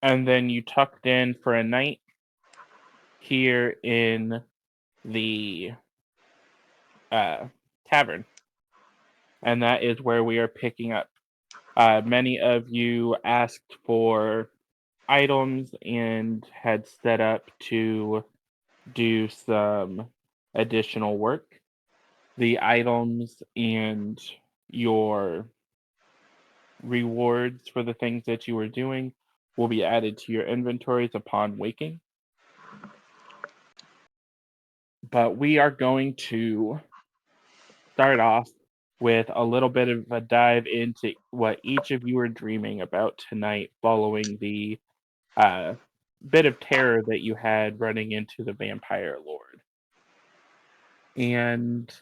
and then you tucked in for a night here in the tavern, and that is where we are picking up. Many of you asked for items and had set up to do some additional work. The items and your rewards for the things that you were doing will be added to your inventories upon waking. But we are going to start off with a little bit of a dive into what each of you are dreaming about tonight following the bit of terror that you had running into the vampire lord. And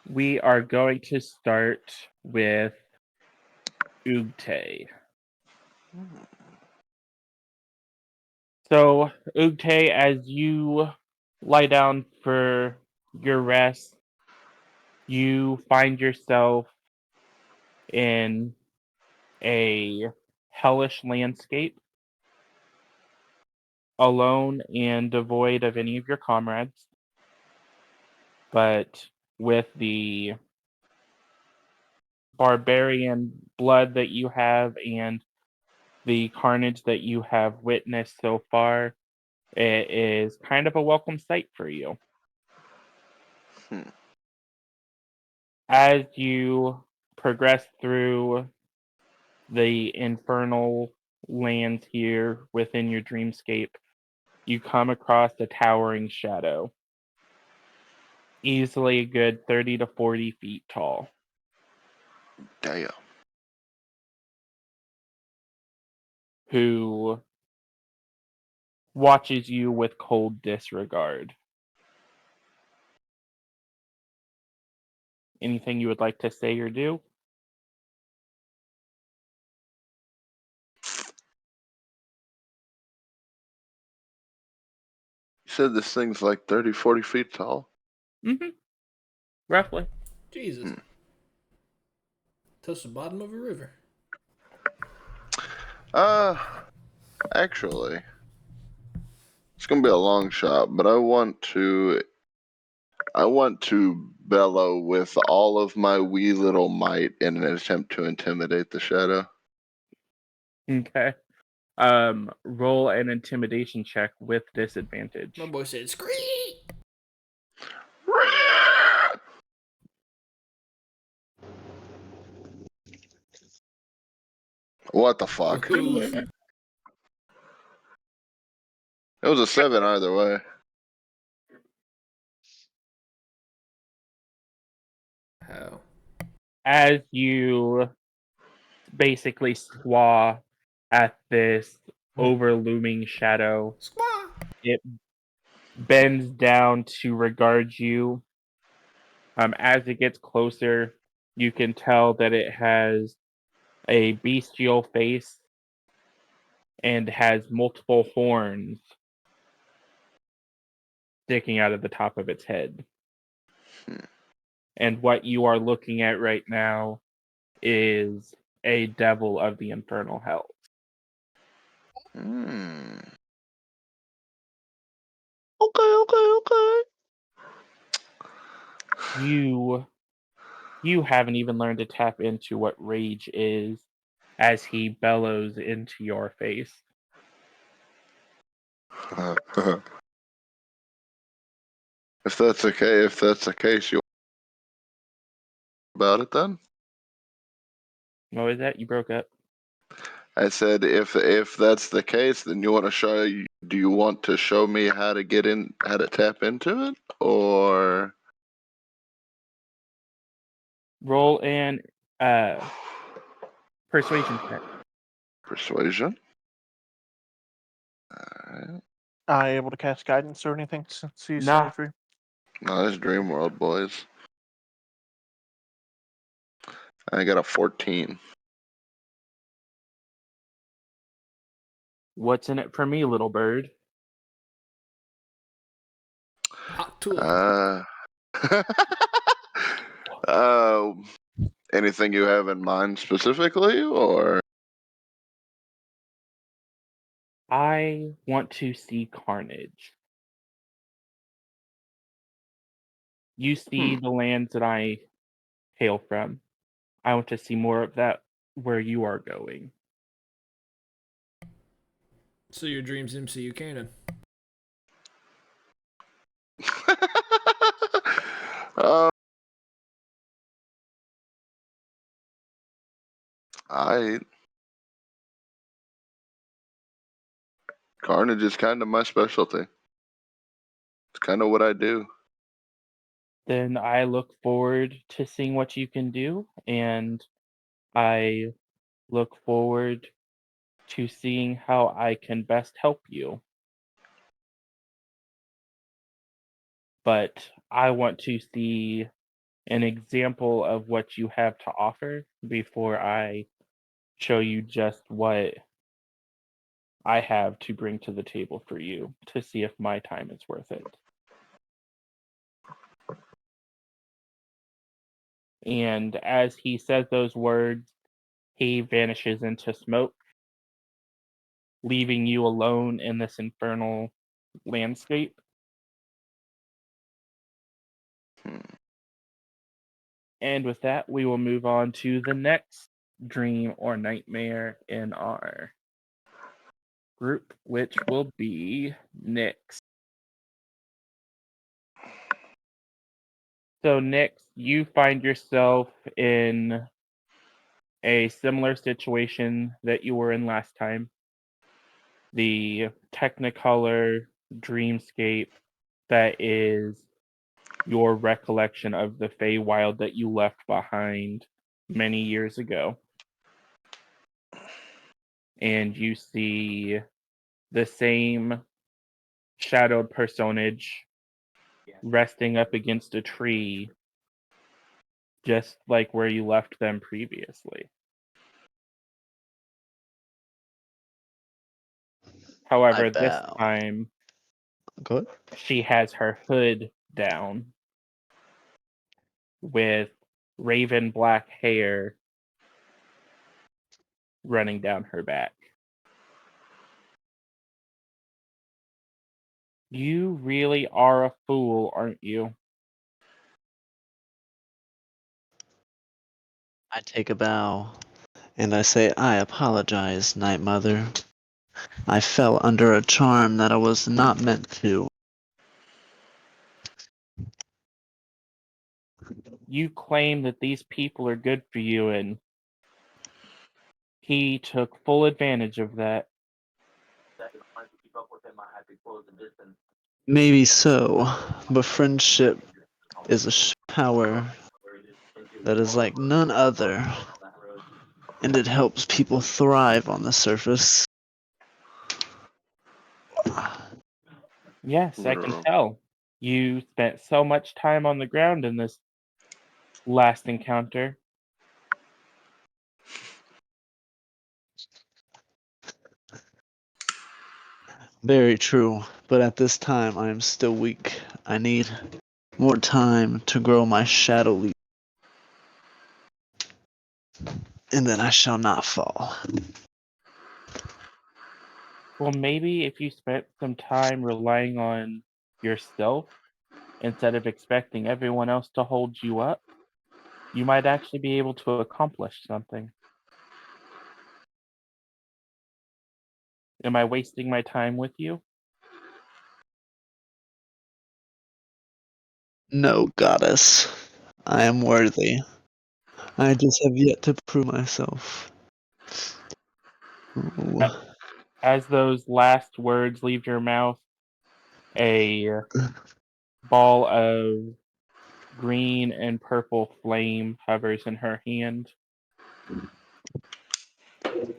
we are going to start with Ugte. So, Ugte, as you lie down for your rest, you find yourself in a hellish landscape, alone and devoid of any of your comrades, but with the barbarian blood that you have and the carnage that you have witnessed so far, it is kind of a welcome sight for you. As you progress through the infernal lands here within your dreamscape, you come across a towering shadow, easily a good 30 to 40 feet tall. Damn. Who watches you with cold disregard. Anything you would like to say or do? You said this thing's like 30, 40 feet tall? Mm-hmm. Roughly. Jesus. Touch the bottom of a river. Actually, it's gonna be a long shot, but I want to bellow with all of my wee little might in an attempt to intimidate the shadow. Okay. Roll an intimidation check with disadvantage. My boy said, "Scream!" What the fuck? Ooh. It was a 7 either way. How? As you basically swaw at this overlooming shadow, Squaw! it bends down to regard you. As it gets closer, you can tell that it has a bestial face and has multiple horns sticking out of the top of its head. And what you are looking at right now is a devil of the infernal hells. Okay. You haven't even learned to tap into what rage is as he bellows into your face. If that's the case, you about it then? What was that? You broke up. I said, if that's the case, then you want to show. Do you want to show me how to tap into it, or Roll an persuasion check. persuasion? Alright. Able to cast guidance or anything since he's Nah. free? Nice dream world, boys. I got a 14. What's in it for me, little bird? Hot tool. Anything you have in mind specifically, or I want to see carnage. You see the lands that I hail from. I want to see more of that where you are going. So your dreams MCU canon. uh, I Carnage is kind of my specialty. It's kind of what I do. Then I look forward to seeing what you can do, and I look forward to seeing how I can best help you. But I want to see an example of what you have to offer before I show you just what I have to bring to the table for you to see if my time is worth it. And as he says those words, he vanishes into smoke, leaving you alone in this infernal landscape. And with that, we will move on to the next dream or nightmare in our group, which will be Nyx. So, Nyx, you find yourself in a similar situation that you were in last time. The Technicolor dreamscape that is your recollection of the feywild that you left behind many years ago. And you see the same shadowed personage resting up against a tree, just like where you left them previously. I However, this bow. time Good. she has her hood down with raven black hair running down her back. You really are a fool, aren't you? I take a bow, and I say, I apologize, Night Mother. I fell under a charm that I was not meant to. You claim that these people are good for you, and he took full advantage of that. Maybe so, but friendship is a power that is like none other, and it helps people thrive on the surface. Yes, I can Bro. tell. You spent so much time on the ground in this last encounter. Very true, but at this time I am still weak. I need more time to grow my shadow leaf, and then I shall not fall. Well, maybe if you spent some time relying on yourself instead of expecting everyone else to hold you up, you might actually be able to accomplish something. Am I wasting my time with you? No, goddess. I am worthy. I just have yet to prove myself. Ooh. As those last words leave your mouth, a ball of green and purple flame hovers in her hand.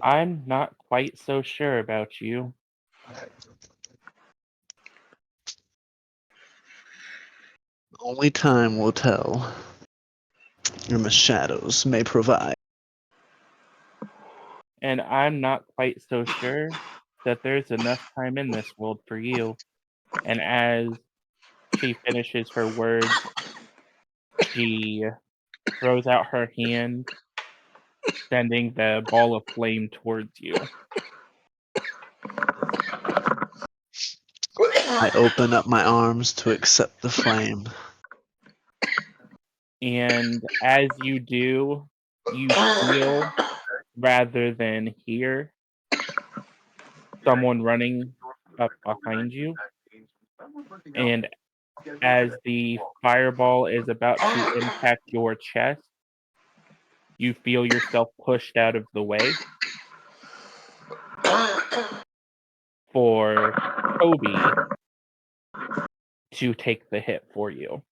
I'm not quite so sure about you. Only time will tell, and the shadows may provide. And I'm not quite so sure that there's enough time in this world for you. And as she finishes her words, she throws out her hand, sending the ball of flame towards you. I open up my arms to accept the flame. And as you do, you feel rather than hear someone running up behind you. And as the fireball is about to impact your chest, you feel yourself pushed out of the way for Toby to take the hit for you.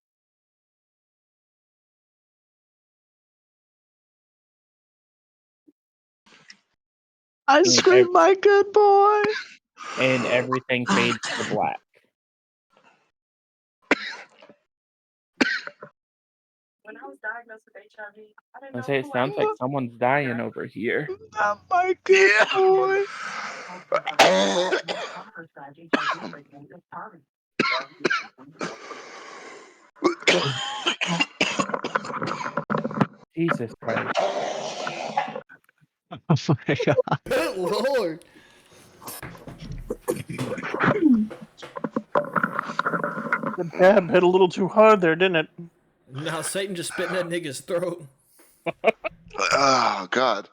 I And, scream, my good boy! and everything fades to black. I say it sounds like someone's dying over here. Not my good boy! Jesus Christ. Oh my god. Good lord. The dab hit a little too hard there, didn't it? Now Satan just spit in that nigga's throat. Oh God!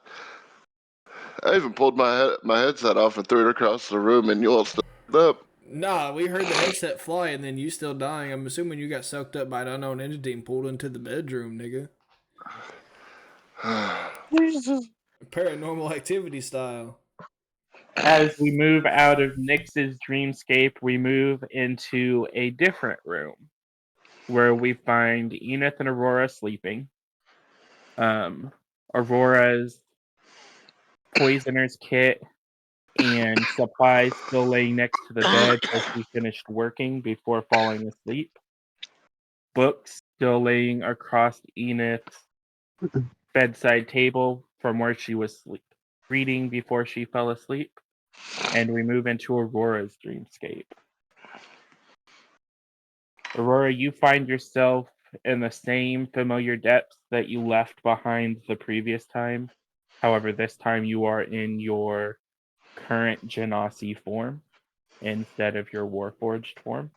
I even pulled my headset off and threw it across the room, and you all stood up. Nah, we heard the headset fly and then you still dying. I'm assuming you got sucked up by an unknown entity and pulled into the bedroom, nigga. Jesus. Paranormal activity style. As we move out of Nyx's dreamscape, we move into a different room where we find Enith and Aurora sleeping. Aurora's poisoner's kit and supplies still laying next to the bed as she finished working before falling asleep. Books still laying across Enith's bedside table from where she was reading before she fell asleep. And we move into Aurora's dreamscape. Aurora, you find yourself in the same familiar depths that you left behind the previous time. However, this time you are in your current Genasi form instead of your Warforged form.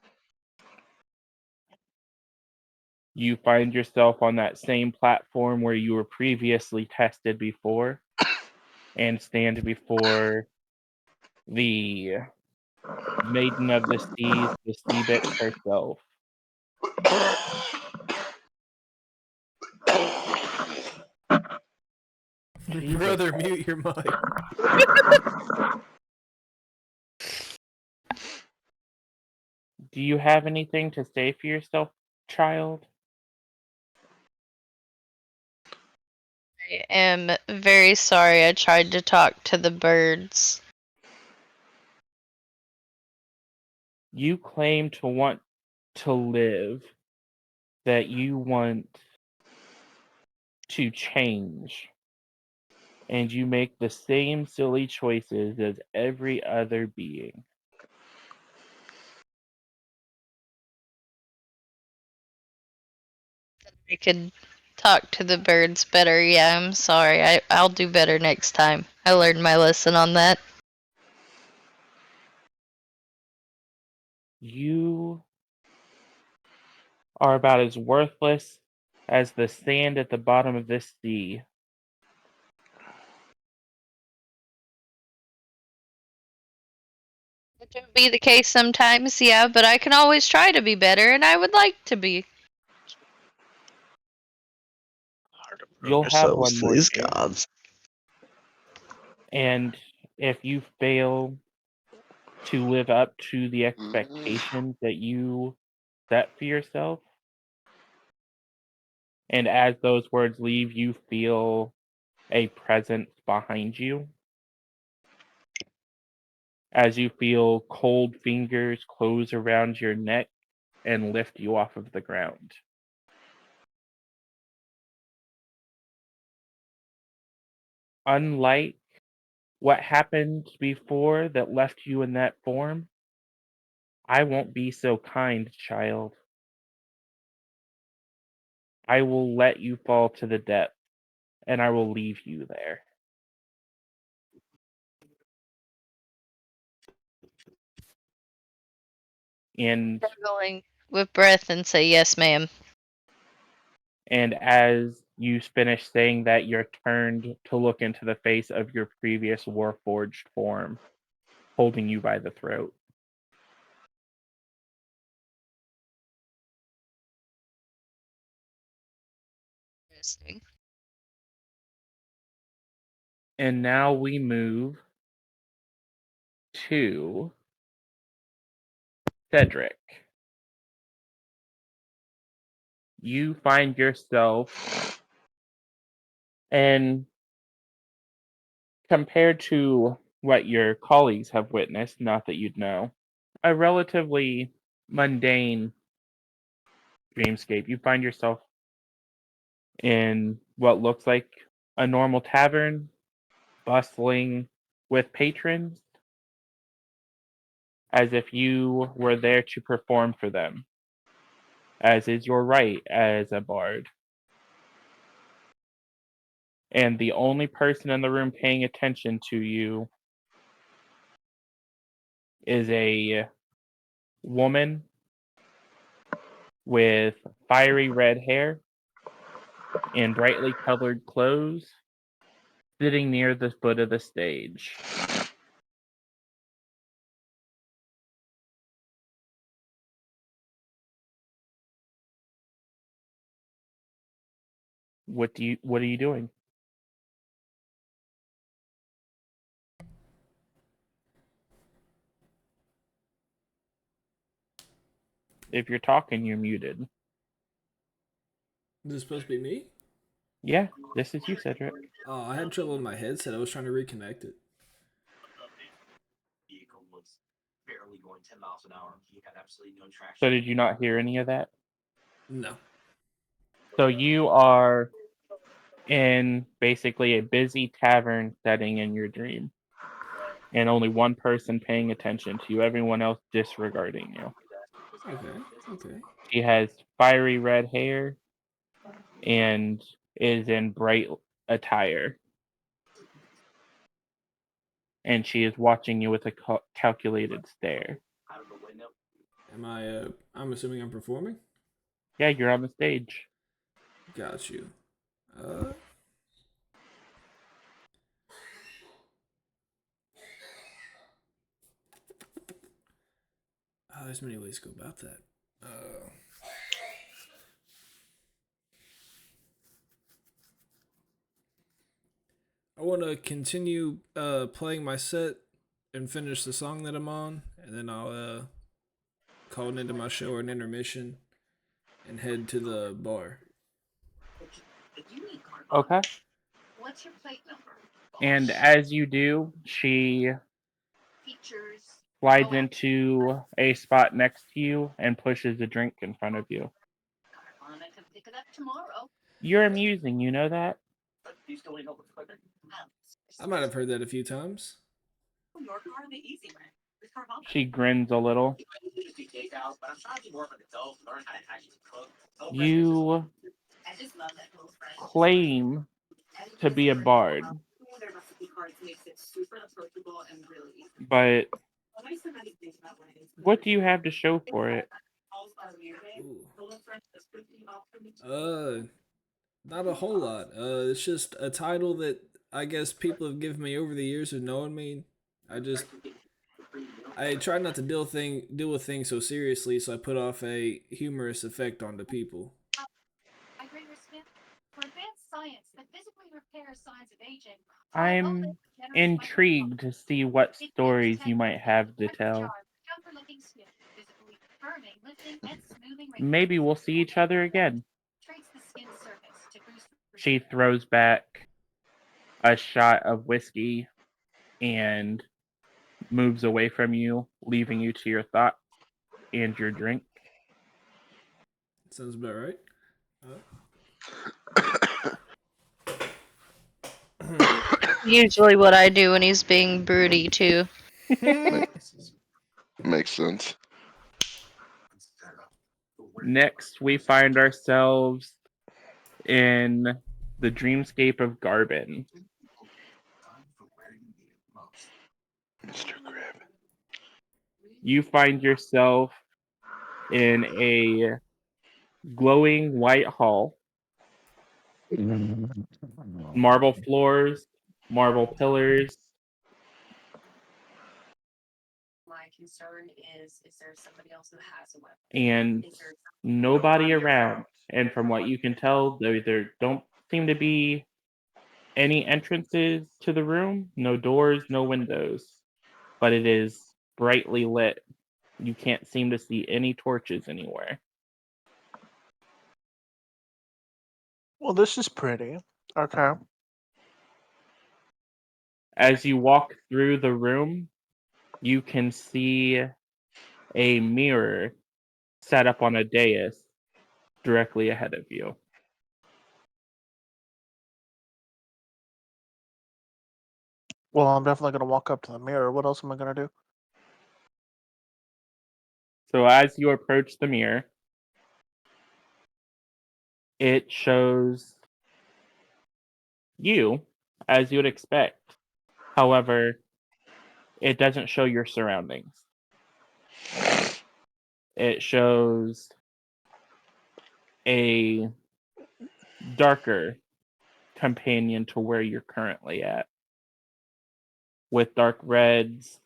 You find yourself on that same platform where you were previously tested before and stand before the Maiden of the Seas, the Sea Bitch herself. Jesus Brother, Christ. mute your mic. Do you have anything to say for yourself, child? I am very sorry I tried to talk to the birds. You claim to want to live, that you want to change, and you make the same silly choices as every other being. I could talk to the birds better. Yeah, I'm sorry. I'll do better next time. I learned my lesson on that. You are about as worthless as the sand at the bottom of this sea. It can be the case sometimes, yeah, but I can always try to be better, and I would like to be. You'll have Yourselves one to more these chance. gods. And if you fail to live up to the expectations that you set for yourself, and as those words leave, you feel a presence behind you. As you feel cold fingers close around your neck and lift you off of the ground. Unlike what happened before that left you in that form, I won't be so kind, child. I will let you fall to the depths, and I will leave you there. And Struggling with breath and say, yes, ma'am. And as you finish saying that, you're turned to look into the face of your previous warforged form, holding you by the throat. Interesting. And now we move to Cedric. You find yourself, and compared to what your colleagues have witnessed, not that you'd know, a relatively mundane dreamscape. You find yourself in what looks like a normal tavern, bustling with patrons, as if you were there to perform for them, as is your right as a bard. And the only person in the room paying attention to you is a woman with fiery red hair and brightly colored clothes, sitting near the foot of the stage. What are you doing? If you're talking, you're muted. Is this supposed to be me? Yeah, this is you, Cedric. Oh, I had trouble with my headset. I was trying to reconnect it. So did you not hear any of that? No. So you are in basically a busy tavern setting in your dream, and only one person paying attention to you, everyone else disregarding you. Okay. Okay. She has fiery red hair and is in bright attire, and she is watching you with a calculated stare. Am I? I'm assuming I'm performing. Yeah, you're on the stage. Got you. Uh. Oh, there's many ways to go about that. I want to continue playing my set and finish the song that I'm on, and then I'll call it into my show or an intermission and head to the bar. Okay. And as you do, she slides into a spot next to you and pushes a drink in front of you. You're amusing, you know that? I might have heard that a few times. She grins a little. You claim to be a bard, but what do you have to show for it? Ooh. Not a whole lot. It's just a title that I guess people have given me over the years of knowing me. I try not to deal with things so seriously, so I put off a humorous effect onto people. I'm intrigued to see what stories you might have to tell. Maybe we'll see each other again. She throws back a shot of whiskey and moves away from you, leaving you to your thoughts and your drink. Sounds about right. Usually what I do when he's being broody, too. Makes sense. Next, we find ourselves in the dreamscape of Garbin. Mr. Crab. You find yourself in a glowing white hall. Marble floors, marble pillars. And nobody around. And from what you can tell, there don't seem to be any entrances to the room, no doors, no windows. But it is brightly lit. You can't seem to see any torches anywhere. Well, this is pretty. Okay. As you walk through the room, you can see a mirror set up on a dais directly ahead of you. Well, I'm definitely going to walk up to the mirror. What else am I going to do? So as you approach the mirror, it shows you as you would expect. However, it doesn't show your surroundings. It shows a darker companion to where you're currently at, with dark reds,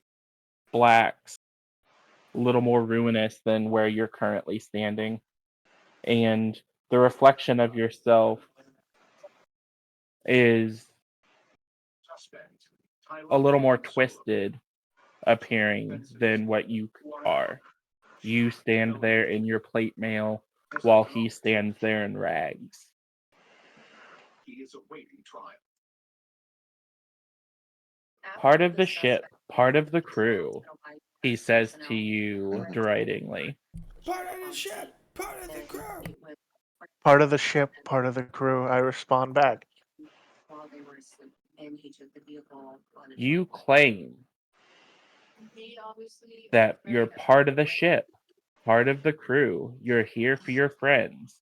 blacks, a little more ruinous than where you're currently standing. And the reflection of yourself is a little more twisted appearing than what you are. You stand there in your plate mail while he stands there in rags. Part of the ship, part of the crew, he says to you deridingly. Part of the ship, part of the crew. Part of the ship, part of the crew. I respond back. You claim that you're part of the ship, part of the crew. You're here for your friends.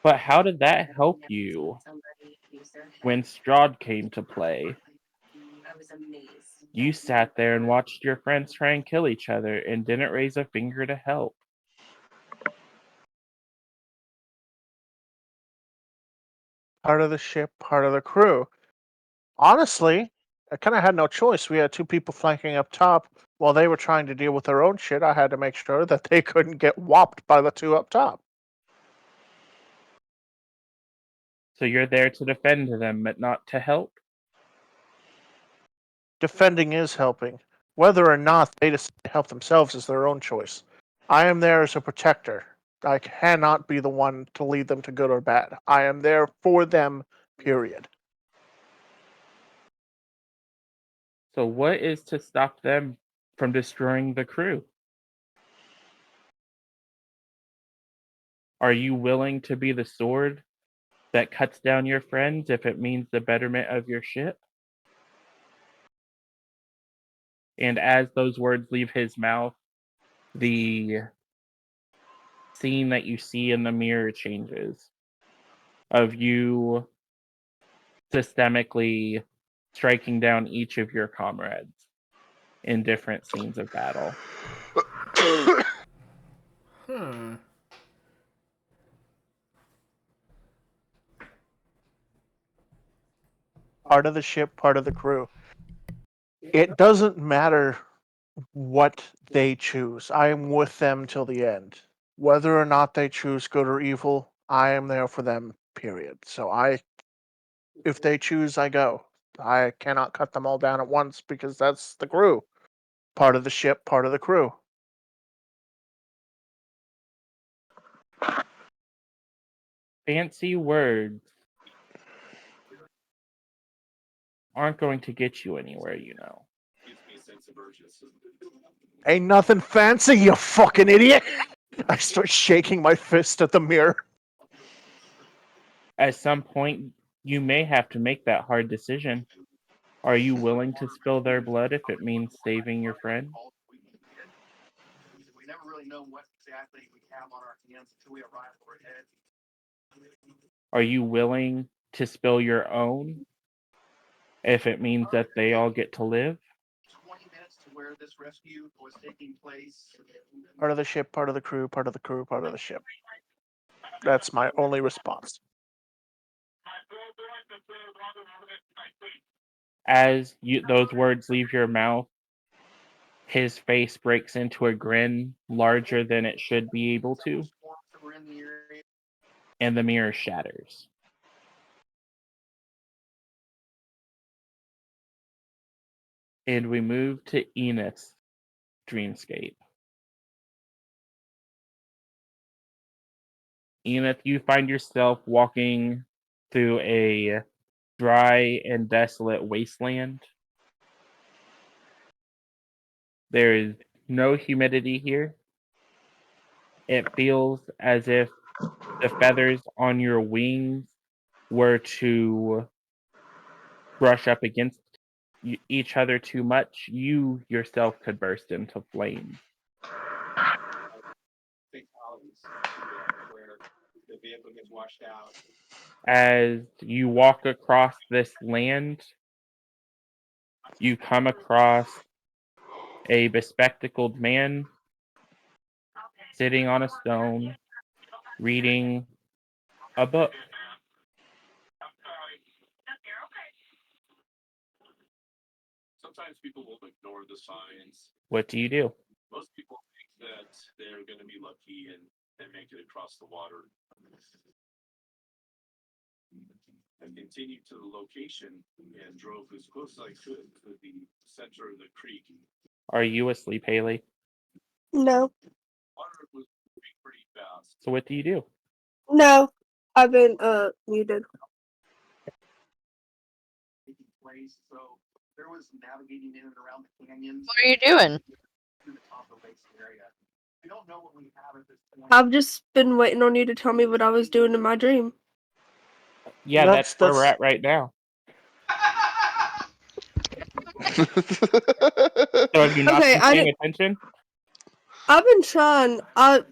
But how did that help you when Strahd came to play? You sat there and watched your friends try and kill each other and didn't raise a finger to help. Part of the ship, part of the crew. Honestly, I kind of had no choice. We had two people flanking up top while they were trying to deal with their own shit. I had to make sure that they couldn't get whopped by the two up top. So you're there to defend them, but not to help? Defending is helping. Whether or not they decide to help themselves is their own choice. I am there as a protector. I cannot be the one to lead them to good or bad. I am there for them, period. So what is to stop them from destroying the crew? Are you willing to be the sword that cuts down your friends if it means the betterment of your ship? And as those words leave his mouth, the scene that you see in the mirror changes of you systemically striking down each of your comrades in different scenes of battle. Huh. Part of the ship, part of the crew. It doesn't matter what they choose. I am with them till the end. Whether or not they choose good or evil, I am there for them, period. So if they choose, I go. I cannot cut them all down at once because that's the crew. Part of the ship, part of the crew. Fancy words aren't going to get you anywhere, you know. Ain't nothing fancy, you fucking idiot! I start shaking my fist at the mirror. At some point, you may have to make that hard decision. Are you willing to spill their blood if it means saving your friend? Are you willing to spill your own if it means that they all get to live? Part of the ship, part of the crew, part of the crew, part of the ship. That's my only response. As those words leave your mouth, his face breaks into a grin larger than it should be able to, and the mirror shatters. And we move to Enith's dreamscape. Enith, you find yourself walking through a dry and desolate wasteland. There is no humidity here. It feels as if the feathers on your wings were to brush up against each other too much, you yourself could burst into flames. As you walk across this land, you come across a bespectacled man sitting on a stone reading a book. Sometimes people will ignore the signs. What do you do? Most people think that they're going to be lucky and make it across the water. I continued to the location and drove as close as I could to the center of the creek. Are you asleep, Haley? No. Water was moving pretty fast. So what do you do? No. I've been muted. So there was navigating in and around the canyons. What are you doing? To the top of the lakes area. We don't know what we have at this point. I've just been waiting on you to tell me what I was doing in my dream. Yeah, that's where we're at right now. So have you not Okay, been I paying didn't. attention? I've been trying. I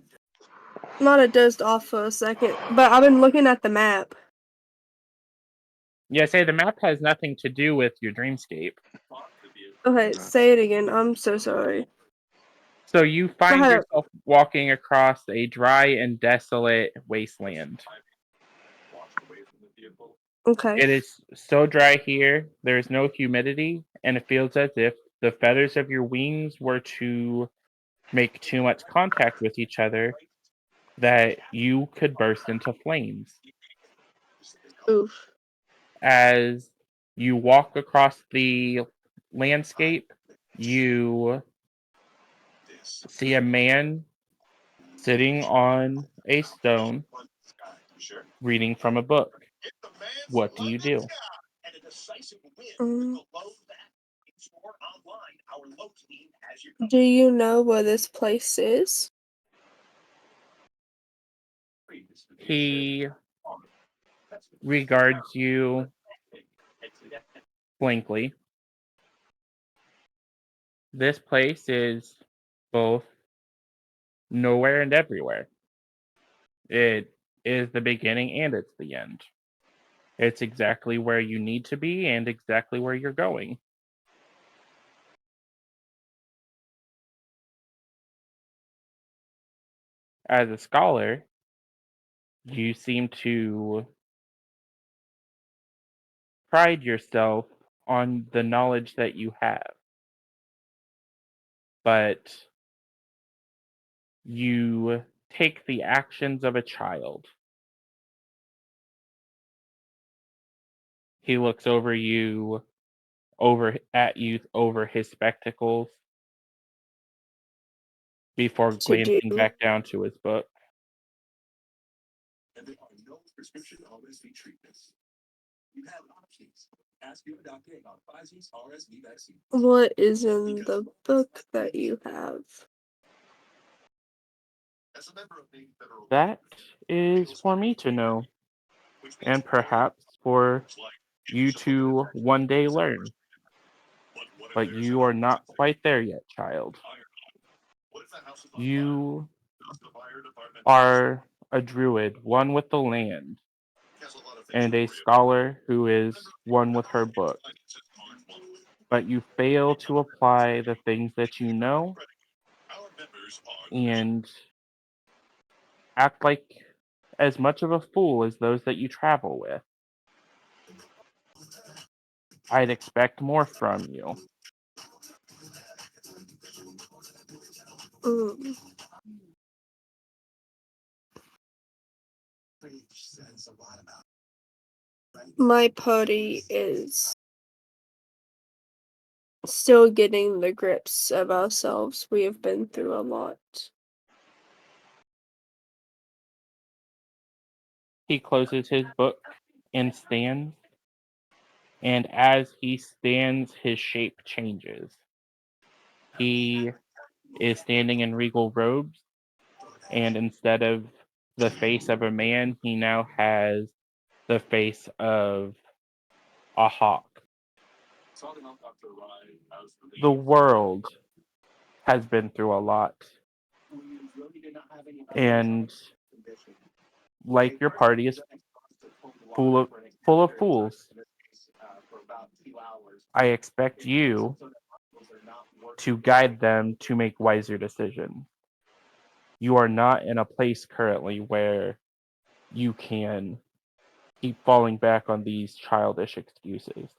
might have dozed off for a second, but I've been looking at the map. Yeah, say the map has nothing to do with your dreamscape. Okay, say it again. I'm so sorry. So you find ahead. yourself walking across a dry and desolate wasteland. Okay. It is so dry here, there's no humidity, and it feels as if the feathers of your wings were to make too much contact with each other that you could burst into flames. Oof. As you walk across the landscape, you see a man sitting on a stone reading from a book. What do you do? Do you know where this place is? He regards you blankly. This place is both nowhere and everywhere. It is the beginning and it's the end. It's exactly where you need to be and exactly where you're going. As a scholar, you seem to pride yourself on the knowledge that you have. But you take the actions of a child. He looks over at you over his spectacles before To do. glancing back down to his book. And there are no prescription RSV treatments. You have options. Ask your doctor about Pfizer's RSV vaccine. What is in the book that you have? As a member of the federal That is for me to know, and perhaps for you to one day learn. But you are not quite there yet, child. You are a druid, one with the land, and a scholar who is one with her book. but you fail to apply the things that you know and act like as much of a fool as those that you travel with. I'd expect more from you. Mm. My party is still getting the grips of ourselves. We have been through a lot. He closes his book and stands, and as he stands, his shape changes. He is standing in regal robes, and instead of the face of a man, he now has the face of a hawk. The world has been through a lot, and like your party is full of fools, I expect you to guide them to make wiser decisions. You are not in a place currently where you can keep falling back on these childish excuses.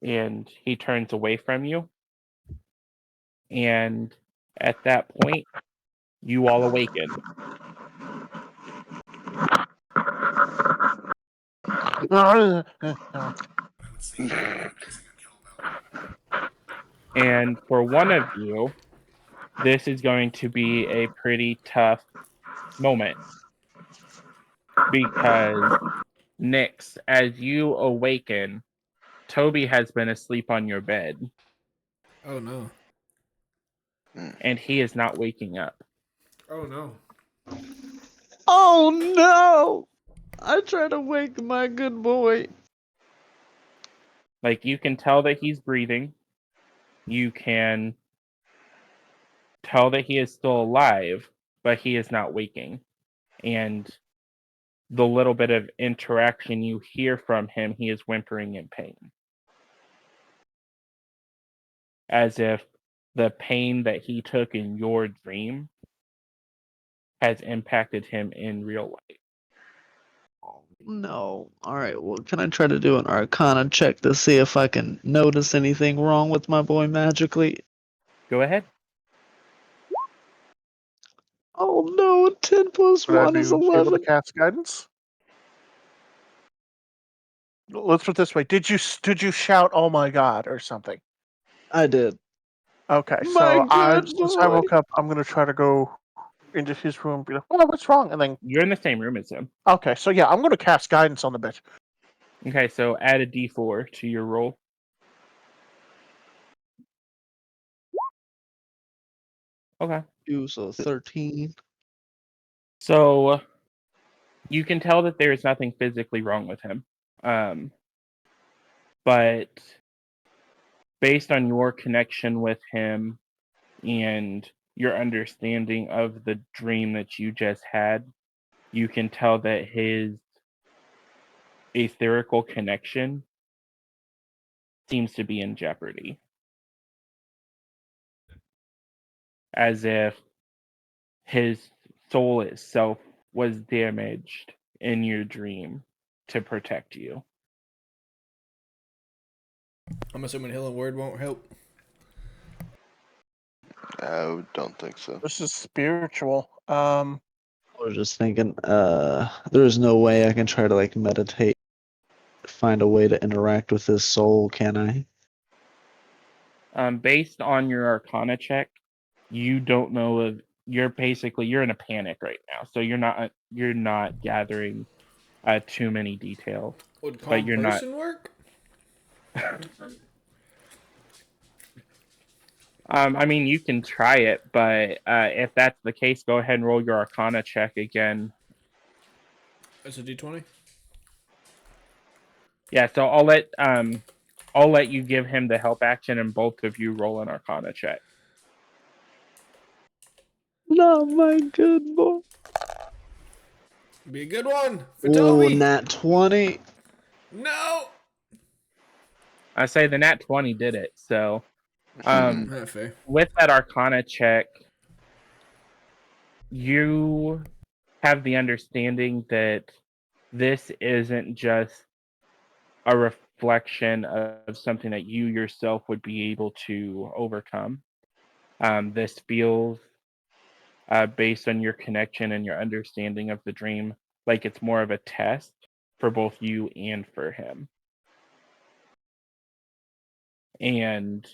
And he turns away from you, and at that point, you all awaken. And for one of you, this is going to be a pretty tough moment because Nyx, as you awaken, Toby has been asleep on your bed Oh no. and he is not waking up. Oh no. Oh no! I try to wake my good boy. Like, you can tell that he's breathing. You can tell that he is still alive, but he is not waking. And the little bit of interaction you hear from him, he is whimpering in pain. As if the pain that he took in your dream has impacted him in real life. No. Alright, well, can I try to do an arcana check to see if I can notice anything wrong with my boy magically? Go ahead. Oh no, 10 plus Would I 1 be is able to 11. cast guidance? Let's put it this way: did you shout "Oh my God" or something? I did. Okay, My so good since I boy. woke up, I'm gonna try to go into his room and be like, "Oh, what's wrong?" And then, You're in the same room as him. okay, so yeah, I'm gonna cast guidance on the bitch. Okay, so add a d4 to your roll. Okay. So 13. So you can tell that there is nothing physically wrong with him. But based on your connection with him and your understanding of the dream that you just had, you can tell that his etherical connection seems to be in jeopardy. As if his soul itself was damaged in your dream to protect you. I'm assuming Healing Word won't help. I don't think so. This is spiritual. I was just thinking, there's no way I can try to like meditate, find a way to interact with his soul, can I? Based on your Arcana check, you don't know if you're in a panic right now, so you're not gathering too many details. Would But calm you're not. person work? I mean, you can try it, but if that's the case, go ahead and roll your Arcana check again. It's a D20. Yeah, so I'll let you give him the help action, and both of you roll an Arcana check. Not my good boy. Be a good one for Ooh, Toby. nat 20. No. I say the nat 20 did it. So, Not fair. with that Arcana check, you have the understanding that this isn't just a reflection of something that you yourself would be able to overcome. This feels, based on your connection and your understanding of the dream, like it's more of a test for both you and for him. And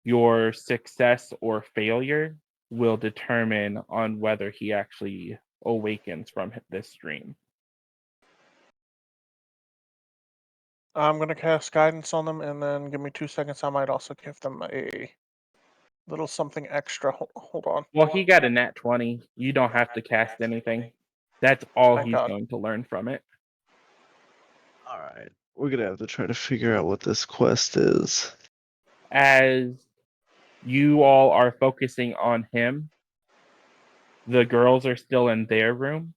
your success or failure will determine on whether he actually awakens from this dream. I'm gonna cast guidance on them, and then give me 2 seconds. I might also give them a little something extra. Hold on. Well, he got a nat 20. You don't have to cast anything. That's all Thank he's God. going to learn from it. Alright, we're gonna have to try to figure out what this quest is. As you all are focusing on him, the girls are still in their room,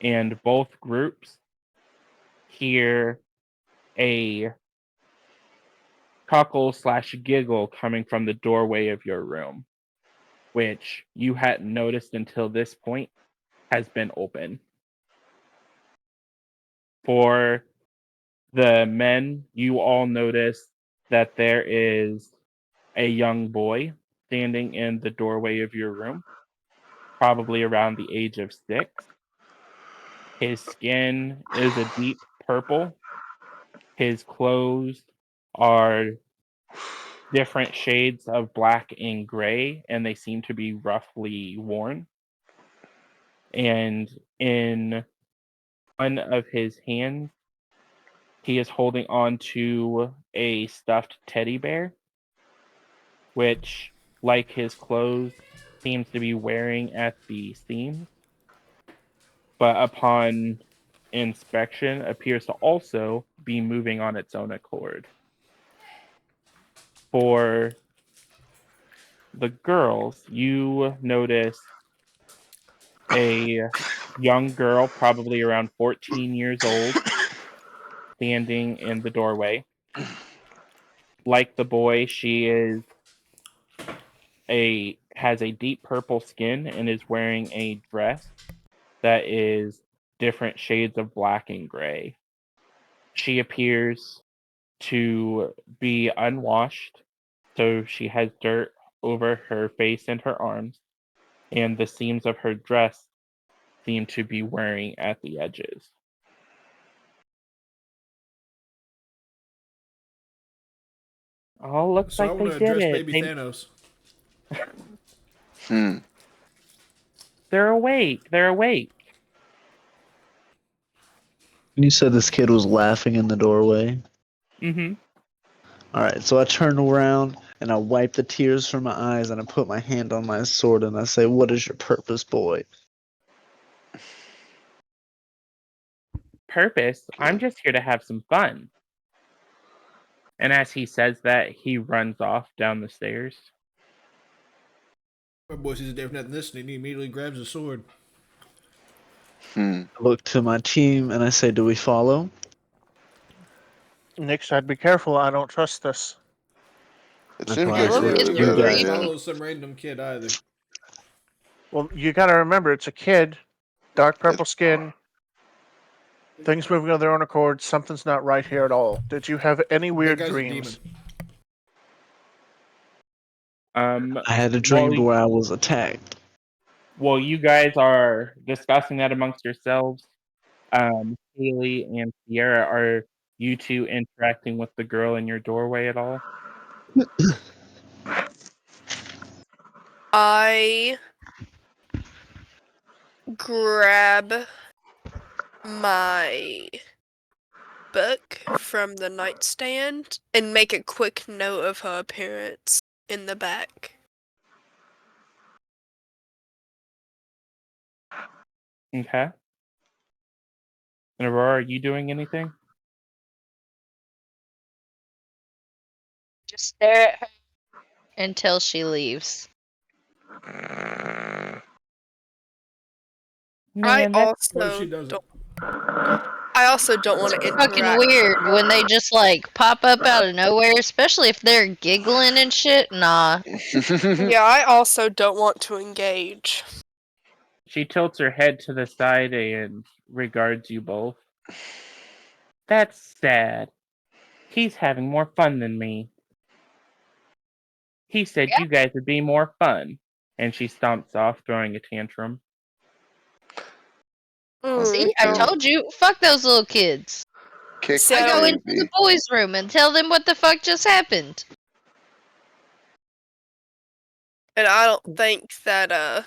and both groups hear a chuckle slash giggle coming from the doorway of your room, which you hadn't noticed until this point has been open. For the men, you all notice that there is a young boy standing in the doorway of your room, probably around the age of 6. His skin is a deep purple. His clothes are different shades of black and gray, and they seem to be roughly worn. And in one of his hands, he is holding on to a stuffed teddy bear, which, like his clothes, seems to be wearing at the seams, but upon inspection appears to also be moving on its own accord. For the girls, you notice a young girl, probably around 14 years old, standing in the doorway. Like the boy, she has a deep purple skin and is wearing a dress that is different shades of black and gray. She appears to be unwashed, so she has dirt over her face and her arms, and the seams of her dress seem to be wearing at the edges. Oh, looks So I like want they to did address it. baby Thanos. They're awake. They're awake. You said this kid was laughing in the doorway. Mm-hmm. Alright, so I turn around and I wipe the tears from my eyes and I put my hand on my sword and I say, "What is your purpose, boy?" Purpose? I'm just here to have some fun. And as he says that, he runs off down the stairs. My boy sees a different ethnicity and he immediately grabs a sword. I look to my team and I say, "Do we follow?" Nick said, "Be careful. I don't trust this." It That's seems why I like You a look say, really just "You good got Don't it." idea. creepy. follow some random kid either. Well, you gotta remember, it's a kid, dark It, purple skin, things moving on their own accord. Something's not right here at all. Did you have any That weird guy's a demon. dreams? I had a While, dream where I was attacked. while you guys are discussing that amongst yourselves, Haley and Sierra, are you two interacting with the girl in your doorway at all? I grab my book from the nightstand and make a quick note of her appearance in the back. Okay. And Aurora, are you doing anything? Just stare at her until she leaves. Man, that's What if she doesn't? I also don't want to Fucking interact. weird when they just like pop up out of nowhere, especially if they're giggling and shit. Nah. Yeah, I also don't want to engage. she tilts her head to the side and regards you both. That's sad. He's having more fun than me. He said Yeah. you guys would be more fun. And she stomps off, throwing a tantrum. See, I No. told you. Fuck those little kids. Kick See, I I go don't- into the boys' room and tell them what the fuck just happened. And I don't think that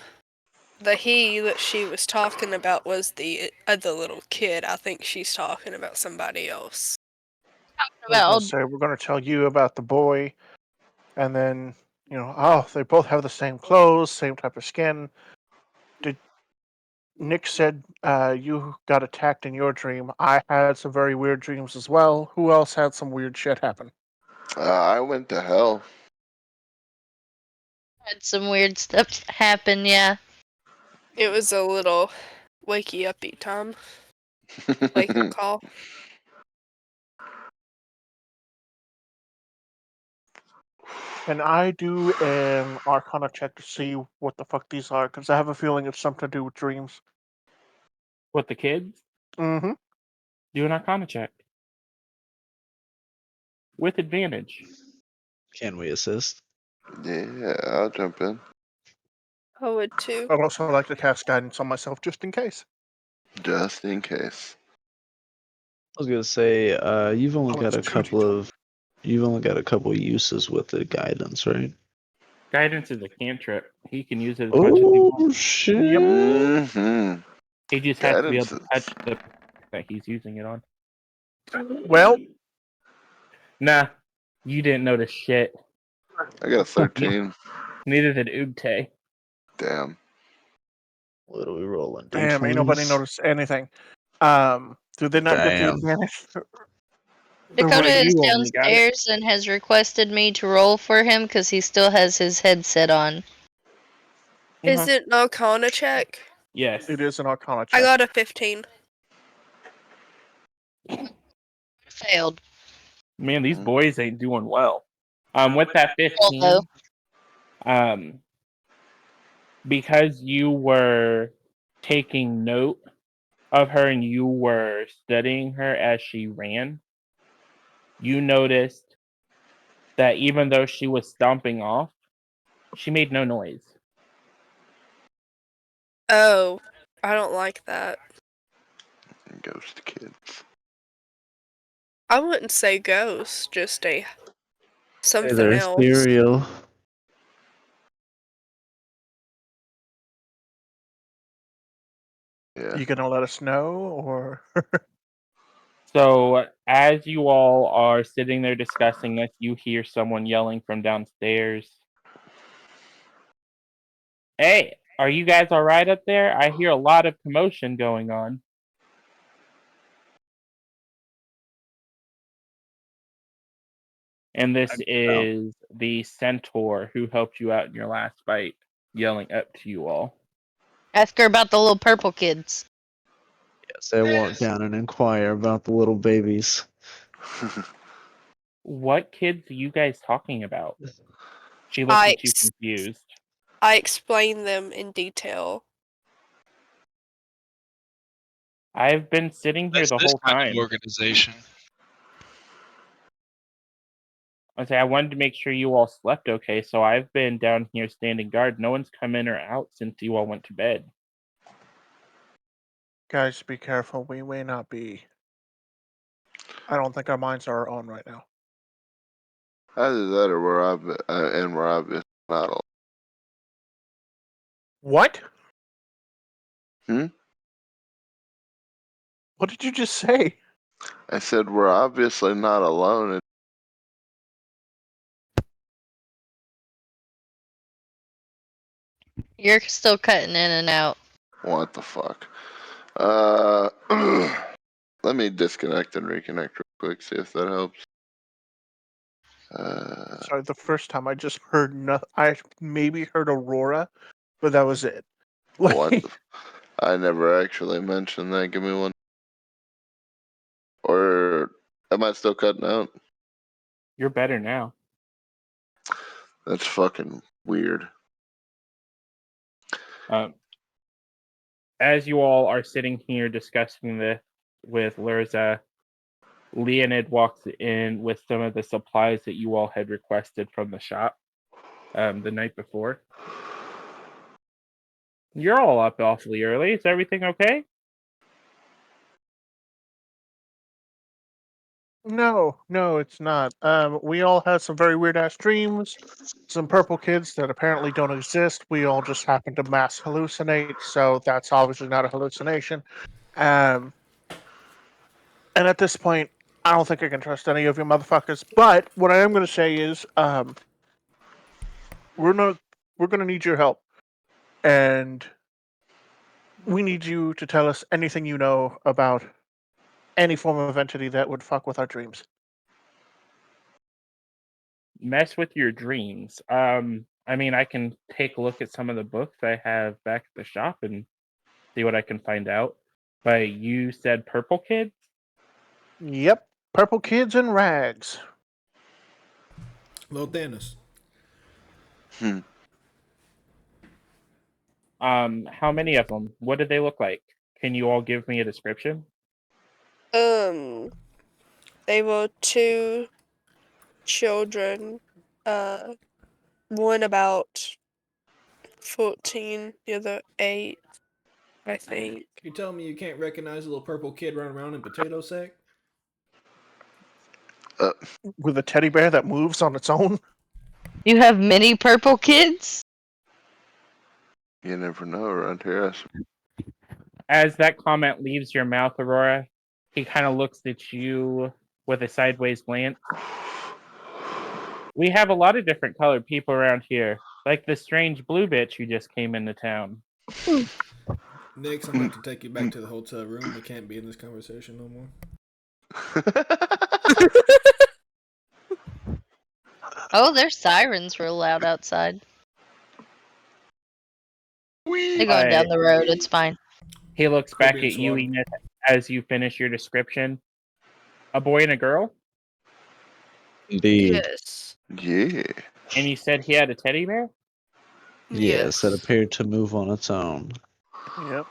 the he that she was talking about was the other little kid. I think she's talking about somebody else. I was gonna About say we're gonna tell you about the boy, and then oh, they both have the same clothes, same type of skin. Did Nick said you got attacked in your dream? I had some very weird dreams as well. Who else had some weird shit happen? I went to hell. had some weird stuff happen, yeah. It was a little wakey uppy time. Wake up call. Can I do an Arcana check to see what the fuck these are? Because I have a feeling it's something to do with dreams. With the kids, Mm-hmm. do an Arcana check. With advantage. Can we assist? Yeah, I'll jump in. I would too. I'd also like to cast guidance on myself just in case. Just in case. I was gonna say, you've only Oh, got it's a 2d20. you've only got a couple uses with the guidance, right? Guidance is a cantrip. He can use it as much as he Oh wants. shit! Mm-hmm. He just has to be able Guidance to touch the that he's using it on. Well, Nah, you didn't notice shit. I got a 13. Neither did Ugte. Damn. What are we rolling? damn, ain't nobody D20s? noticed anything. Do they not get the Damn. advantage? Dakota Right, is you only got it. downstairs and has requested me to roll for him because he still has his headset on. Is it an Arcana check? Yes. It is an Arcana I check. got a 15. Failed. Man, these boys ain't doing well. With that Although 15, because you were taking note of her and you were studying her as she ran, you noticed that even though she was stomping off, she made no noise. Oh, I don't like that. Ghost kids. I wouldn't say ghost, just a Hey, something they're else. ethereal. Yeah. You gonna let us know, or So, as you all are sitting there discussing this, you hear someone yelling from downstairs. Hey, are you guys alright up there? I hear a lot of commotion going on. And this is the centaur who helped you out in your last fight, yelling up to you all. ask her about the little purple kids. Yes, they walk down and inquire about the little babies. What kids are you guys talking about? She looks I at you ex- confused. I explained them in detail. I've been sitting here That's the this whole kind time. of organization. I wanted to make sure you all slept okay, so I've been down here standing guard. No one's come in or out since you all went to bed. guys, be careful. We may not be. I don't think our minds are on right now. Either that or we're obviously not all. What? Hmm? What did you just say? I said we're obviously not alone. You're still cutting in and out. What the fuck? Let me disconnect and reconnect real quick, see if that helps. Sorry, the first time I just heard I maybe heard Aurora, but that was it. What the I never actually mentioned that. Give me one. Or am I still cutting out? You're better now. That's fucking weird. As you all are sitting here discussing this with Lurza, Leonid walks in with some of the supplies that you all had requested from the shop the night before. You're all up awfully early. Is everything okay? No, it's not. We all had some very weird ass dreams. Some purple kids that apparently don't exist. We all just happen to mass hallucinate, so that's obviously not a hallucination. And at this point, I don't think I can trust any of you motherfuckers. But what I am going to say is, we're going to need your help, and we need you to tell us anything you know about any form of entity that would fuck with our dreams. Mess with your dreams. I mean, I can take a look at some of the books I have back at the shop and see what I can find out. But you said purple kids? Yep, purple kids in rags. Little Thanos. How many of them? What did they look like? Can you all give me a description? They were two children. One about 14, the other 8, I think. You telling me you can't recognize a little purple kid running around in potato sack? With a teddy bear that moves on its own. You have many purple kids? You never know around here. As that comment leaves your mouth, Aurora, he kind of looks at you with a sideways glance. We have a lot of different colored people around here, like the strange blue bitch who just came into town. Nix, I'm about to take you back to the hotel room. We can't be in this conversation no more. Oh, their sirens real loud outside. They're going down the road. It's fine. He looks back Caribbean at you, swallow. Enid, as you finish your description. A boy and a girl? Indeed. Yes. Yeah. And you said he had a teddy bear? Yes, it appeared to move on its own. Yep.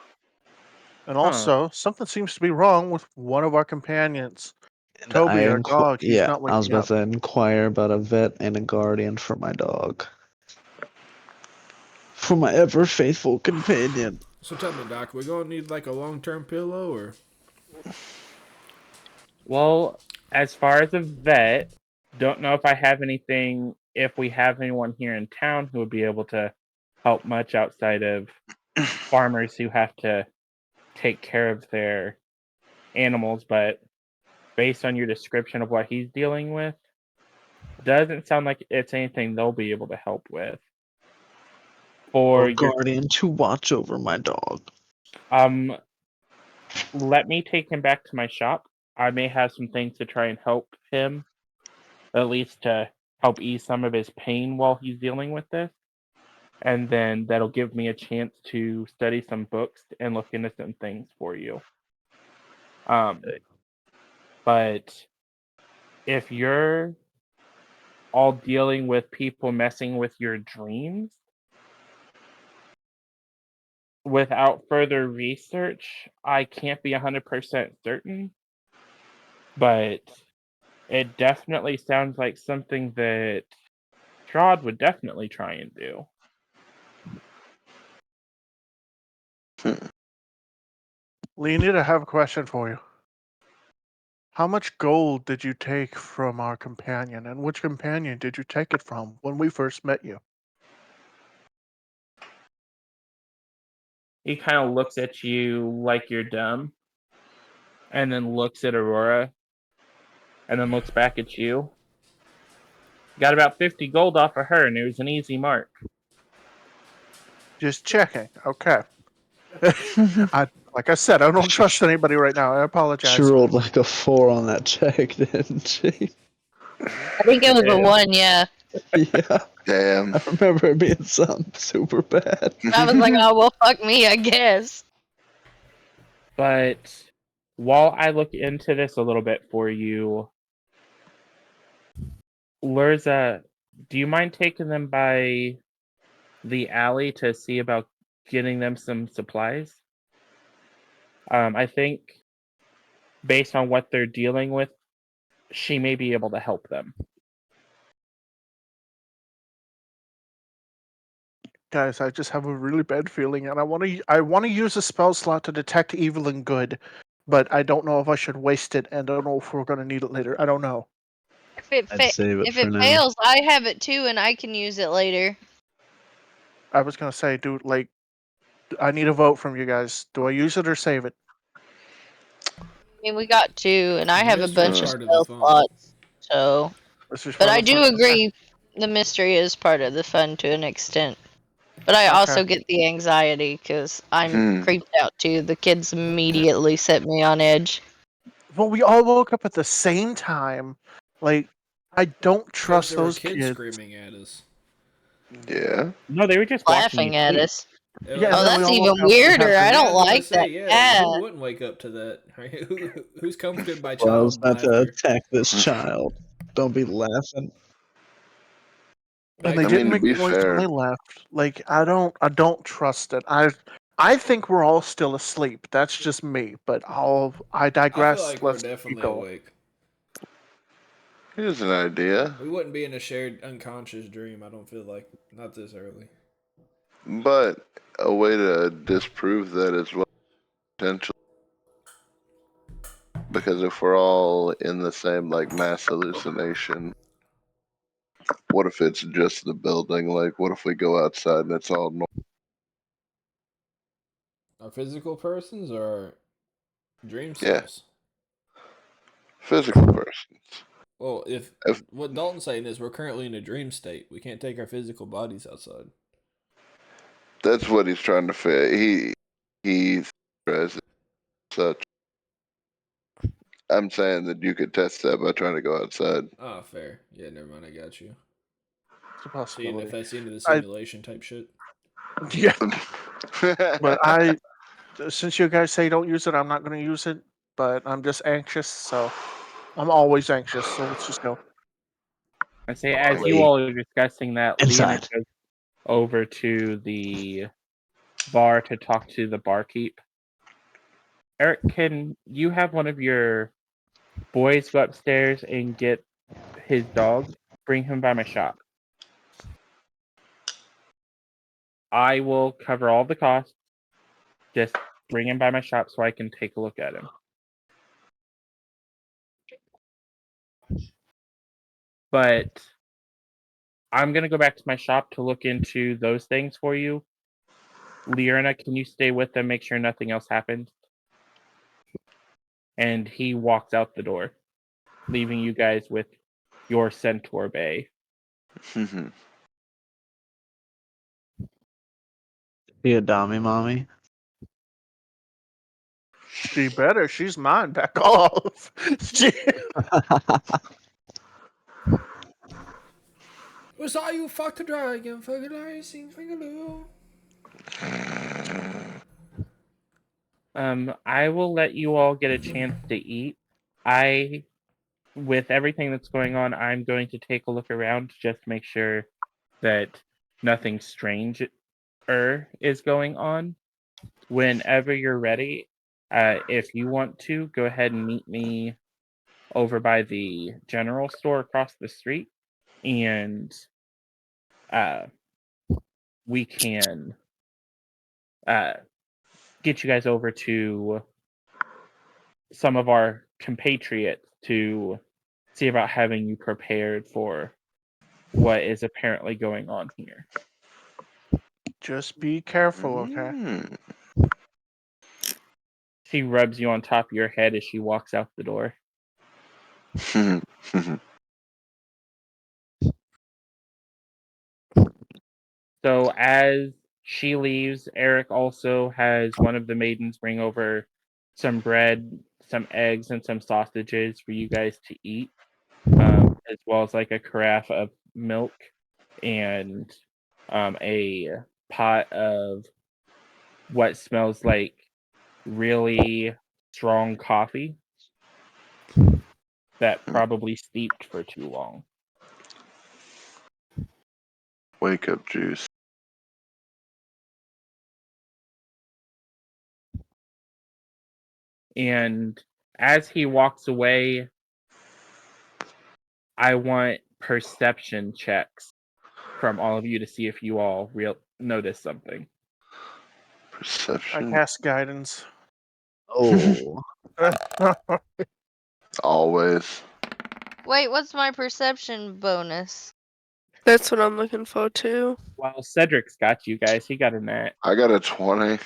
And also, something seems to be wrong with one of our companions. And Toby, our dog, he's not I was waking about up. to inquire about a vet and a guardian for my dog. For my ever faithful companion. So tell me, Doc, we gonna need like a long-term pillow or? Well, as far as a vet, don't know if I have anything, if we have anyone here in town who would be able to help much outside of farmers who have to take care of their animals, but based on your description of what he's dealing with, doesn't sound like it's anything they'll be able to help with. For Or your guardian to watch over my dog. let me take him back to my shop. I may have some things to try and help him, at least to help ease some of his pain while he's dealing with this. And then that'll give me a chance to study some books and look into some things for you. But if you're all dealing with people messing with your dreams, without further research, I can't be 100% certain, but it definitely sounds like something that Strahd would definitely try and do. Leonid, I have a question for you. How much gold did you take from our companion, and which companion did you take it from when we first met you? He kind of looks at you like you're dumb, and then looks at Aurora, and then looks back at you. Got about 50 gold off of her, and it was an easy mark. Just checking. Okay. Like I said, I don't trust anybody right now. I She apologize. rolled like a 4 on that check, didn't she? I think it was a 1, yeah. Yeah. Damn. I remember it being something super bad. I was like, oh, well, fuck me, I guess. But while I look into this a little bit for you, Lurza, do you mind taking them by the alley to see about getting them some supplies? I think based on what they're dealing with, she may be able to help them. Guys, I just have a really bad feeling, and I want to use a spell slot to detect evil and good, but I don't know if I should waste it, and I don't know if we're gonna need it later. I don't know. I'd save it If for it now. fails, I have it too, and I can use it later. I was gonna say, dude, like, I need a vote from you guys. Do I use it or save it? I mean, we got two, and I have a Mystery's bunch of part of the spell fun. slots. So, This is but for I the do fun. Okay. agree, the mystery is part of the fun to an extent. But I also get the anxiety because I'm creeped out too. The kids immediately set me on edge. Well, we all woke up at the same time. Like, I don't Because trust there were those kids kids. screaming at us. Yeah. No, they were just watching you Laughing at sleep. us. Yeah, and Oh, then we that's all even woke up. We had weirder. I Yeah, I don't was gonna like that. say, yeah, Yeah. who wouldn't wake up to that? Who's comforted by Well, I was child about to laughter? attack this child. Don't be laughing. And Back they I didn't mean, to make be noise when fair, they left. Like, I don't trust it. I think we're all still asleep. That's just me. But I I digress. feel like we're Let's keep definitely going. awake. here's an idea. We wouldn't be in a shared unconscious dream, I don't feel like. Not this early. But a way to disprove that as well, potentially. Because if we're all in the same, like, mass hallucination, what if it's just the building? Like, what if we go outside and it's all normal? Are physical persons or dream Yeah, cells? physical persons. Well, if If what Dalton's saying is we're currently in a dream state, we can't take our physical bodies outside. that's what he's trying to fit, he as such. I'm saying that you could test that by trying to go outside. Ah, fair. Yeah, never mind. I got you. It's a Seeing if possibility. that's into the I simulation type shit. yeah. But since you guys say don't use it, I'm not going to use it. But I'm just anxious, so I'm always anxious. So let's just go. I say, as you Wait. all are discussing that, Leonard Inside. goes over to the bar to talk to the barkeep. Eric, can you have one of your boys go upstairs and get his dog? Bring him by my shop. I will cover all the costs. Just bring him by my shop so I can take a look at him. But I'm going to go back to my shop to look into those things for you. Liana, can you stay with them, make sure nothing else happens? And he walks out the door, leaving you guys with your centaur bay. Be a dummy, mommy. She better. She's mine. Back off. She... Was all you fuck the dragon, fucking icing, fucking I will let you all get a chance to eat. With everything that's going on, I'm going to take a look around to just make sure that nothing strange is going on. Whenever you're ready, if you want to, go ahead and meet me over by the general store across the street, and we can get you guys over to some of our compatriots to see about having you prepared for what is apparently going on here. Just be careful, okay? She rubs you on top of your head as she walks out the door. So as she leaves, Eric also has one of the maidens bring over some bread, some eggs, and some sausages for you guys to eat, as well as like a carafe of milk and a pot of what smells like really strong coffee that probably steeped for too long. Wake up juice. And as he walks away, I want perception checks from all of you to see if you all notice something. I Perception. cast guidance. Oh, Always. Wait, what's my perception bonus? That's what I'm looking for too. While Cedric's got you guys, he got a nat. I got a 20.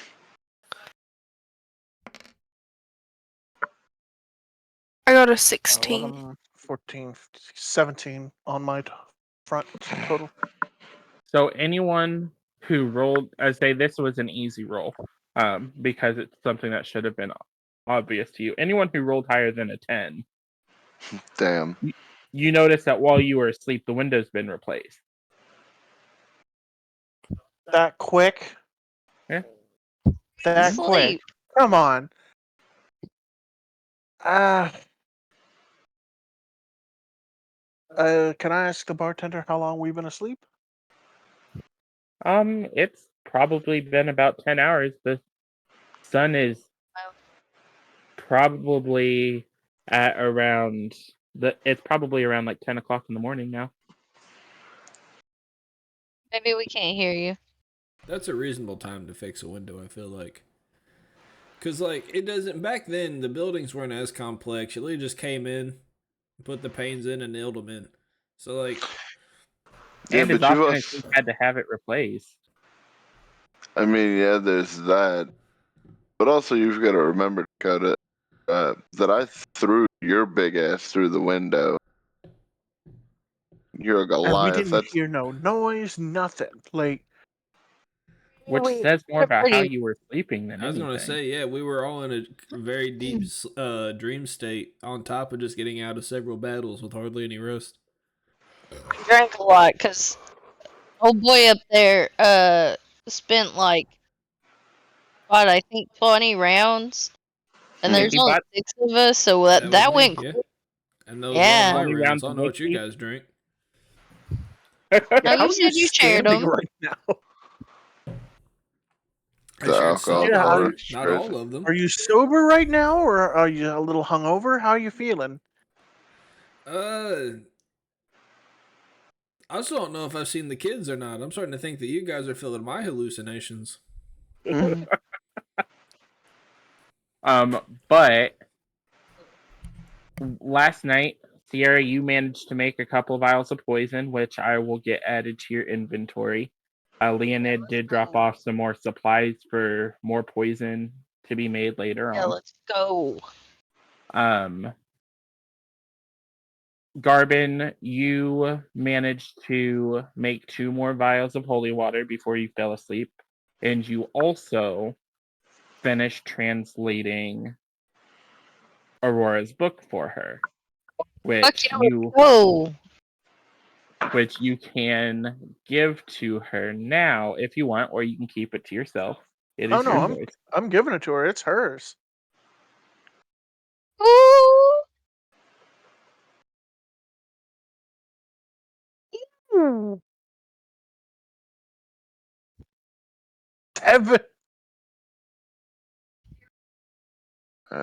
I got a 16. 11, 14, 17 on my front total. So anyone who rolled, I say this was an easy roll, because it's something that should have been obvious to you. Anyone who rolled higher than a 10, Damn. you notice that while you were asleep, the window's been replaced. That quick? Yeah. That quick? Sleep. Come on. Can I ask the bartender how long we've been asleep? It's probably been about 10 hours. The sun is probably at around it's probably around like 10 o'clock in the morning now. Maybe we can't hear you. That's a reasonable time to fix a window, I feel like. Because, like, it doesn't... Back then, the buildings weren't as complex. You literally just came in, put the panes in, and nailed them in. So, like... Yeah, And as but you often as also, you had to have it replaced. I mean, yeah, there's that. But also, you've got to remember, Dakota, that I threw your big ass through the window. You're a And we Goliath. didn't That's hear no noise, nothing. Like, Which Wait, says more they're about how pretty- you were sleeping than I was anything. going to say, yeah, we were all in a very deep dream state on top of just getting out of several battles with hardly any rest. I drank a lot because old boy up there spent like what I think 20 rounds, and Hmm. there's He only bought 6 of us, so That was that me, went yeah. quick. And those Yeah. were all my 20 rounds. rounds I don't of know what you whiskey. guys drink. No, how you are said you shared standing them. right now? I the shared some alcohol of Yeah, them, tolerance. not Crazy. all of them. Are you sober right now, or are you a little hungover? How are you feeling? I also don't know if I've seen the kids or not. I'm starting to think that you guys are filling my hallucinations. But last night, Sierra, you managed to make a couple vials of poison, which I will get added to your inventory. Leonid did drop off some more supplies for more poison to be made later Yeah, on. let's go. Garbin, you managed to make 2 more vials of holy water before you fell asleep, and you also finished translating Aurora's book for her, Fuck yeah, let's go. which you can give to her now if you want, or you can keep it to yourself. It Oh is your no, choice. I'm giving it to her. It's hers. Ooh. Evan.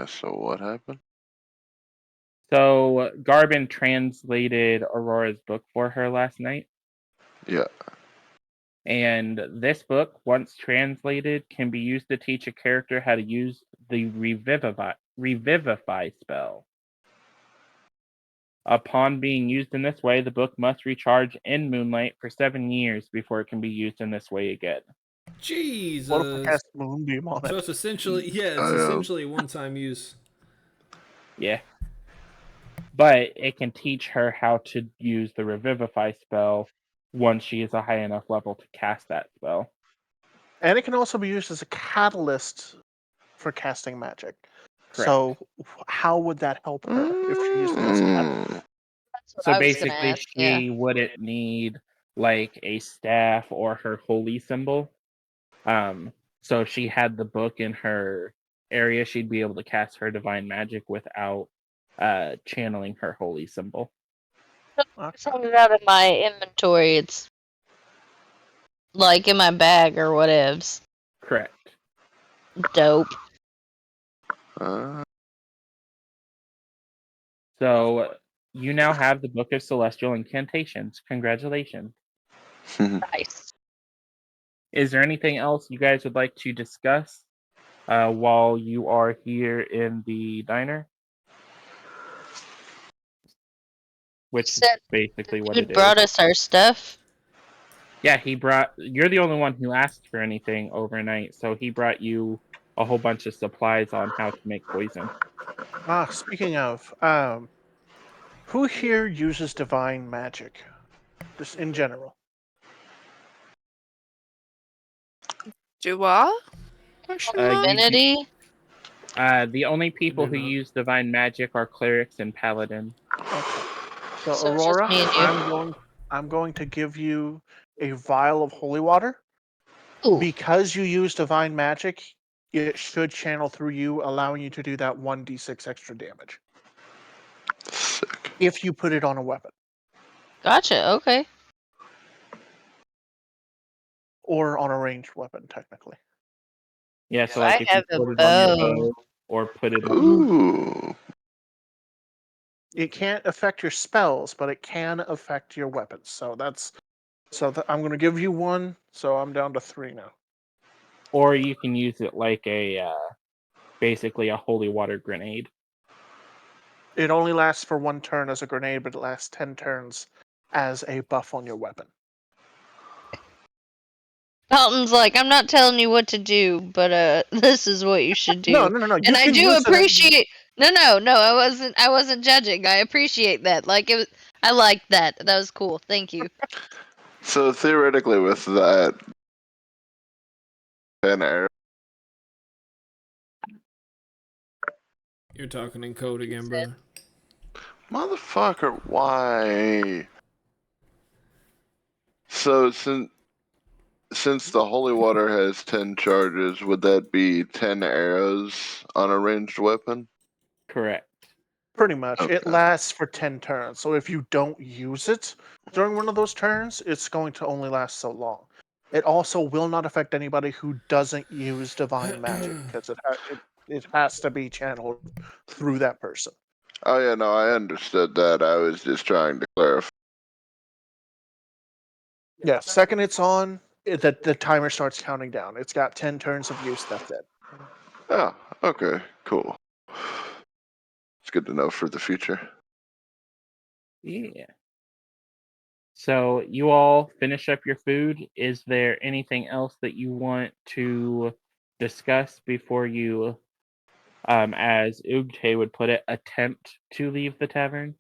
So what happened? So Garbin translated Aurora's book for her last night. Yeah. And this book, once translated, can be used to teach a character how to use the revivify spell. Upon being used in this way, the book must recharge in moonlight for 7 years before it can be used in this way again. Jesus. What if I cast Moonbeam on So it? it's essentially, yeah, it's I, essentially one-time use. Yeah. But it can teach her how to use the revivify spell once she is a high enough level to cast that spell. And it can also be used as a catalyst for casting magic. Correct. So, how would that help her if she used it as a catalyst? That's what So I was gonna basically, ask, she wouldn't need like a staff or her holy symbol. So she had the book in her area, she'd be able to cast her divine magic without channeling her holy symbol. It's hanging out in my inventory. It's like in my bag or whatevs. Correct. Dope. So you now have the Book of Celestial Incantations. Congratulations. Nice. Is there anything else you guys would like to discuss while you are here in the diner? Which is Said basically what dude it brought is. us our stuff. Yeah, you're the only one who asked for anything overnight, so he brought you a whole bunch of supplies on how to make poison. Speaking of, who here uses divine magic? Just in general. Do I? Question mark? Divinity. The only people do who not. use divine magic are clerics and paladins. Okay. So So it's just Aurora, me and you. I'm going to give you a vial of holy water. Ooh. Because you use divine magic, it should channel through you, allowing you to do that 1d6 extra damage. Sick. If you put it on a weapon. Gotcha. Okay. Or on a ranged weapon, technically. Yeah, so I like if you have a put it on your bow. bow or put it on. Ooh. It can't affect your spells, but it can affect your weapons. So I'm going to give you one, so I'm down to 3 now. Or you can use it like basically a holy water grenade. It only lasts for 1 turn as a grenade, but it lasts 10 turns as a buff on your weapon. Dalton's like, I'm not telling you what to do, but this is what you should do. No. And I do appreciate. No. I wasn't judging. I appreciate that. Like it was. I liked that. That was cool. Thank you. So theoretically, with that 10 arrows. You're talking in code again, brother. Motherfucker, why? So since the holy water has 10 charges, would that be 10 arrows on a ranged weapon? Correct. Pretty much. Okay. It lasts for 10 turns. So if you don't use it during one of those turns, it's going to only last so long. It also will not affect anybody who doesn't use divine magic, because it has to be channeled through that person. Oh yeah, no, I understood that. I was just trying to clarify. Yeah, second it's on, the timer starts counting down. It's got 10 turns of use, that's it. Oh, okay, cool. It's good to know for the future. Yeah. So you all finish up your food. Is there anything else that you want to discuss before you, as Ugte would put it, attempt to leave the tavern?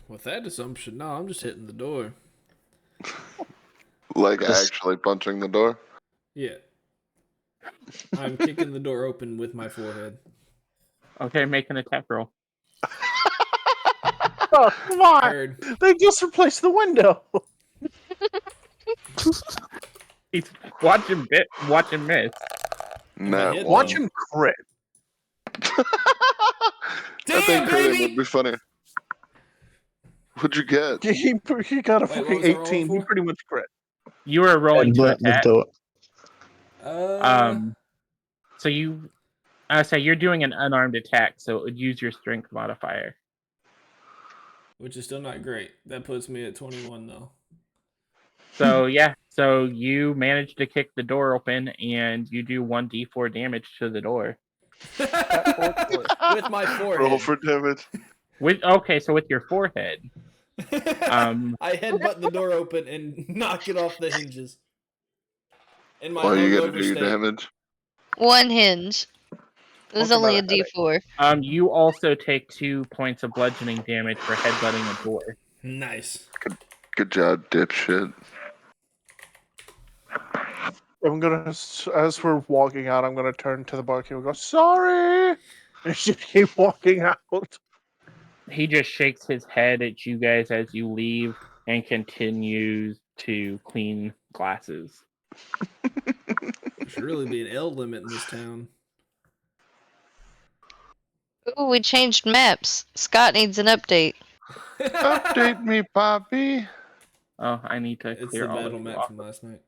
With that assumption, no, I'm just hitting the door. Like Just- actually punching the door? Yeah. I'm kicking the door open with my forehead. Okay, make an attack roll. Oh, come on! Heard. They just replaced the window! Watch him miss. Nah, hit, one. Watch him crit. I think Damn, critting baby! would be funny. What'd you get? He got a Wait, what fucking was I rolling 18. He for? pretty much crit. You were rolling to Headbutt the attack. door. So you're doing an unarmed attack, so it would use your strength modifier. Which is still not great. That puts me at 21 though. So yeah, so you manage to kick the door open, and you do 1d4 damage to the door. With my forehead. Roll for damage. So with your forehead. I headbutt the door open and knock it off the hinges. In my Well, you gotta hungover do your state. damage. 1 hinge. There's Talk only a about a D4. You also take 2 points of bludgeoning damage for headbutting a door. Nice. Good job, dipshit. I'm gonna, as we're walking out, I'm gonna turn to the barkeep and go, sorry! And just keep walking out. He just shakes his head at you guys as you leave and continues to clean glasses. Should really be an L limit in this town. Ooh, we changed maps. Scott needs an update. Update me, Poppy. Oh, I need to It's clear the all of battle you map off. from last night.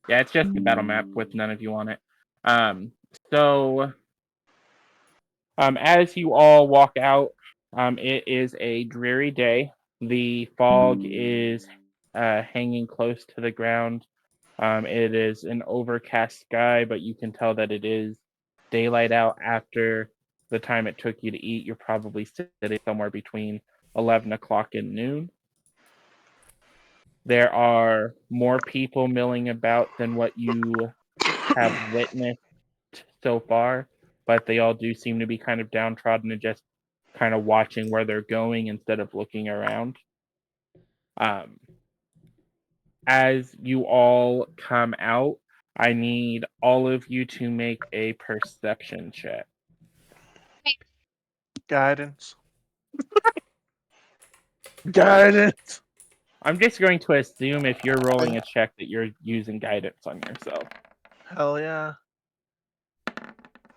Yeah, it's just the battle map with none of you on it. So as you all walk out, it is a dreary day. The fog is hanging close to the ground. It is an overcast sky, but you can tell that it is daylight out after the time it took you to eat. You're probably sitting somewhere between 11 o'clock and noon. There are more people milling about than what you have witnessed so far, but they all do seem to be kind of downtrodden and just kind of watching where they're going instead of looking around. As you all come out, I need all of you to make a perception check. Guidance. Guidance. I'm just going to assume if you're rolling a check that you're using guidance on yourself. Hell yeah.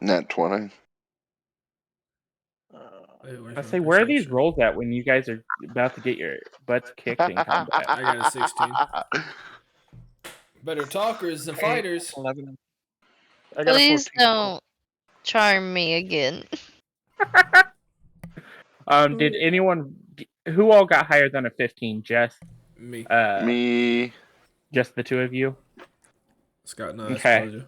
Nat 20. Wait, where's I my say, where are these perception? rolls at when you guys are about to get your butts kicked in combat? I got a 16. Better talkers than fighters. 11. I got a 14. Please don't charm me again. Did anyone? Who all got higher than a 15? Just Me. Me. just the two of you. Scott and I Okay. told you.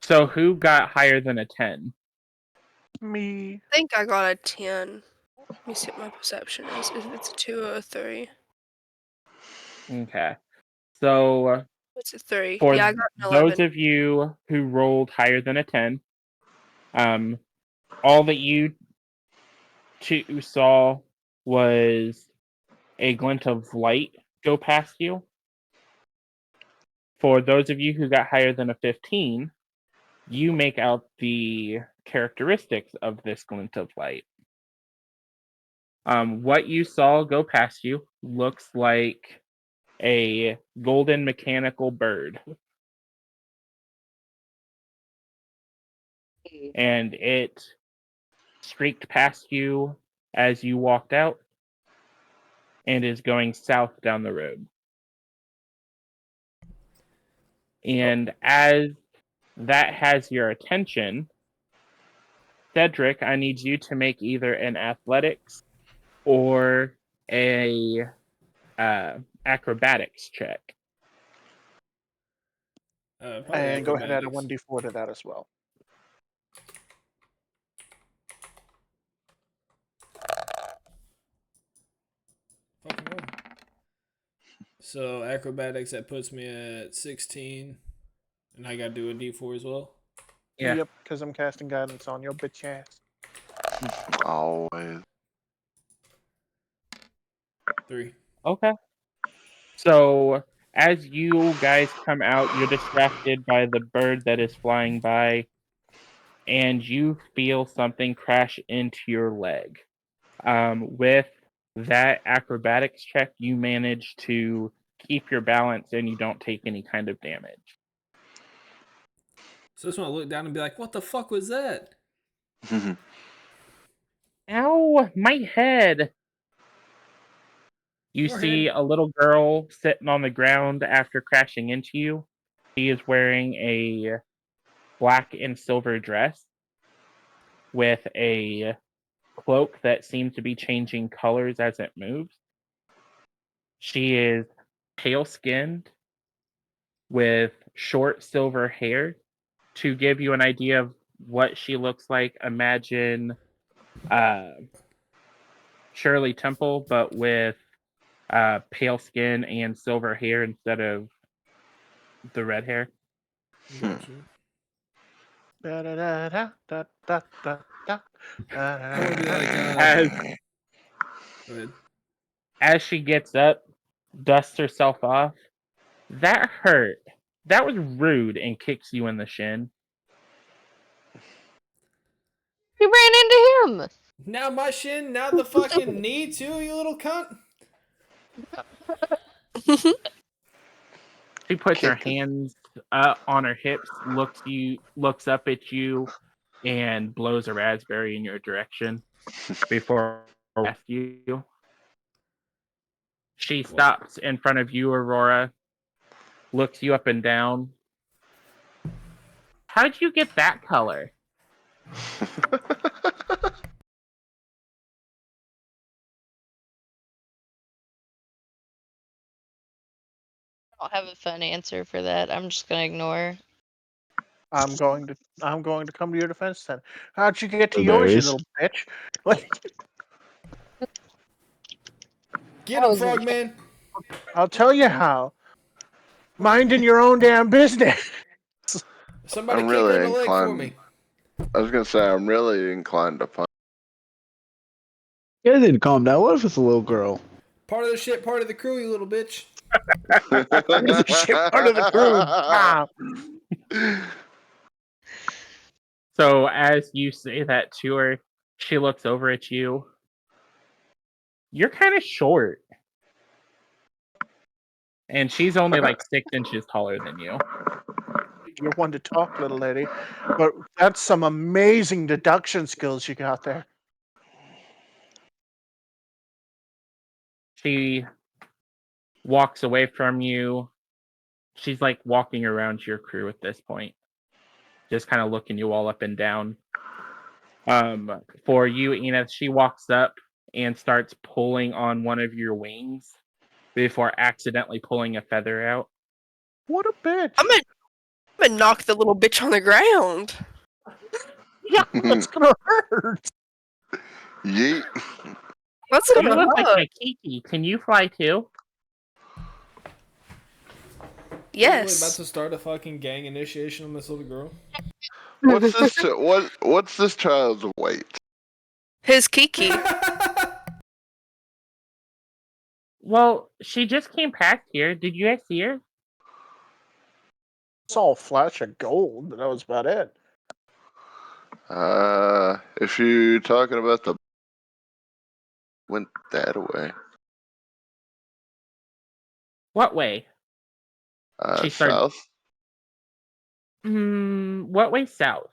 So who got higher than a 10? Me. I think I got a 10. Let me see what my perception is. If it's a 2 or a 3. Okay. So It's a 3. for Yeah, I got an those 11. of you who rolled higher than a 10, all that you two saw was a glint of light go past you. For those of you who got higher than a 15, you make out the characteristics of this glint of light. What you saw go past you looks like a golden mechanical bird. And it streaked past you as you walked out and is going south down the road. And as that has your attention, Cedric, I need you to make either an athletics or a acrobatics check. Probably And go ahead and add a acrobatics. 1d4 to that as well. Fucking roll. So acrobatics, that puts me at 16. And I gotta do a d4 as well. Yeah. Yep, because I'm casting guidance on your bitch ass. Always. 3. Okay. So as you guys come out, you're distracted by the bird that is flying by, and you feel something crash into your leg. With that acrobatics check, you manage to keep your balance and you don't take any kind of damage. So I just want to look down and be like, what the fuck was that? Ow, my head! You Your see head. a little girl sitting on the ground after crashing into you. She is wearing a black and silver dress with a cloak that seems to be changing colors as it moves. She is pale skinned with short silver hair. To give you an idea of what she looks like, imagine Shirley Temple, but with pale skin and silver hair instead of the red hair. Gotcha. Da da da da da da da da. I want to be like, As, go ahead. as she gets up, dusts herself off. That hurt. That was rude, and kicks you in the shin. You ran into him. Now my shin, now the fucking knee too, you little cunt. She puts her Kick it. hands on her hips, looks up at you, and blows a raspberry in your direction before ask you. She stops in front of you, Aurora, looks you up and down. How'd you get that color? I don't have a fun answer for that. I'm just gonna ignore. I'm going to come to your defense then. How'd you get to yours, you Blueberries. little bitch? Like, Get I him, was in Frogman. I'll tell you how. Minding your own damn business. Somebody I'm kick her in really the leg for inclined. me. I was gonna say I'm really inclined to punch. You guys need to calm down. What if it's a little girl? Part of the shit, part of the crew, you little bitch. The shit part of the crew. Ah. So as you say that to her, she looks over at you. You're kind of short. And she's only like 6 inches taller than you. You're one to talk, little lady. But that's some amazing deduction skills you got there. She walks away from you. She's like walking around your crew at this point, just kind of looking you all up and down. For you, Enith, she walks up and starts pulling on one of your wings before accidentally pulling a feather out. What a bitch. I'm gonna knock the little bitch on the ground. Yeah, that's gonna hurt. Yeet. That's You gonna look like hurt. my Kiki. Can you fly too? Really about Yes. to start a fucking gang initiation on this little girl. What's this? What's this child's weight? His Kiki. Well, she just came past here. Did you guys see her? It's all flash of gold, but that was about it. If you're talking about the went that way. What way? She started- South. What way south?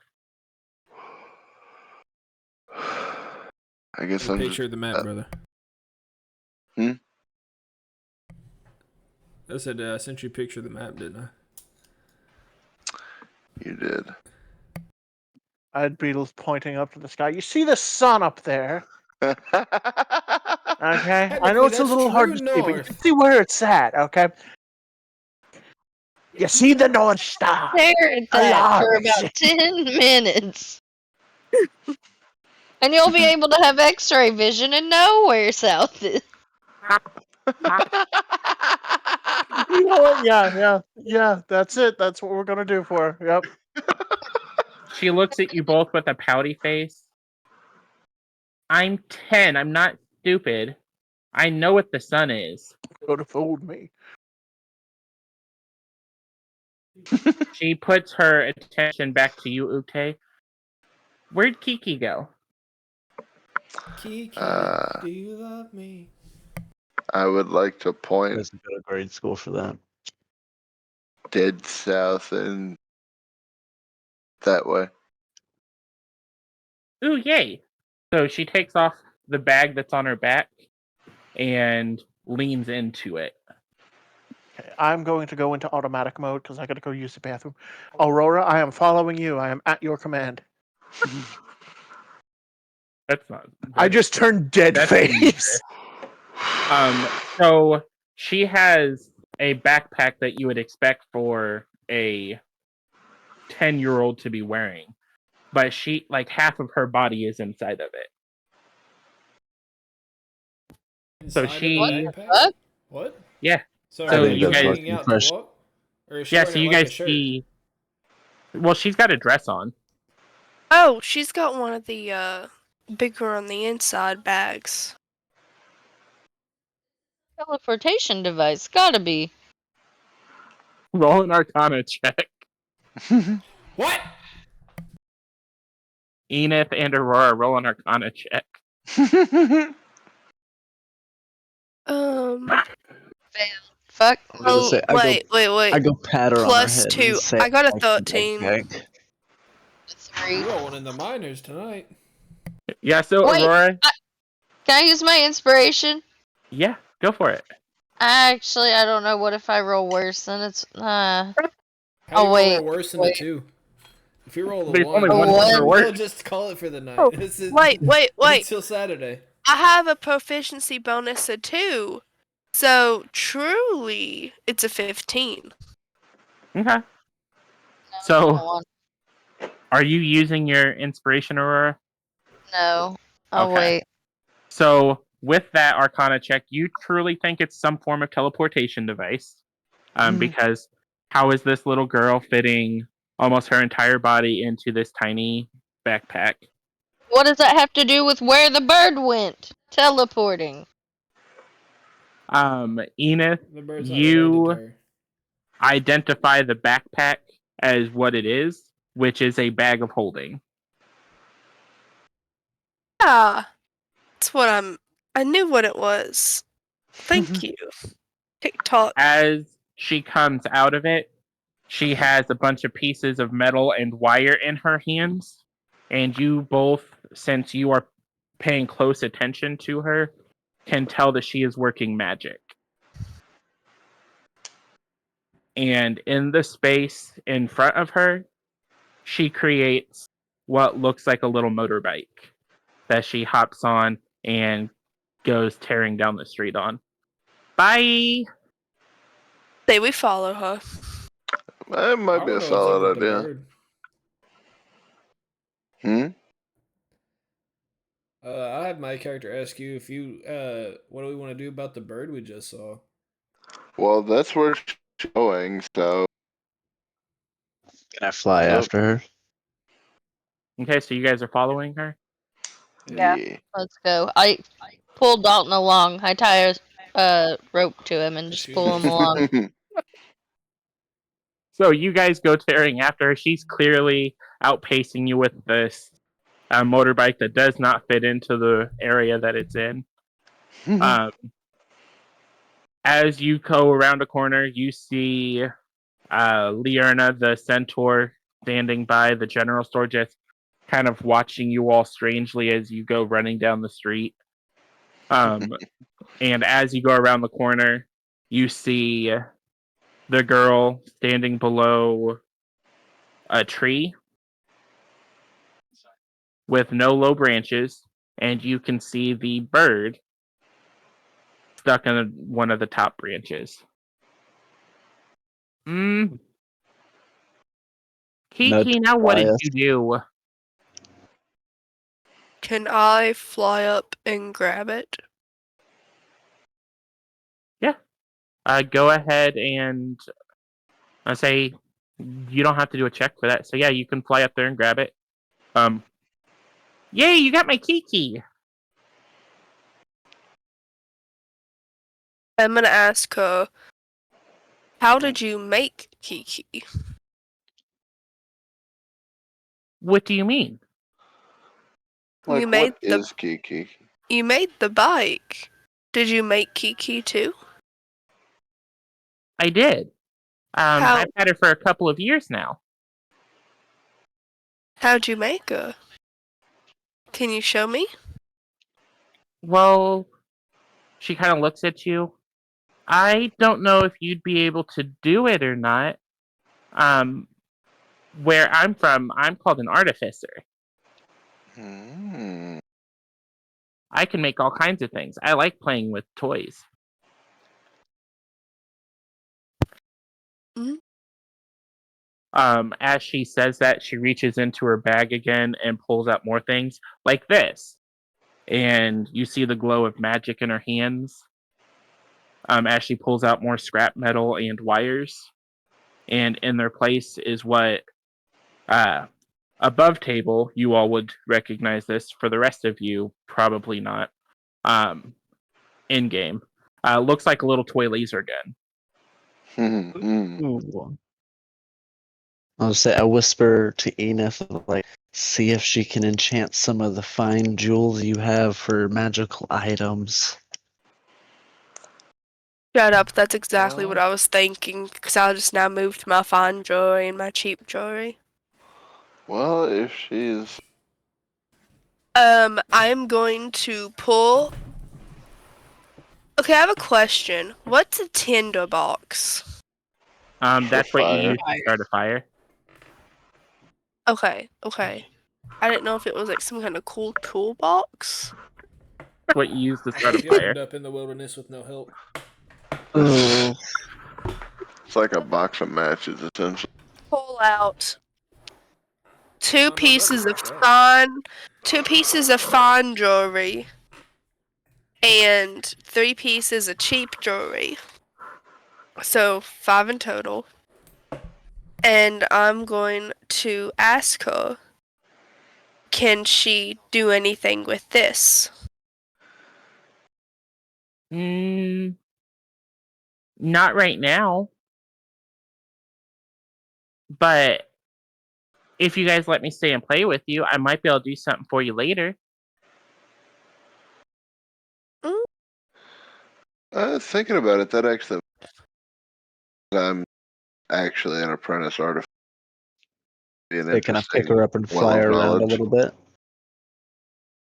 I guess There's a I'm picture just. of the map, brother. Hmm? I said I sent you a picture of the map, didn't I? You did. I'd be pointing up to the sky. You see the sun up there? Okay, I know it's a that's little hard true to see, but you north. can see where it's at. Okay. You see the North Star. Stare at that for Large. about 10 minutes. And you'll be able to have x-ray vision and know where south is. You know what? Yeah. That's it. That's what we're gonna do for her. Yep. She looks at you both with a pouty face. I'm 10. I'm not stupid. I know what the sun is. Could have fooled me. She puts her attention back to you, Ute. Where'd Kiki go? Kiki, do you love me? I would like to point Doesn't go to grade school for that. dead south and that way. Ooh, yay. So she takes off the bag that's on her back and leans into it. Okay, I'm going to go into automatic mode because I gotta go use the bathroom. Aurora, I am following you. I am at your command. That's not. I just turned dead That's face. So she has a backpack that you would expect for a 10-year-old to be wearing, but she, like, half of her body is inside of it. So Inside of she- the What? backpack? What? Yeah. So, So are you you guys- hanging out to Fresh. walk? Or is she Yeah, wearing so it you like a guys shirt? see. Well, she's got a dress on. Oh, she's got one of the bigger on the inside bags. Teleportation device, gotta be. Roll an Arcana check. What? Enith and Aurora, roll an Arcana check. Um, fuck? I was gonna say, I go pat her on her Plus head 2. and say, I got a "Thank you, 13. Greg." You're 3. rolling in the minors tonight. Yeah, so Wait, Aurora, Can I use my inspiration? yeah, go for it. Actually, I don't know. What if I roll worse? Then it's How do Oh, you wait, roll worse than a wait. 2? If you roll a There's 1, only one one number we'll worse. just call it for the night. Oh, This is- wait. Until Saturday. I have a proficiency bonus of 2. So truly, it's a 15. Okay. So, one. are you using your inspiration, Aurora? No. Oh Okay. wait. So, with that Arcana check, you truly think it's some form of teleportation device. Because how is this little girl fitting almost her entire body into this tiny backpack? What does that have to do with where the bird went? Teleporting. Enith, The bird's not related to you her. identify the backpack as what it is, which is a bag of holding. Ah, that's what I knew what it was. Thank you. TikTok. As she comes out of it, she has a bunch of pieces of metal and wire in her hands, and you both, since you are paying close attention to her, can tell that she is working magic. And in the space in front of her, she creates what looks like a little motorbike that she hops on and goes tearing down the street on. Bye! Say we follow her. That might I be wanna a know what's up solid with the idea. bird. I had my character ask you if you what do we want to do about the bird we just saw? Well, that's where she's going, so. Can I fly Oh. after her? Okay, so you guys are following her? Yeah. Let's go. I pull Dalton along. I tie a rope to him and just She's pull him gonna along. So you guys go tearing after her. She's clearly outpacing you with this motorbike that does not fit into the area that it's in. As you go around a corner, you see Liurna, the centaur, standing by the general store, just kind of watching you all strangely as you go running down the street. And as you go around the corner, you see the girl standing below a tree with no low branches, and you can see the bird stuck in one of the top branches. Kiki, now what did you do? Can I fly up and grab it? Yeah. Go ahead and I say you don't have to do a check for that. So yeah, you can fly up there and grab it. Yay, you got my Kiki. I'm gonna ask her, how did you make Kiki? What do you mean? Like, You made what is Kiki? You made the bike. Did you make Kiki too? I did. How- I've had her for a couple of years now. How'd you make her? Can you show me? Well, she kind of looks at you. I don't know if you'd be able to do it or not. Where I'm from, I'm called an artificer. I can make all kinds of things. I like playing with toys. As she says that, she reaches into her bag again and pulls out more things like this. And you see the glow of magic in her hands. As she pulls out more scrap metal and wires. And in their place is what above table, you all would recognize this. For the rest of you, probably not. In game. Looks like a little toy laser gun. I'll say I whisper to Enith, like, see if she can enchant some of the fine jewels you have for magical items. Shut up. That's exactly Oh. what I was thinking. Because I just now moved my fine jewelry and my cheap jewelry. Well, if she's I'm going to pull. Okay, I have a question. What's a tinder box? That's what you fire. use to start a fire. Okay. I didn't know if it was like some kind of cool toolbox. That's what you use to start a You fire. ended up in the wilderness with no help. Oh, It's like a box of matches, essentially. Pull out two no, pieces of nothing. fine jewelry and 3 pieces of cheap jewelry. So 5 in total. And I'm going to ask her, can she do anything with this? Not right now. But if you guys let me stay and play with you, I might be able to do something for you later. Thinking about it, that actually, I'm actually an apprentice artificer. hey, can I pick her up and fly her around a little bit?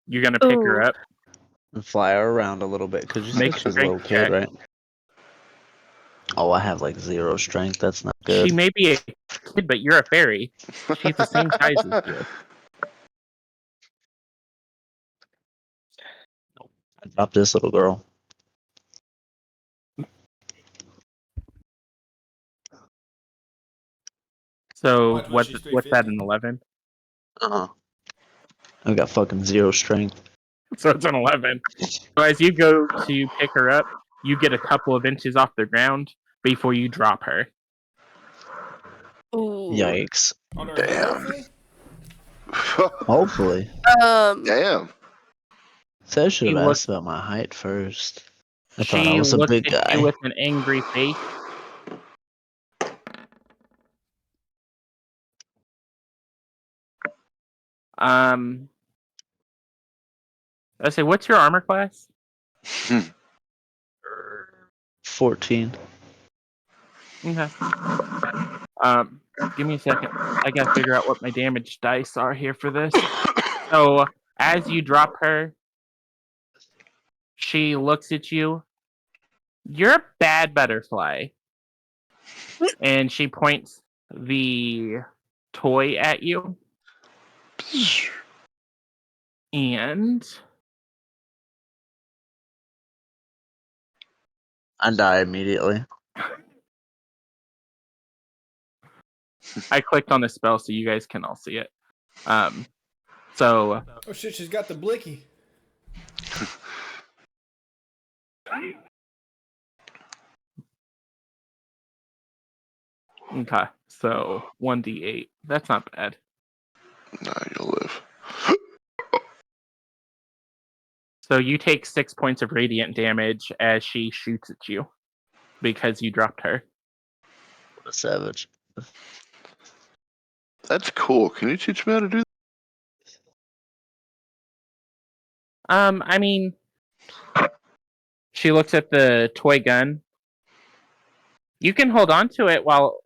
You're gonna pick her up. And fly her around a little bit, because you Make said a she was a little strength kid, check. right? Oh, I have like 0 strength. That's not good. She may be a kid, but you're a fairy. She's the same size as you. I dropped this little girl. So Watch when what's she's that, 350. an 11? I got fucking 0 strength. So it's an 11. So as you go to pick her up, you get a couple of inches off the ground before you drop her. Ooh. Yikes. On her Damn. head, hopefully? Hopefully. Damn. So I should She have looks- asked about my height first. I thought I She was a looks big at you guy. with an angry face. I say, what's your armor class? 14. Okay. Give me a second. I gotta figure out what my damage dice are here for this. So, as you drop her, she looks at you. You're a bad butterfly. And she points the toy at you. And I die immediately. I clicked on the spell so you guys can all see it. So Oh shit, she's got the blicky. okay, so 1d8. That's not bad. Nah, you'll live. So you take 6 points of radiant damage as she shoots at you because you dropped her. What a savage. That's cool. Can you teach me how to do that? I mean, she looks at the toy gun. You can hold on to it while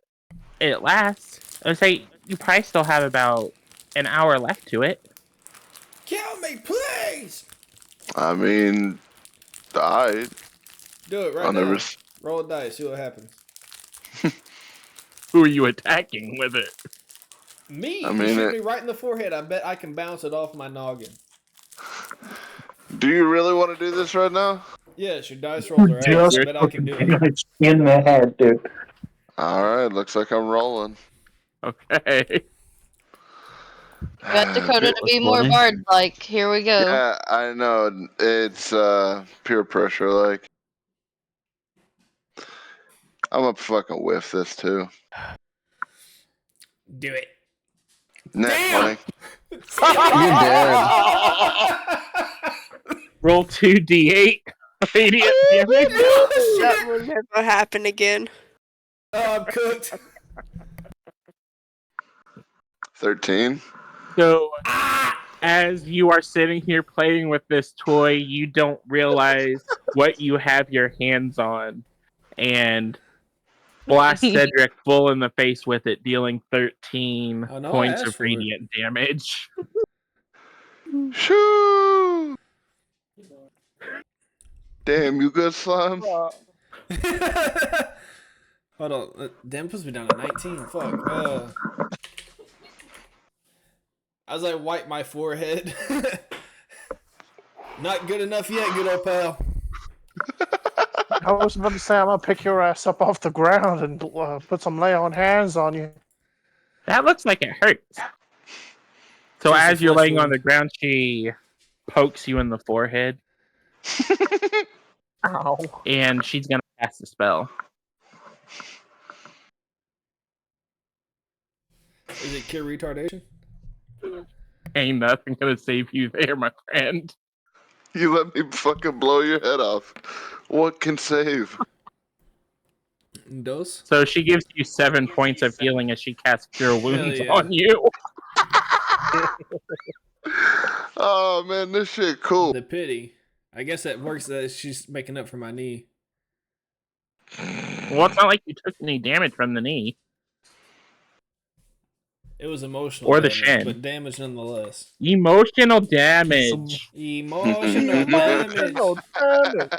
it lasts. I would say you probably still have about an hour left to it. Kill me, please! I mean, died. Do it right I'll now. never. Roll a dice, see what happens. Who are you attacking with it? Me? I You mean, shoot it- me right in the forehead. I bet I can bounce it off my noggin. Do you really want to do this right now? Yes, your dice rolls are ass. I bet I can do it. In the head, dude. All right, looks like I'm rolling. Okay. Got Dakota to be more 20. bard-like. Here we go. Yeah, I know. It's peer pressure. Like, I'm gonna fucking whiff this too. Do it. Net Damn! 20. You're dead. Roll 2d8 radiant damage. That will never happen again. Oh, I'm cooked. 13. So, as you are sitting here playing with this toy, you don't realize what you have your hands on and blast Cedric full in the face with it, dealing 13 Oh, no, I points asked of for it. radiant damage. Shoo! Damn, you good, Slime? Hold on. Damn, puts me down to 19. Fuck. I was like, wipe my forehead. Not good enough yet, good old pal. I was about to say, I'm gonna pick your ass up off the ground and put some lay on hands on you. That looks like it hurts. So Just a as you're flesh laying on wound. the ground, she pokes you in the forehead, Ow. and she's gonna cast a spell. Is it cure retardation? Ain't nothing gonna save you there, my friend. You let me fucking blow your head off. What can save? Dose? So she gives you 7 points of healing as she casts Cure Wounds yeah. on you. Oh man, this shit cool. The pity. I guess that works. That she's making up for my knee. Well, it's not like you took any damage from the knee. It was emotional Or the damage, shin. but damage nonetheless. Emotional damage. Emotional damage. Emotional damage.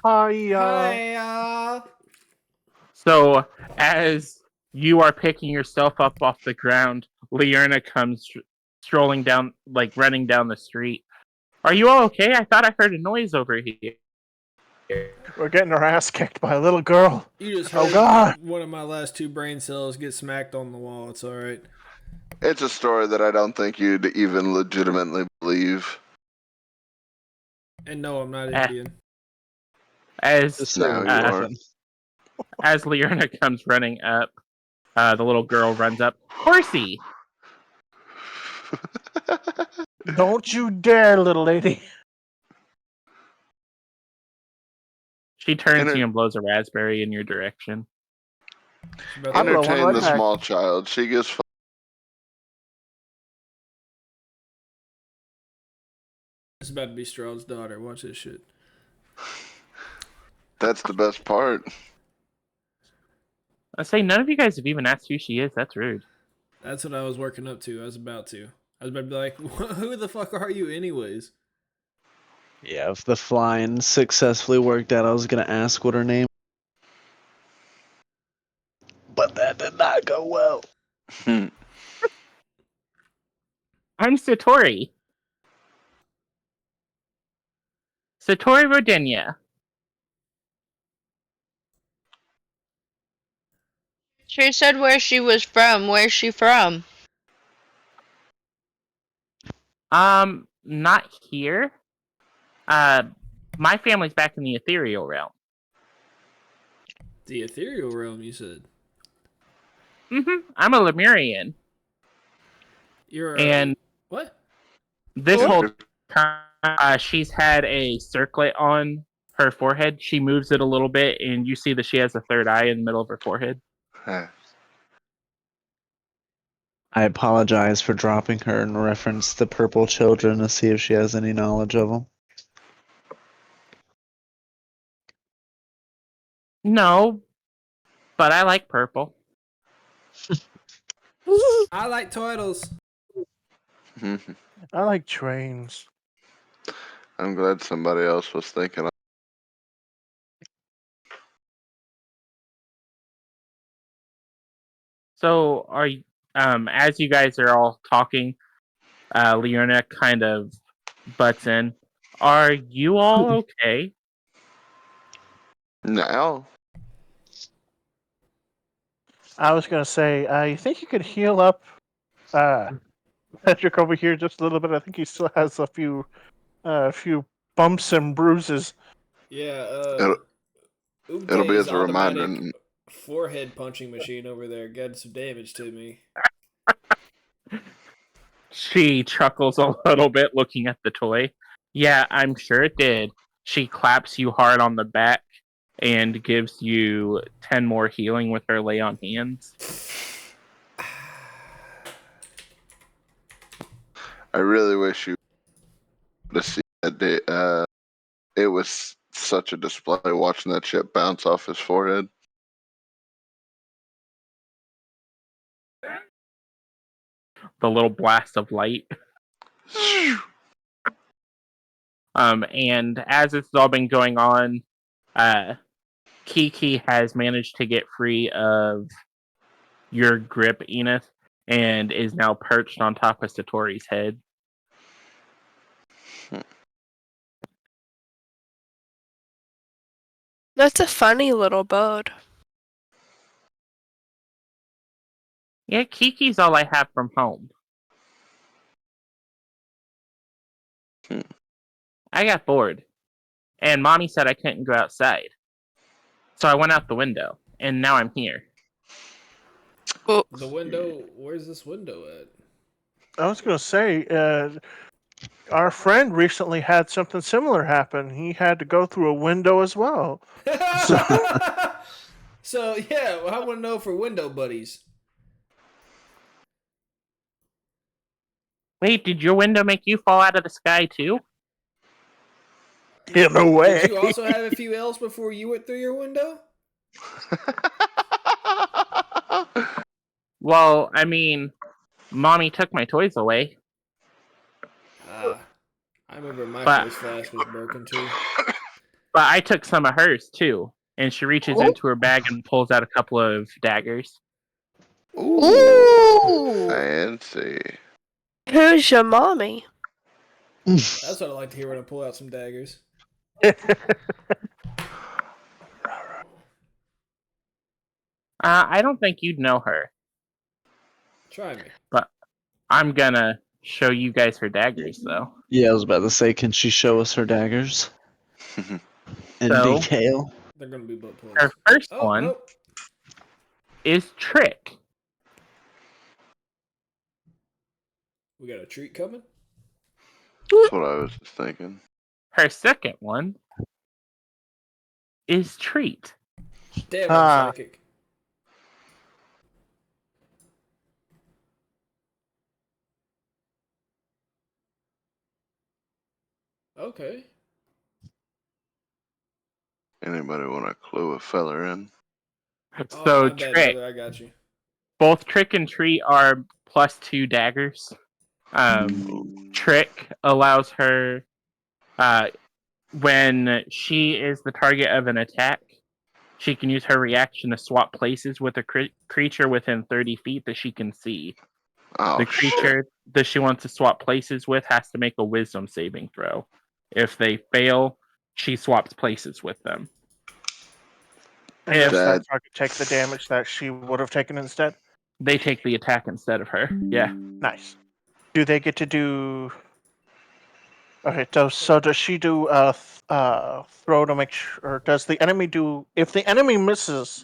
Hiya. Hiya. So as you are picking yourself up off the ground, Liurna comes strolling down, like running down the street. Are you all okay? I thought I heard a noise over here. We're getting our ass kicked by a little girl. You just Oh, heard God. one of my last 2 brain cells get smacked on the wall. It's all right. It's a story that I don't think you'd even legitimately believe. And no, I'm not Eh. Indian. As Just No, so you we're are. even. as Liurna comes running up, the little girl runs up. Horsey! Don't you dare, little lady. She turns Enter- to you and blows a raspberry in your direction. She's about I'm to- blow one Entertain right the back. small child. She gives. It's about to be Strahd's daughter. Watch this shit. That's the best part. I say none of you guys have even asked who she is. That's rude. That's what I was working up to. I was about to be like, who the fuck are you, anyways? Yeah, if the flying successfully worked out, I was gonna ask what her name. But that did not go well. I'm Satori. Satori Rodenia. She said where she was from. Where's she from? Not here. My family's back in the ethereal realm. The ethereal realm, you said. I'm a Lemurian. You're And what? this What? whole time, she's had a circlet on her forehead. She moves it a little bit, and you see that she has a third eye in the middle of her forehead. I apologize for dropping her and reference the purple children to see if she has any knowledge of them. No, but I like purple. I like turtles. I like trains. I'm glad somebody else was thinking. So are you, as you guys are all talking, Leona kind of butts in. Are you all okay? Now, I was gonna say, you think you could heal up Patrick over here just a little bit? I think he still has a few bumps and bruises. Yeah, it'll be Ute's as a reminder. automatic forehead punching machine over there got some damage to me. She chuckles a little bit looking at the toy. Yeah, I'm sure it did. She claps you hard on the back and gives you 10 more healing with her lay on hands. I really wish you to see that day. It was Such a display watching that shit bounce off his forehead. The little blast of light. And as this has all been going on, Kiki has managed to get free of your grip, Enith, and is now perched on top of Satori's head. That's a funny little bird. Yeah, Kiki's all I have from home. I got bored, and Mommy said I couldn't go outside. So I went out the window, and now I'm here. Oh, The window. Where's this window at? I was going to say, our friend recently had something similar happen. He had to go through a window as well. So yeah, well, I want to know for window buddies. Wait, did your window make you fall out of the sky too? Yeah, no way. Did you also have a few L's before you went through your window? Well, I mean, Mommy took my toys away. I remember my But- first flash was broken too. But I took some of hers too. And she reaches into her bag and pulls out a couple of daggers. Ooh. Fancy. Who's your mommy? That's what I like to hear when I pull out some daggers. I don't think you'd know her, Try me. but I'm gonna show you guys her daggers though. Yeah, I was about to say, can she show us her daggers in So- detail? They're gonna be butt plugs. Her first Oh, one nope. is Trick. We got a treat coming. That's what I was just thinking. Her second one is Treat. Damn, Ah. I'm psychic. Okay. Anybody want to clue a feller in? Oh, So my bad, Trick, brother. I got you. both Trick and Treat are +2 daggers. Trick allows her, when she is the target of an attack, she can use her reaction to swap places with a creature within 30 feet that she can see. Oh, The shit. creature that she wants to swap places with has to make a wisdom saving throw. If they fail, she swaps places with them. And If does that That- target take the damage that she would have taken instead? they take the attack instead of her. Yeah. Nice. Do they get to do? Okay, so does she do throw to make sure? Or does the enemy do? If the enemy misses,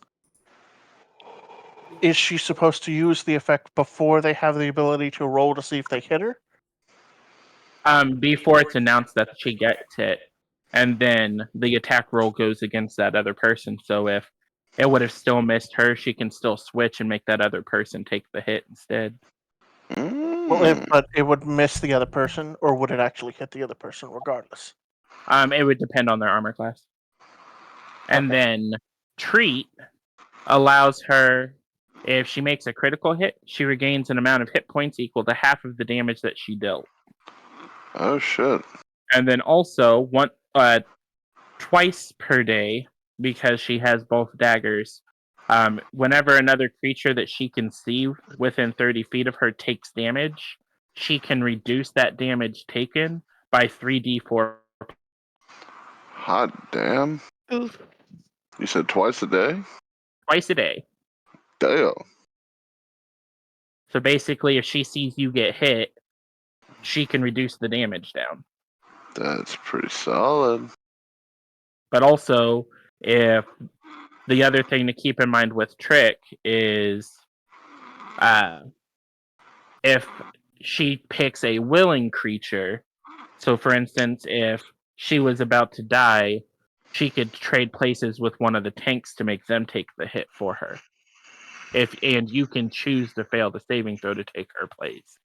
is she supposed to use the effect before they have the ability to roll to see if they hit her? Before it's announced that she gets hit, and then the attack roll goes against that other person. So if it would have still missed her, she can still switch and make that other person take the hit instead. Well, but it would miss the other person, or would it actually hit the other person regardless? It would depend on their armor class. And Okay. then Treat allows her, if she makes a critical hit, she regains an amount of hit points equal to half of the damage that she dealt. Oh shit. And then also twice per day, because she has both daggers, whenever another creature that she can see within 30 feet of her takes damage, she can reduce that damage taken by 3d4 Hot damn. Oof. You said twice a day? twice a day. Damn. So basically, if she sees you get hit, she can reduce the damage down. That's pretty solid. But also, if the other thing to keep in mind with Trick is if she picks a willing creature, so for instance, if she was about to die, she could trade places with one of the tanks to make them take the hit for her. And you can choose to fail the saving throw to take her place.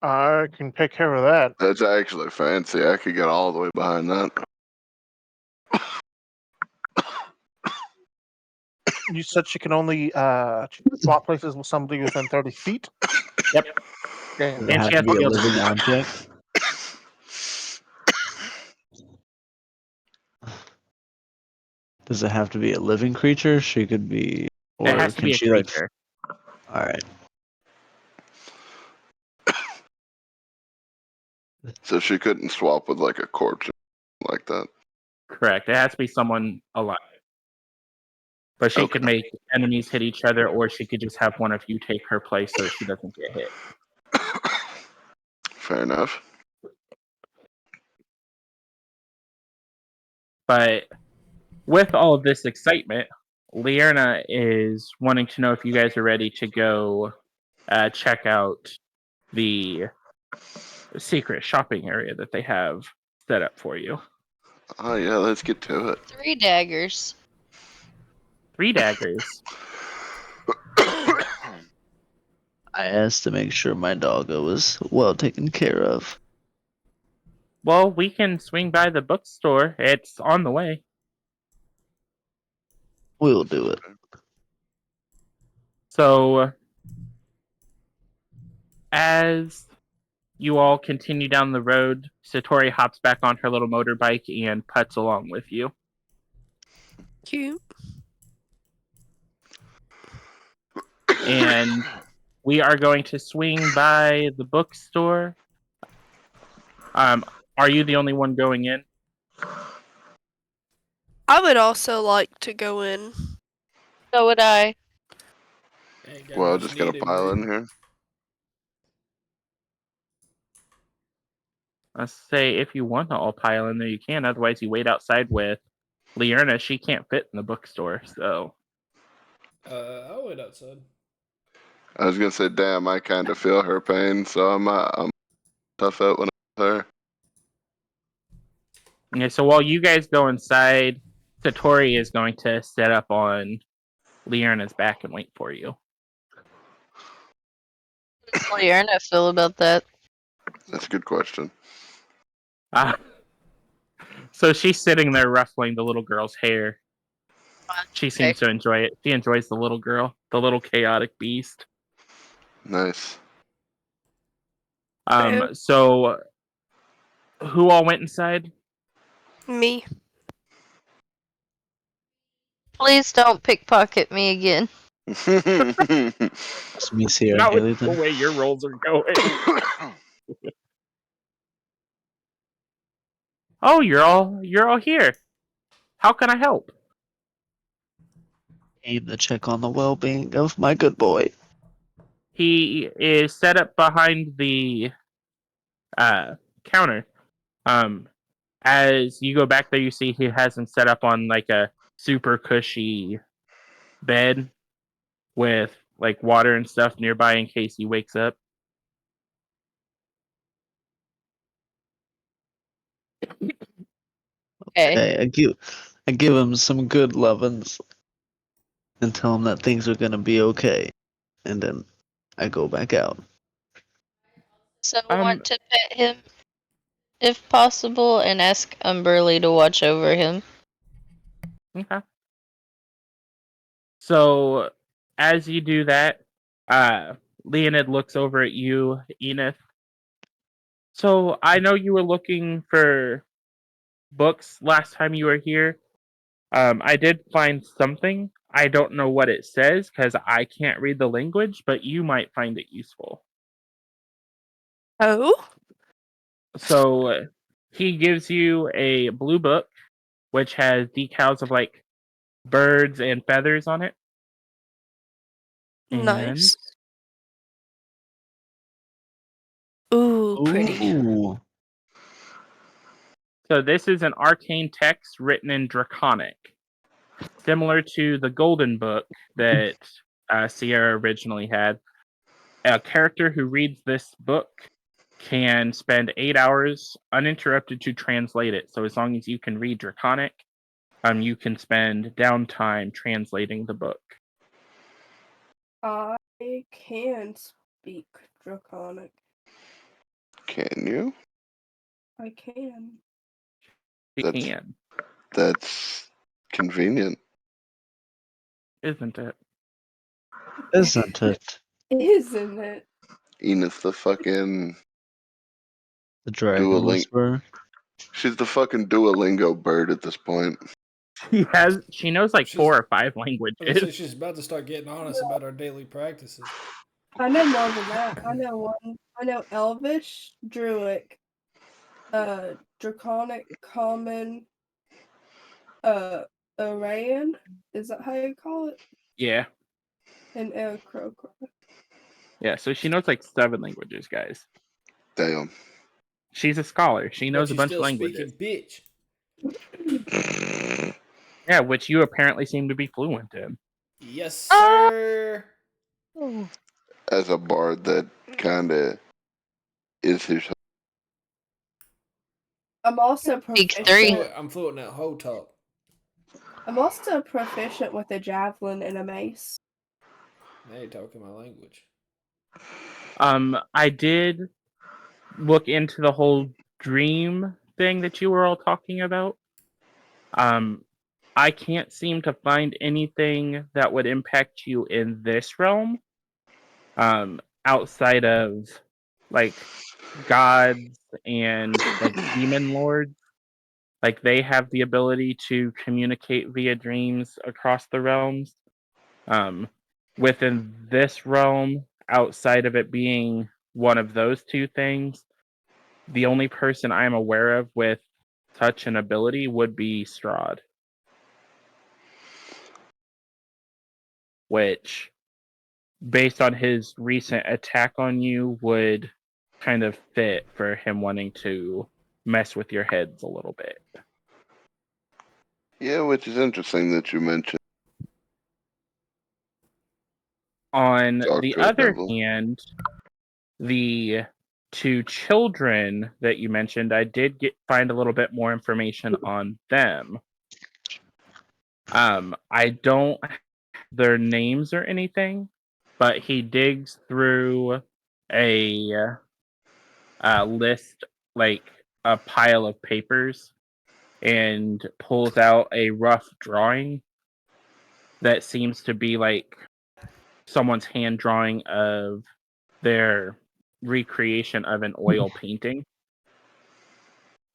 I can take care of that. That's actually fancy. I could get all the way behind that. You said she can only swap places with somebody within 30 feet? Yep. Okay. Does it And have she to has be to a be able to living see. object? Does it have to be a living creature? She could be, It or has to can be a she like? creature. All right. So she couldn't swap with like a corpse like that. Correct. It has to be someone alive. But she could make enemies hit each other, or she could just have one of you take her place so she doesn't get hit. Fair enough. But with all of this excitement, Lierna is wanting to know if you guys are ready to go check out the secret shopping area that they have set up for you. Oh yeah, let's get to it. 3 daggers. 3 daggers. I asked to make sure my doggo was well taken care of. Well, we can swing by the bookstore. It's on the way. We'll do it. So, as you all continue down the road, Satori hops back on her little motorbike and putts along with you. Cute. And we are going to swing by the bookstore. Are you the only one going in? I would also like to go in. So would I. Ain't got Well, much just gonna needed, pile in babe. here. Let's say if you want to all pile in there, you can. Otherwise, you wait outside with Lierna. She can't fit in the bookstore, so. I'll wait outside. I was gonna say, damn, I kind of feel her pain, so I'm tough out when I'm with her. Okay, so while you guys go inside, Satori is going to set up on Lierna's back and wait for you. How does Lierna feel about that? That's a good question. So she's sitting there ruffling the little girl's hair. She Okay. seems to enjoy it. She enjoys the little girl, the little chaotic beast. Nice. So who all went inside? Me. Please don't pickpocket me again. It's me, Sierra Not with Haley, the then. way your rolls are going. Oh, you're all here. How can I help? Aim to check on the well-being of my good boy. He is set up behind the counter. As you go back there, you see he has him set up on like a super cushy bed with like water and stuff nearby in case he wakes up. Okay. Hey, I give him some good lovin's and tell him that things are gonna be okay, and then I go back out. So I want to pet him, if possible, and ask Umberly to watch over him. Okay. So as you do that, Leonid looks over at you, Enith. So I know you were looking for books last time you were here. I did find something. I don't know what it says because I can't read the language, but you might find it useful. Oh? So he gives you a blue book, which has decals of like birds and feathers on it. Nice. Ooh, pretty. Ooh. So this is an arcane text written in Draconic, similar to the Golden Book that Sierra originally had. A character who reads this book can spend 8 hours uninterrupted to translate it. So as long as you can read Draconic, you can spend downtime translating the book. I can speak Draconic. Can you? I can. You That's- can. That's convenient. isn't it? Isn't it? Isn't it? Enid's the fucking The Dragon Duolingo. Whisperer. She's the fucking Duolingo bird at this point. She knows like She's- 4 or 5 I was gonna say languages. she's about to start getting on us about our daily practices. I know more than that. I know one. I know Elvish, Druic, Draconic, Common, Arayan. Is that how you call it? Yeah. And Crow. Yeah, so she knows like 7 languages, guys. Damn. She's a scholar. She knows But a you bunch of still languages. speaking bitch. Yeah, which you apparently seem to be fluent in. Yes, sir. As a bard, that kinda is his. I'm also Speak proficient. three. I'm fluent now. Ho top. I'm also proficient with a javelin and a mace. Now you're talking my language. I did look into the whole dream thing that you were all talking about. I can't seem to find anything that would impact you in this realm. Outside of like gods and like demon lords. Like they have the ability to communicate via dreams across the realms. Within this realm, outside of it being one of those two things, the only person I'm aware of with such an ability would be Strahd. Which, based on his recent attack on you, would kind of fit for him wanting to mess with your heads a little bit. Yeah, which is interesting that you mentioned. On the Doctorate other level. hand, the 2 children that you mentioned, I did find a little bit more information on them. I don't have their names or anything, but he digs through a list, like a pile of papers, and pulls out a rough drawing that seems to be like someone's hand drawing of their recreation of an oil painting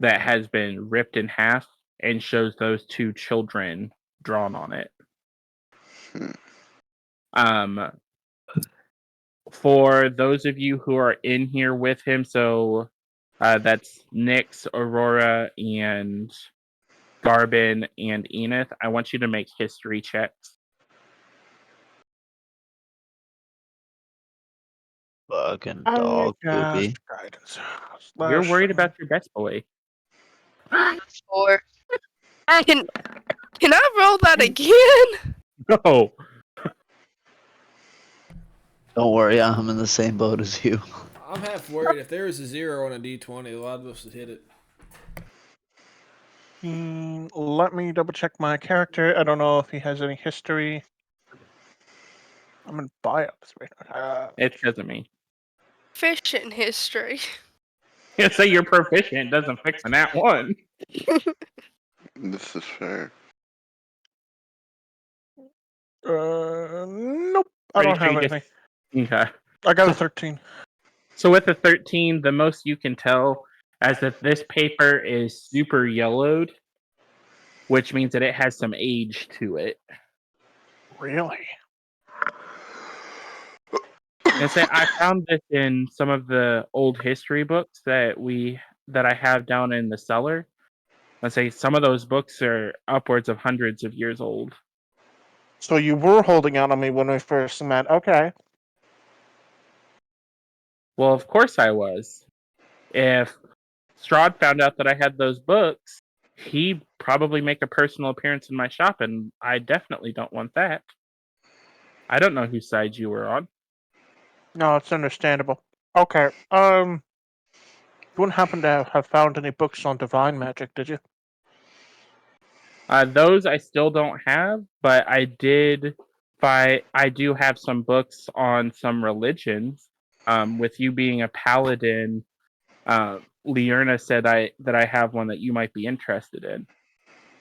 that has been ripped in half and shows those 2 children drawn on it. For those of you who are in here with him, so that's Nyx, Aurora, and Garbin, and Enith, I want you to make history checks. Fucking dog poopy. Guidance. You're worried about your best boy. 4. Can I roll that again? No. Don't worry, I'm in the same boat as you. I'm half worried if there was a 0 on a d20, a lot of us would hit it. Let me double check my character. I don't know if he has any history. I'm in bios right now. It doesn't mean. Proficient in history. You say you're proficient doesn't fix an at one. This is fair. Nope. I Pretty don't sure have you anything. Okay. I got a 13. So with the 13, the most you can tell is that this paper is super yellowed, which means that it has some age to it. Really? And say I found this in some of the old history books that I have down in the cellar. Let's say some of those books are upwards of hundreds of years old. So you were holding out on me when we first met. Okay. Well, of course I was. If Strahd found out that I had those books, he'd probably make a personal appearance in my shop, and I definitely don't want that. I don't know whose side you were on. No, it's understandable. Okay. You wouldn't happen to have found any books on divine magic, did you? Those I still don't have, but I do have some books on some religions. With you being a paladin, Liurna said that I have one that you might be interested in.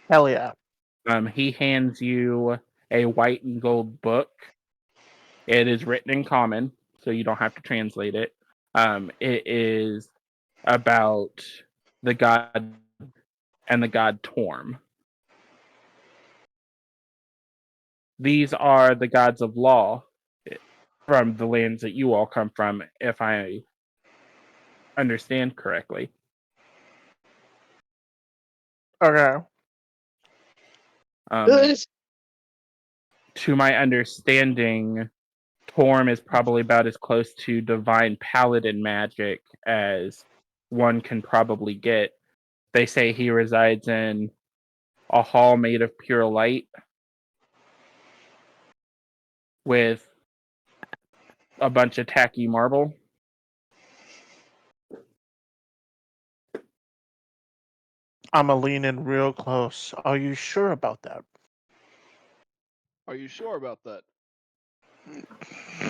Hell yeah. He hands you a white and gold book. It is written in common, so you don't have to translate it. It is about the god and the god Torm. These are the gods of law from the lands that you all come from, if I understand correctly. Okay. To my understanding, Torm is probably about as close to divine paladin magic as one can probably get. They say he resides in a hall made of pure light with a bunch of tacky marble. I'm going to lean in real close. Are you sure about that? Are you sure about that?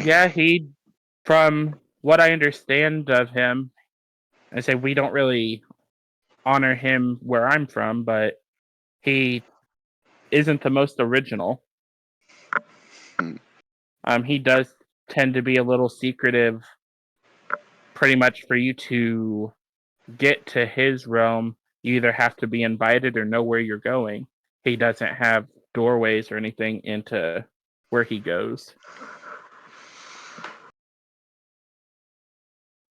Yeah, from what I understand of him, I say we don't really honor him where I'm from, but he isn't the most original. He does tend to be a little secretive, pretty much for you to get to his realm. You either have to be invited or know where you're going. He doesn't have doorways or anything into where he goes.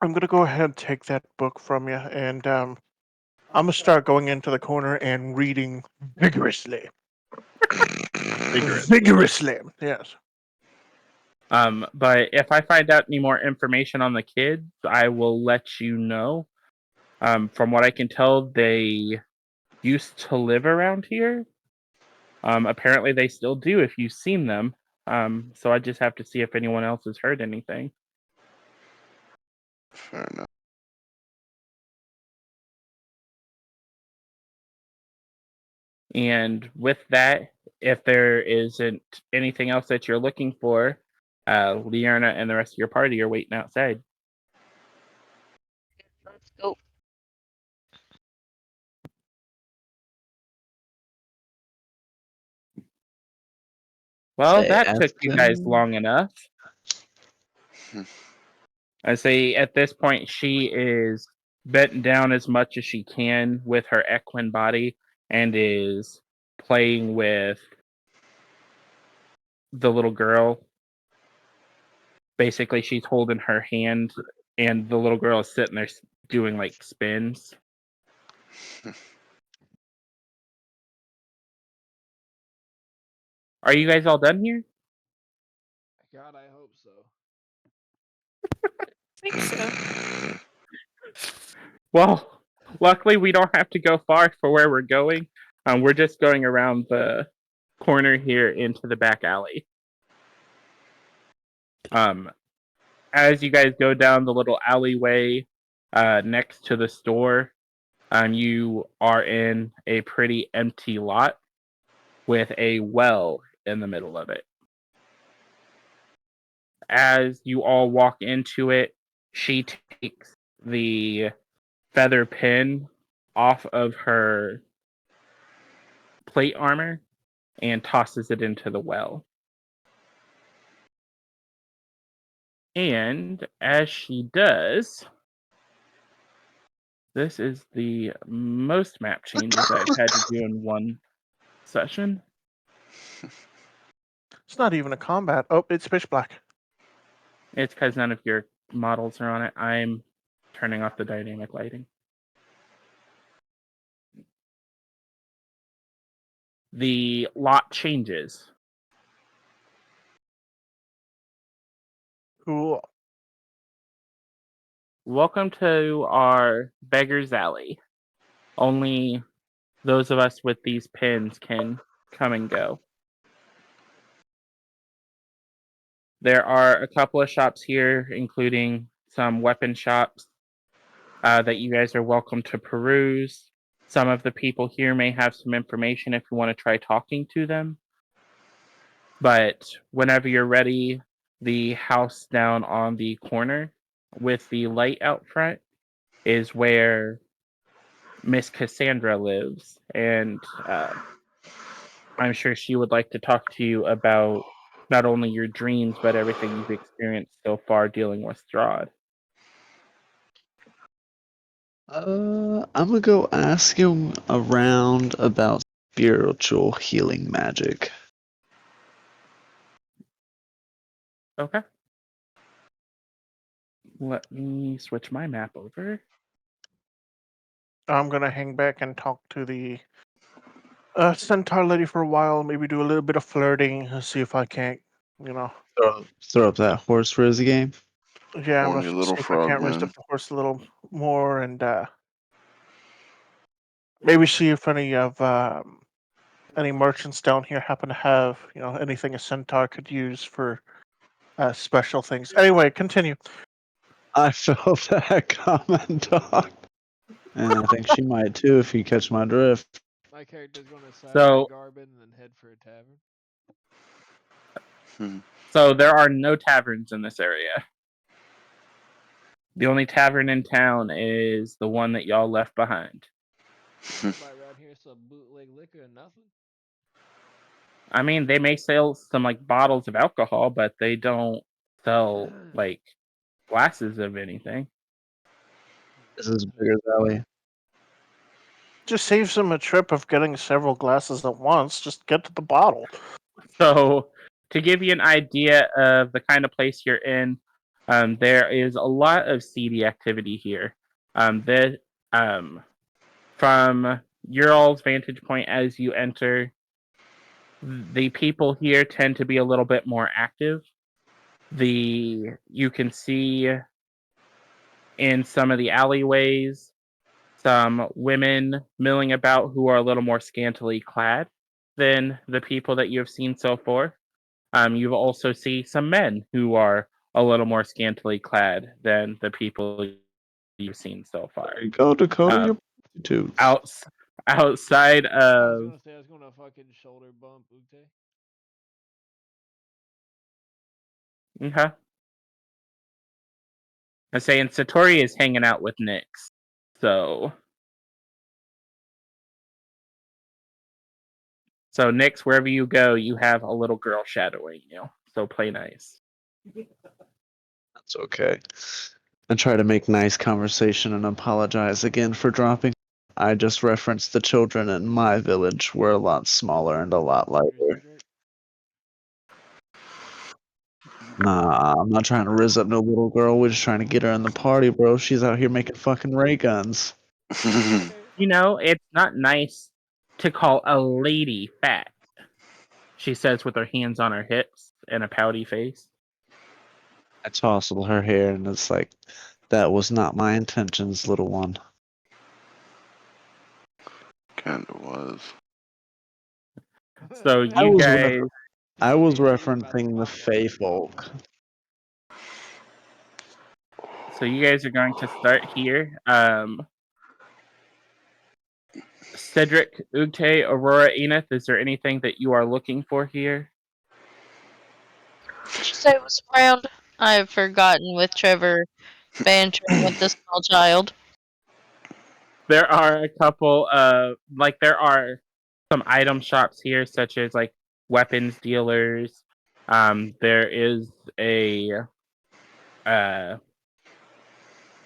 I'm going to go ahead and take that book from you, and I'm going to start going into the corner and reading vigorously. Vigorously, yes. But if I find out any more information on the kids, I will let you know. From what I can tell, they used to live around here. Apparently, they still do if you've seen them. So I just have to see if anyone else has heard anything. Fair enough. And with that, if there isn't anything else that you're looking for, Liana and the rest of your party are waiting outside. Let's go. Well, Say, that took ask you guys them. long enough. I say at this point she is bent down as much as she can with her equine body and is playing with the little girl. Basically, she's holding her hand, and the little girl is sitting there doing like spins. Are you guys all done here? God, I hope so. I think so. Well, luckily we don't have to go far for where we're going. We're just going around the corner here into the back alley. As you guys go down the little alleyway next to the store, you are in a pretty empty lot with a well in the middle of it. As you all walk into it, she takes the feather pin off of her plate armor and tosses it into the well. And as she does, this is the most map changes I've had to do in one session. It's not even a combat. Oh, it's pitch black. It's because none of your models are on it. I'm turning off the dynamic lighting. The lot changes. Cool. Welcome to our Beggar's Alley. Only those of us with these pins can come and go. There are a couple of shops here, including some weapon shops that you guys are welcome to peruse. Some of the people here may have some information if you want to try talking to them. But whenever you're ready, the house down on the corner with the light out front is where Miss Cassandra lives. And I'm sure she would like to talk to you about not only your dreams, but everything you've experienced so far dealing with Strahd. I'm gonna go ask him around about spiritual healing magic. Okay. Let me switch my map over. I'm gonna hang back and talk to the centaur lady for a while. Maybe do a little bit of flirting. And see if I can't, you know. Throw up that horse rizzy game. Yeah, I'm Horny gonna little see if I can't raise frogman. up the horse a little more, and maybe see if any merchants down here happen to have, anything a centaur could use for special things. Anyway, continue. I felt that comment, dog. And I think she might too if you catch my drift. My character's gonna side So- with Garbin and then head for a tavern. So there are no taverns in this area. The only tavern in town is the one that y'all left behind. Nobody around here some bootleg liquor and nothing. I mean, they may sell some like bottles of alcohol, but they don't sell like glasses of anything. This is Bigger's Alley. Just saves them a trip of getting several glasses at once. Just get to the bottle. So, to give you an idea of the kind of place you're in, there is a lot of seedy activity here. From your all's vantage point as you enter, the people here tend to be a little bit more active. You can see in some of the alleyways some women milling about who are a little more scantily clad than the people that you have seen so far. You also see some men who are a little more scantily clad than the people you've seen so far. There you go, Dakota. Your prostitutes. Outside I was of gonna say I was gonna fucking shoulder bump Ute. okay. I'm saying Satori is hanging out with Nyx. So Nyx, wherever you go, you have a little girl shadowing you. So play nice. That's okay. I try to make nice conversation and apologize again for dropping. I just referenced the children in my village were a lot smaller and a lot lighter. Nah, I'm not trying to riz up no little girl. We're just trying to get her in the party, bro. She's out here making fucking ray guns. You know, it's not nice to call a lady fat, she says with her hands on her hips and a pouty face. I tousled her hair and it's like, that was not my intentions, little one. Kinda was. So you guys, I was referencing the Fey folk. so you guys are going to start here. Cedric, Ugte, Aurora, Enith, is there anything that you are looking for here? Did you say it was around? I've forgotten with Trevor bantering with the small child. There are a couple of there are some item shops here, such as like weapons dealers. There is a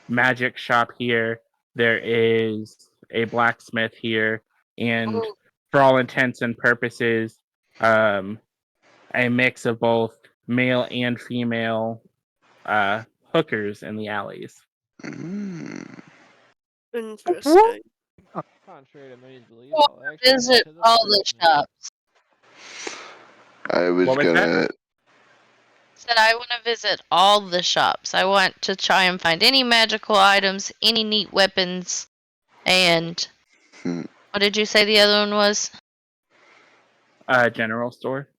magic shop here. There is a blacksmith here, and Ooh. for all intents and purposes, a mix of both male and female hookers in the alleys. Mm. Interesting. Contrary to many beliefs, I want I'll to actually head visit to the all the blacksmith. shops. I was What was that? gonna. Said I want to visit all the shops. I want to try and find any magical items, any neat weapons, and Hmm. what did you say the other one was? General store.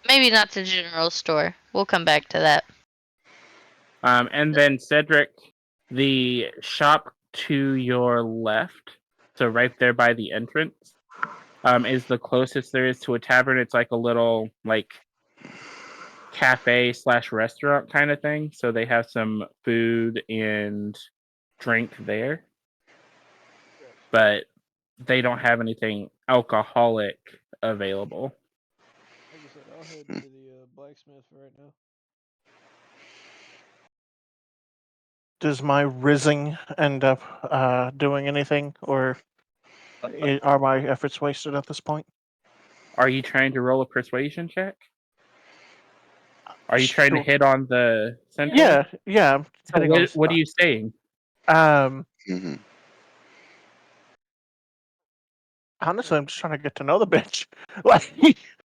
Maybe not the general store. We'll come back to that. And then Cedric, the shop to your left, so right there by the entrance, is the closest there is to a tavern. It's like a little cafe / restaurant kind of thing. So they have some food and drink there. But they don't have anything alcoholic available. Like I said, I'll head to the blacksmith right now. Does my rizzing end up doing anything, or are my efforts wasted at this point? Are you trying to roll a persuasion check? Are you trying to Sure. hit on the centaur? Yeah. I'm So hitting on what are you saying? Mhm. Honestly, I'm just trying to get to know the bitch. Like,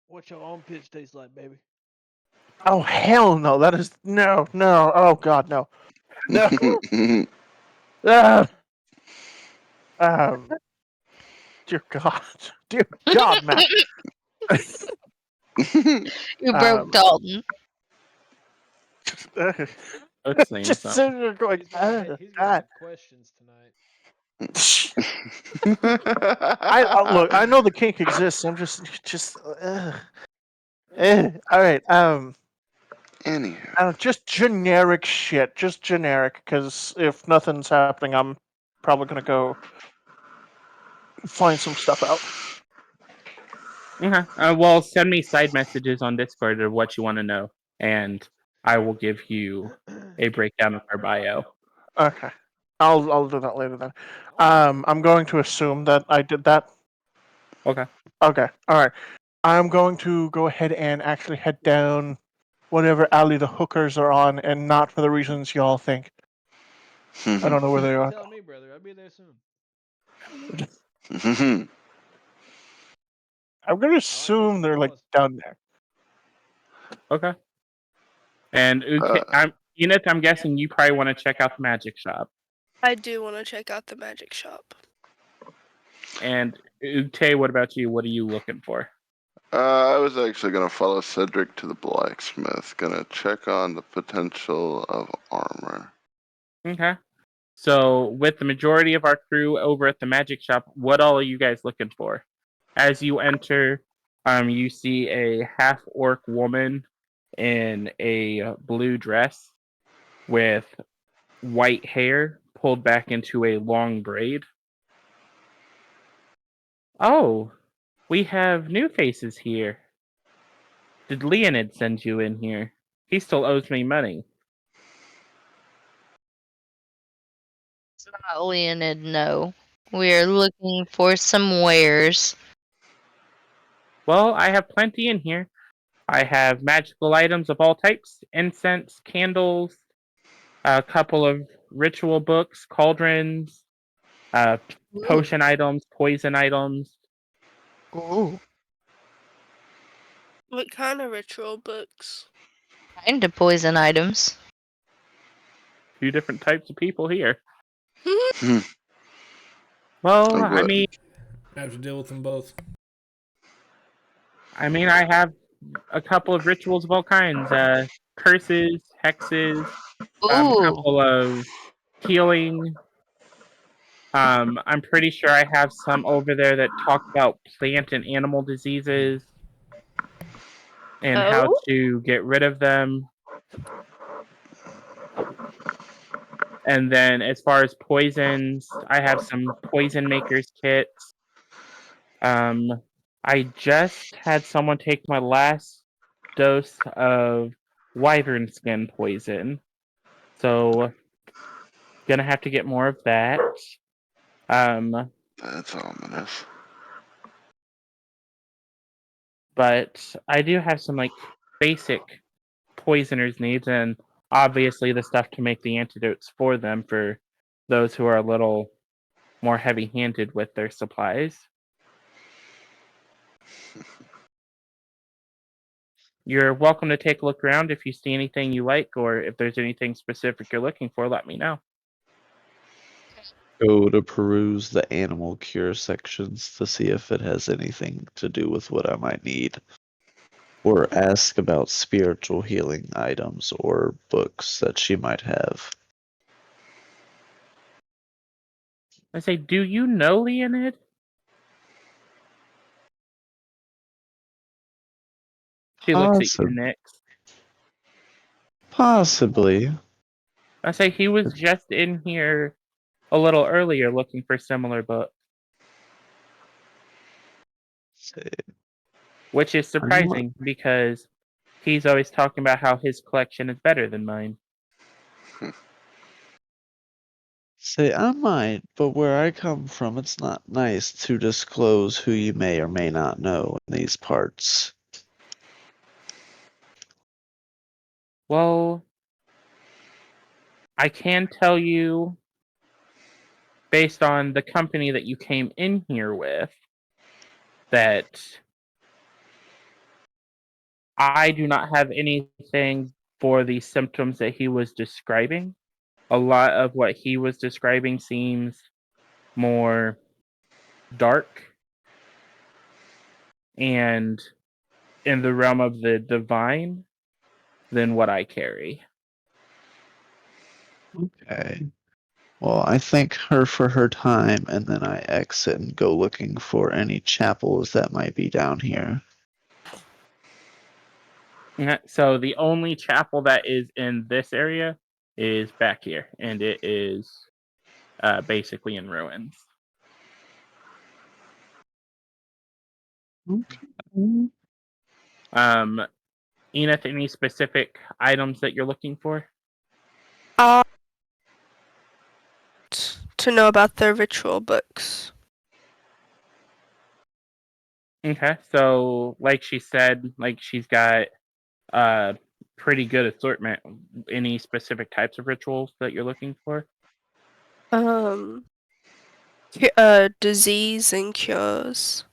What your own pitch tastes like, baby? oh hell no! That is no. Oh god, no. No. Ah. Dear God, Matt. You broke Dalton. Let's see. Just sitting there going, He's gonna God. have questions tonight. Look. I know the kink exists. I'm just. All right. Anywho, Just generic shit. Just generic. Because if nothing's happening, I'm probably gonna go find some stuff out. Okay. Well, send me side messages on Discord of what you want to know, and I will give you a breakdown of our bio. Okay. I'll do that later then. I'm going to assume that I did that. Okay. Okay. All right. I'm going to go ahead and actually head down whatever alley the hookers are on, and not for the reasons y'all think. I don't know where they are. Tell me, brother. I'll be there soon. I'm gonna assume they're like down there. Okay. And Enid, I'm guessing you probably want to check out the magic shop. I do want to check out the magic shop. And Ute, what about you? What are you looking for? I was actually gonna follow Cedric to the blacksmith. Gonna check on the potential of armor. Okay. So, with the majority of our crew over at the magic shop, what all are you guys looking for? As you enter, you see a half orc woman in a blue dress with white hair pulled back into a long braid. Oh, we have new faces here. Did Leonid send you in here? He still owes me money. It's not Leonid, no. We're looking for some wares. Well, I have plenty in here. I have magical items of all types, incense, candles, a couple of ritual books, cauldrons, potion items, poison items. Ooh. What kind of ritual books? Kind of poison items. Few different types of people here. Hmm. Well, I'm glad. I have to deal with them both. I have a couple of rituals of all kinds. Curses, hexes, a Ooh. couple of healing. I'm pretty sure I have some over there that talk about plant and animal diseases and how Oh? to get rid of them. And then as far as poisons, I have some poison makers kits. I just had someone take my last dose of wyvern skin poison. So gonna have to get more of that. That's ominous. But I do have some basic poisoners needs, and obviously the stuff to make the antidotes for them for those who are a little more heavy-handed with their supplies. You're welcome to take a look around. If you see anything you like, or if there's anything specific you're looking for, let me know. Go to peruse the animal cure sections to see if it has anything to do with what I might need. Or ask about spiritual healing items or books that she might have. I say, do you know Leonid? She looks at you next. Possibly. I say, he was just in here a little earlier looking for similar books. which is surprising because he's always talking about how his collection is better than mine. Say, I might, but where I come from, it's not nice to disclose who you may or may not know in these parts. Well, I can tell you, based on the company that you came in here with, that I do not have anything for the symptoms that he was describing. A lot of what he was describing seems more dark and in the realm of the divine than what I carry. Okay. Well, I thank her for her time, and then I exit and go looking for any chapels that might be down here. So the only chapel that is in this area is back here, and it is basically in ruins. Okay. Enith, any specific items that you're looking for? To know about the ritual books. Okay, so like she said, like she's got a pretty good assortment. Any specific types of rituals that you're looking for? Disease and cures.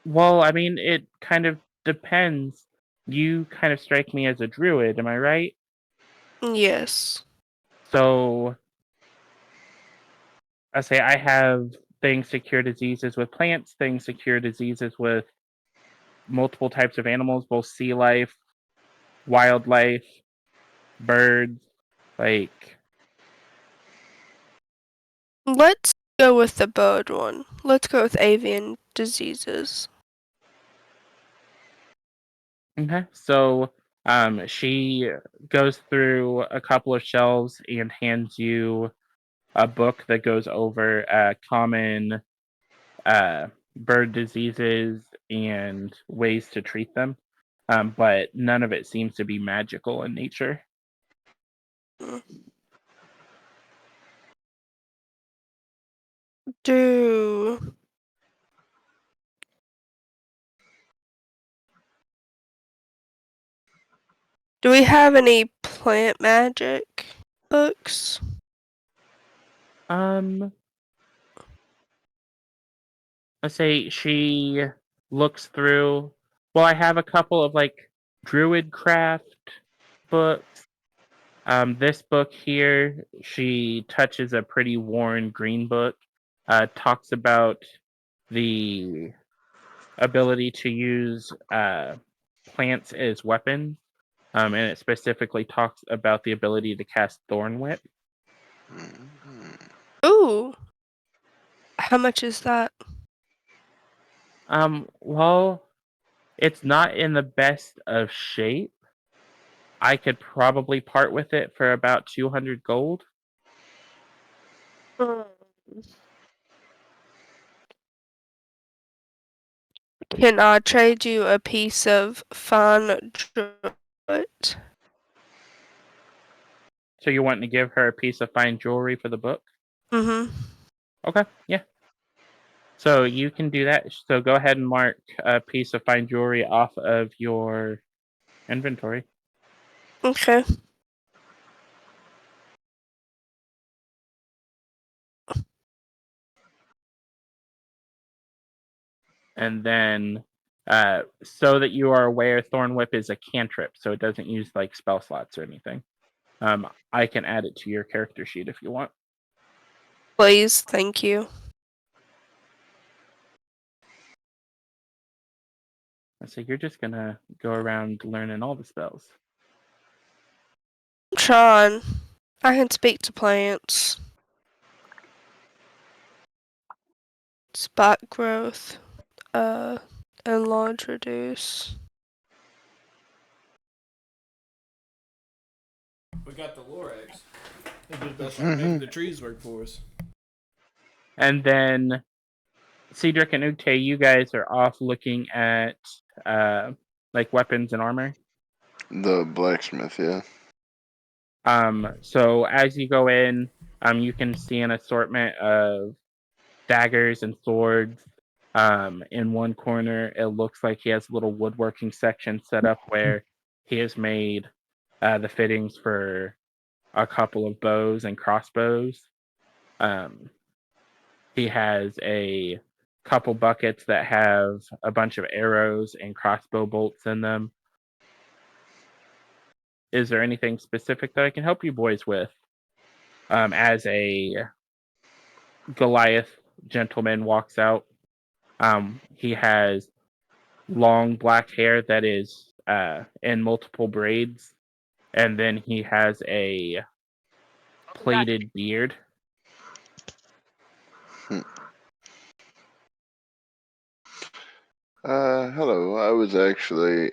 Well, I mean, it kind of depends. You kind of strike me as a druid, am I right? Yes. So I say I have things to cure diseases with plants, things to cure diseases with multiple types of animals, both sea life, wildlife, birds, like Let's go with the bird one. Let's go with avian diseases. okay. So she goes through a couple of shelves and hands you a book that goes over common bird diseases and ways to treat them. But none of it seems to be magical in nature. Do we have any plant magic books? Let's say she looks through. Well, I have a couple of like druid craft books. This book here, she touches a pretty worn green book. Talks about the ability to use plants as weapons. And it specifically talks about the ability to cast Thorn Whip. Ooh. How much is that? Well, it's not in the best of shape. I could probably part with it for about 200 gold. Can I trade you a piece of fine jewelry? So you're wanting to give her a piece of fine jewelry for the book? Mm-hmm. Okay, yeah. So you can do that. So go ahead and mark a piece of fine jewelry off of your inventory. Okay. And then, so that you are aware, Thorn Whip is a cantrip, so it doesn't use like spell slots or anything. I can add it to your character sheet if you want. Please, thank you. So you're just gonna go around learning all the spells. I'm trying. I can speak to plants. Spot growth. Enlarge, reduce. We got the Lorax. They just gotta start making the trees work for us. And then Cedric and Ute, you guys are off looking at like weapons and armor. The blacksmith, yeah. So as you go in, you can see an assortment of daggers and swords. In one corner, it looks like he has a little woodworking section set up where he has made the fittings for a couple of bows and crossbows. He has a couple buckets that have a bunch of arrows and crossbow bolts in them. Is there anything specific that I can help you boys with? As a Goliath gentleman walks out, he has long black hair that is in multiple braids, and then he has a plaited beard. Hello. I was actually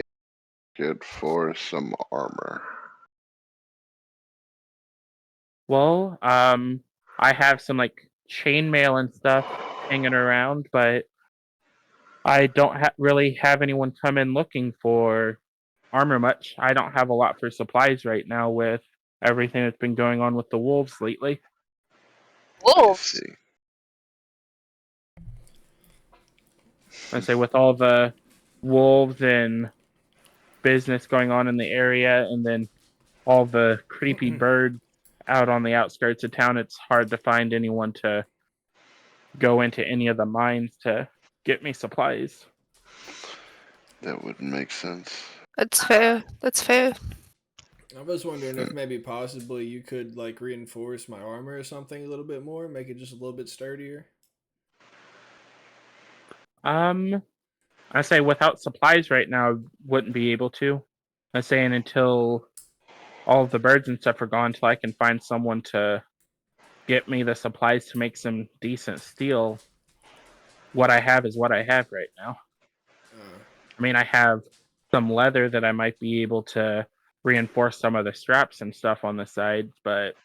good for some armor. Well, I have some like chainmail and stuff hanging around, but I don't really have anyone come in looking for armor much. I don't have a lot for supplies right now with everything that's been going on with the wolves lately. I Wolves. see. I say with all the wolves and business going on in the area, and then all the creepy birds out on the outskirts of town, it's hard to find anyone to go into any of the mines to get me supplies. That wouldn't make sense. That's fair. That's fair. I was wondering if maybe possibly you could like reinforce my armor or something a little bit more, make it just a little bit sturdier. I say without supplies right now, I wouldn't be able to. I'm saying until all of the birds and stuff are gone, until I can find someone to get me the supplies to make some decent steel. What I have is what I have right now. I mean, I have some leather that I might be able to reinforce some of the straps and stuff on the sides, but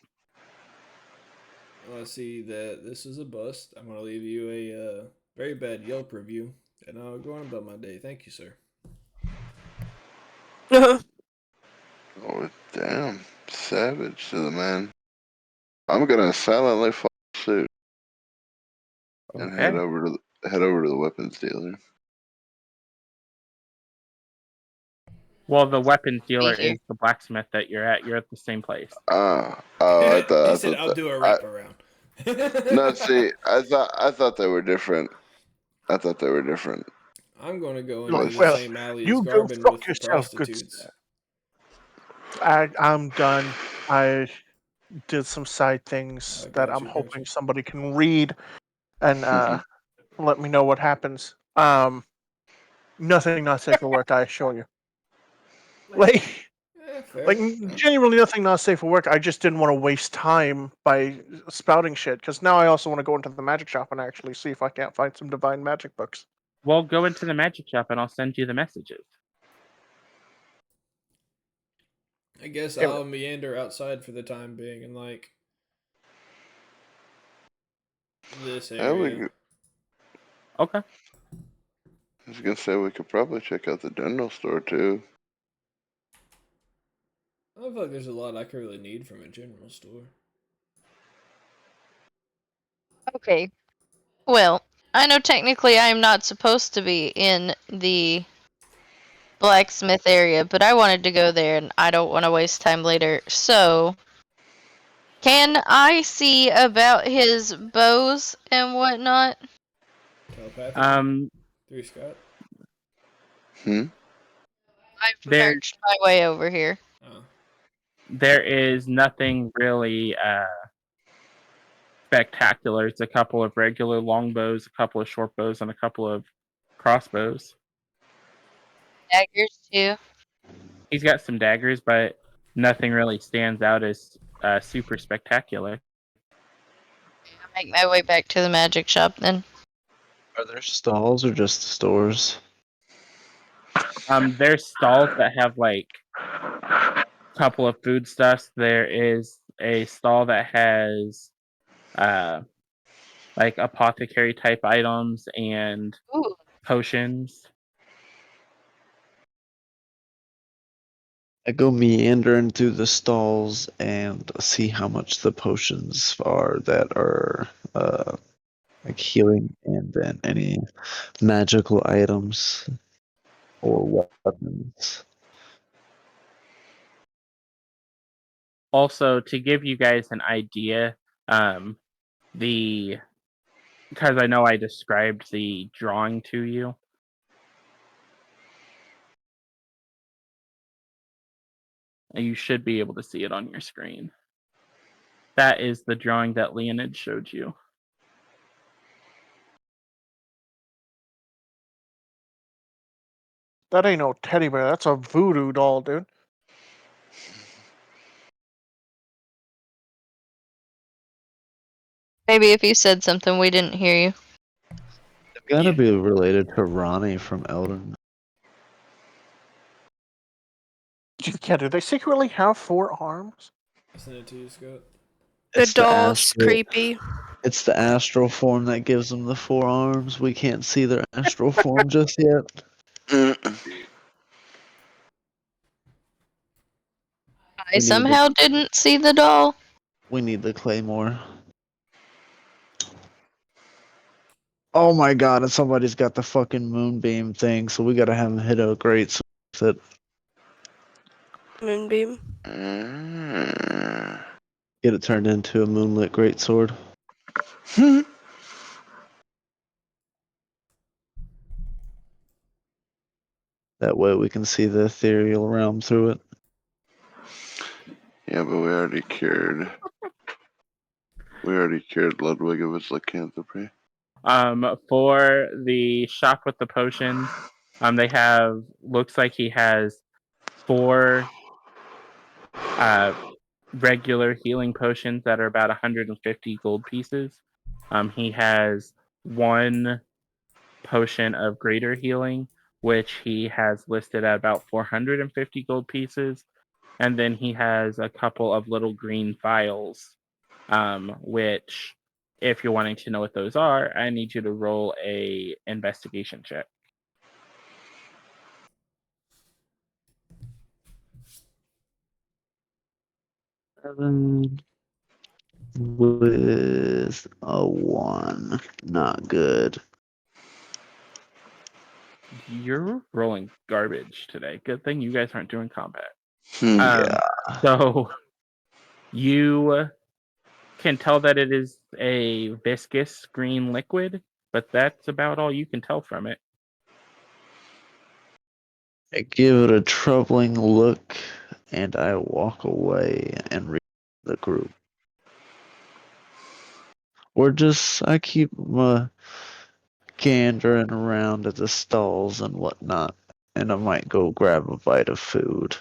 Well, I see that this is a bust. I'm gonna leave you a very bad Yelp review, and I'll go on about my day. Thank you, sir. Oh, damn. Savage to the man. I'm gonna silently follow suit and okay. head over to the weapons dealer. Well, the weapons Be dealer here. is the blacksmith that you're at. You're at the same place. Oh, I thought. He I said, thought "I'll that, do a wraparound." no, see, I thought they were different. I thought they were different. I'm gonna go into the Well, places. same alley as you go Garvin fuck with the yourself, good prostitutes. I'm done. I did some side things I that got I'm you. hoping somebody can read and let me know what happens. Nothing not safe for work, I assure you. Like, Fair. genuinely nothing not safe for work. I just didn't want to waste time by spouting shit, because now I also want to go into the magic shop and actually see if I can't find some divine magic books. Well, go into the magic shop and I'll send you the messages. I guess Yeah, I'll meander outside for the time being and like this area. Okay. I was gonna say we could probably check out the general store too. I don't feel like there's a lot I could really need from a general store. Okay. Well, I know technically I am not supposed to be in the blacksmith area, but I wanted to go there and I don't want to waste time later. So, can I see about his bows and whatnot? Telepathically through Scott. I've There, searched my way over here. Oh. there is nothing really spectacular. It's a couple of regular longbows, a couple of short bows, and a couple of crossbows. Daggers too. He's got some daggers, but nothing really stands out as super spectacular. I'll make my way back to the magic shop then. Are there stalls or just stores? There's stalls that have like a couple of foodstuffs. There is a stall that has like apothecary type items and Ooh. potions. I go meandering through the stalls and see how much the potions are that are like healing, and then any magical items or weapons. Also, to give you guys an idea, because I know I described the drawing to you. You should be able to see it on your screen. That is the drawing that Leonid showed you. That ain't no teddy bear. That's a voodoo doll, dude. Maybe if you said something we didn't hear you. It's gotta Yeah. be related to Ronnie from Elden. Yeah, do they secretly have 4 arms? I sent it to you, Scott. The It's the doll's astral. creepy. It's the astral form that gives them the 4 arms. We can't see their astral form just yet. I somehow didn't see the doll. We need the claymore. Oh my god, and somebody's got the fucking moonbeam thing, so we gotta have him hit a great sword with it. Moonbeam. Get it turned into a moonlit greatsword. That way we can see the ethereal realm through it. Yeah, but we already cured Ludwig of his lycanthropy. For the shop with the potions, they have, looks like he has 4 regular healing potions that are about 150 gold pieces. He has 1 potion of greater healing, which he has listed at about 450 gold pieces. And then he has a couple of little green vials, which, if you're wanting to know what those are, I need you to roll a investigation check. With a 1. Not good. You're rolling garbage today. Good thing you guys aren't doing combat. Yeah. So you can tell that it is a viscous green liquid, but that's about all you can tell from it. I give it a troubling look, and I walk away and read the group. Or just, I keep gandering around at the stalls and whatnot, and I might go grab a bite of food.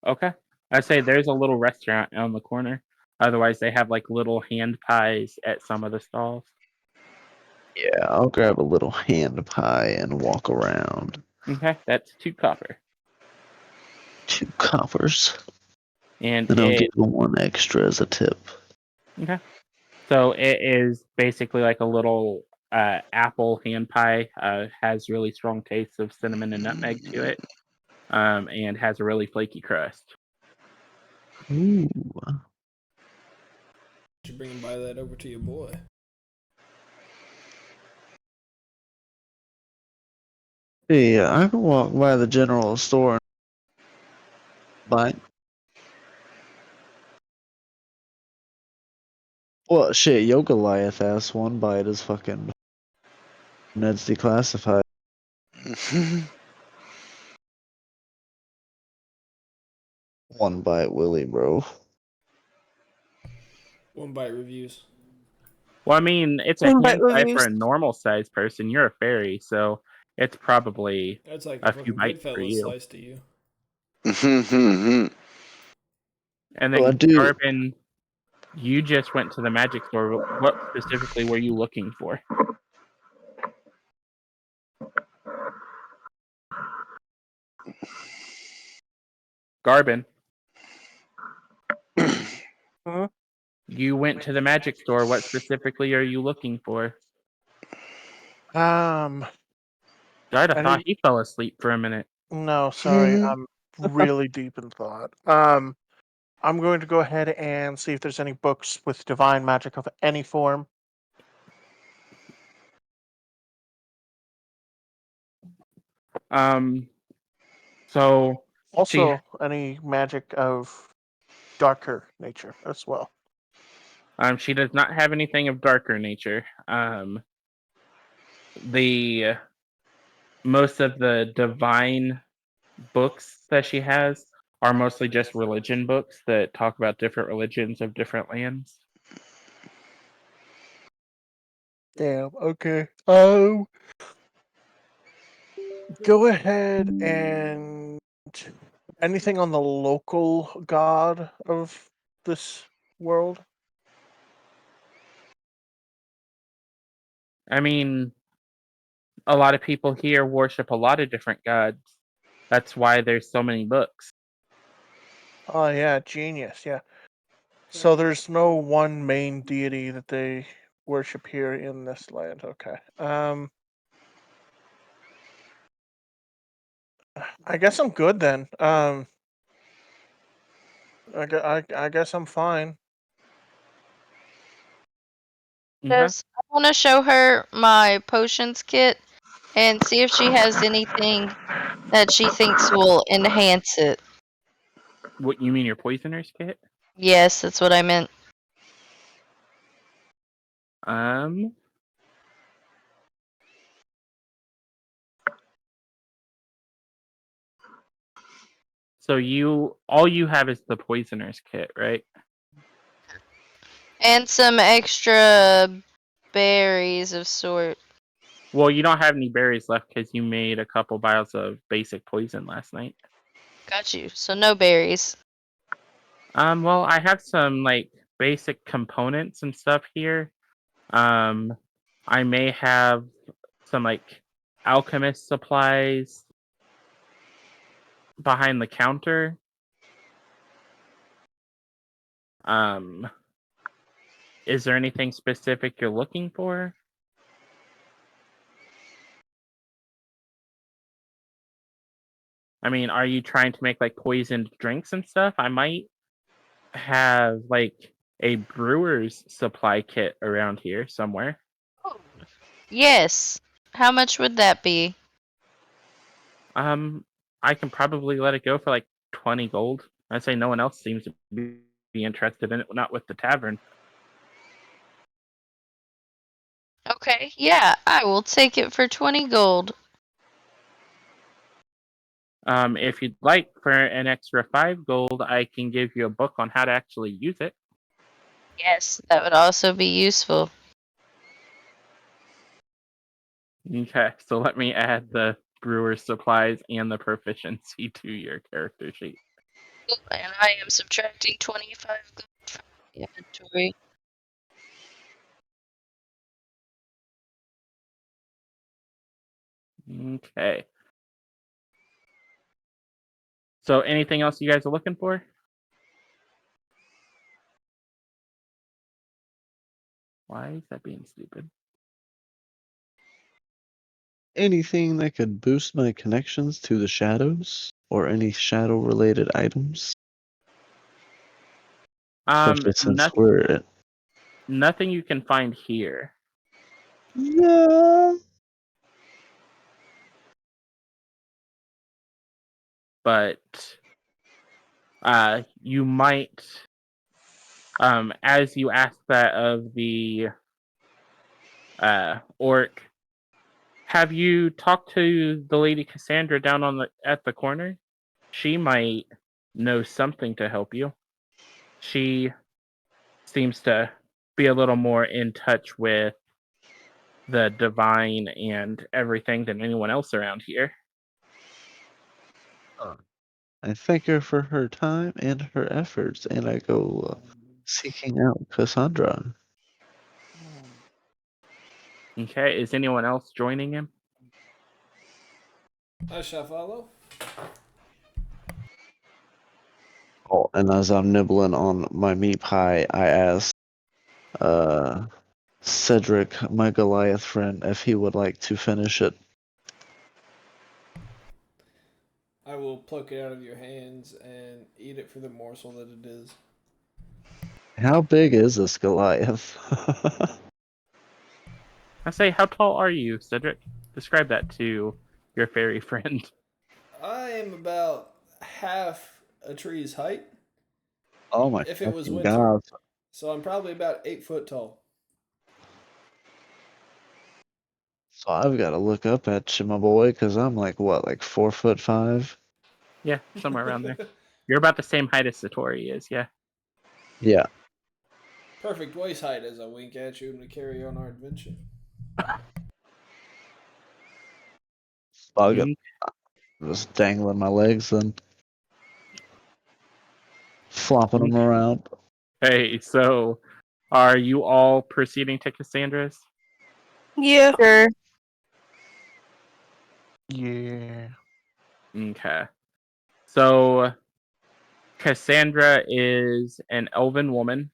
Okay. I say there's a little restaurant on the corner. Otherwise, they have like little hand pies at some of the stalls. Yeah, I'll grab a little hand pie and walk around. Okay, that's 2 copper. 2 coppers. And And I'll it, give them 1 extra as a tip. okay. So it is basically like a little apple hand pie. Has really strong taste of cinnamon and nutmeg to it. And has a really flaky crust. Ooh. You bring and buy that over to your boy. Yeah, I can walk by the general store and buy it. Well, shit, Yo Goliath asked 1 bite is fucking Ned's declassified. 1 bite Willie, bro. 1 bite reviews. Well, I mean, it's a 1 bite hand pie for reviews. a normal sized person. You're a fairy, so it's probably That's like a a few fucking bites for Goodfellas you. slice to you. And Well, I then, do. Garvin, you just went to the magic store. What specifically were you looking for? Garvin. Hmm? You went to the magic store. What specifically are you looking for? Um, I'd have I thought need- he fell asleep for a minute. no, sorry, I'm really deep in thought. I'm going to go ahead and see if there's any books with divine magic of any form. So she Also, any magic of darker nature as well. she does not have anything of darker nature. The most of the divine books that she has are mostly just religion books that talk about different religions of different lands. Damn. Okay. Go ahead and anything on the local god of this world. I mean, a lot of people here worship a lot of different gods. That's why there's so many books. Oh yeah, genius. Yeah. So there's no one main deity that they worship here in this land. Okay. I guess I'm good then. I guess I'm fine. Okay. Just I want to show her my potions kit and see if she has anything that she thinks will enhance it. What you mean your poisoner's kit? Yes, that's what I meant. Um so all you have is the poisoner's kit, right? And some extra berries of sort. Well, you don't have any berries left because you made a couple vials of basic poison last night. Got you. So no berries. Well, I have some like basic components and stuff here. I may have some like alchemist supplies behind the counter. Um, is there anything specific you're looking for? I mean, are you trying to make like poisoned drinks and stuff? I might have like a brewer's supply kit around here somewhere. Yes. How much would that be? Um, I can probably let it go for like 20 gold. I say no one else seems to be interested in it, not with the tavern. Okay, yeah, I will take it for 20 gold. If you'd like for an extra 5 gold, I can give you a book on how to actually use it. Yes, that would also be useful. Okay, so let me add the brewer's supplies and the proficiency to your character sheet. And I am subtracting 25 gold from my inventory. Okay. So anything else you guys are looking for? Why is that being stupid? Anything that could boost my connections to the shadows or any shadow related items? Especially since we're Nothing you can find here. yeah. But you might as you ask that of the orc, have you talked to the lady Cassandra down at the corner? She might know something to help you. She seems to be a little more in touch with the divine and everything than anyone else around here. I thank her for her time and her efforts, and I go seeking out Cassandra. Okay, is anyone else joining him? I shall follow. Oh, And as I'm nibbling on my meat pie, I ask Cedric, my Goliath friend, if he would like to finish it. I will pluck it out of your hands and eat it for the morsel that it is. How big is this Goliath? I say, how tall are you, Cedric? Describe that to your fairy friend. I am about half a tree's height Oh my if it was fucking winter. god. So I'm probably about 8 foot tall. So I've got to look up at you, my boy, because I'm like, what, like 4'5"? Yeah, somewhere around there. You're about the same height as Satori is, yeah. Yeah. Perfect waist height as I wink at you and we carry on our adventure. I'll get just dangling my legs and flopping them around. Hey, so are you all proceeding to Cassandra's? Yeah. Sure. Yeah. Okay. So Cassandra is an elven woman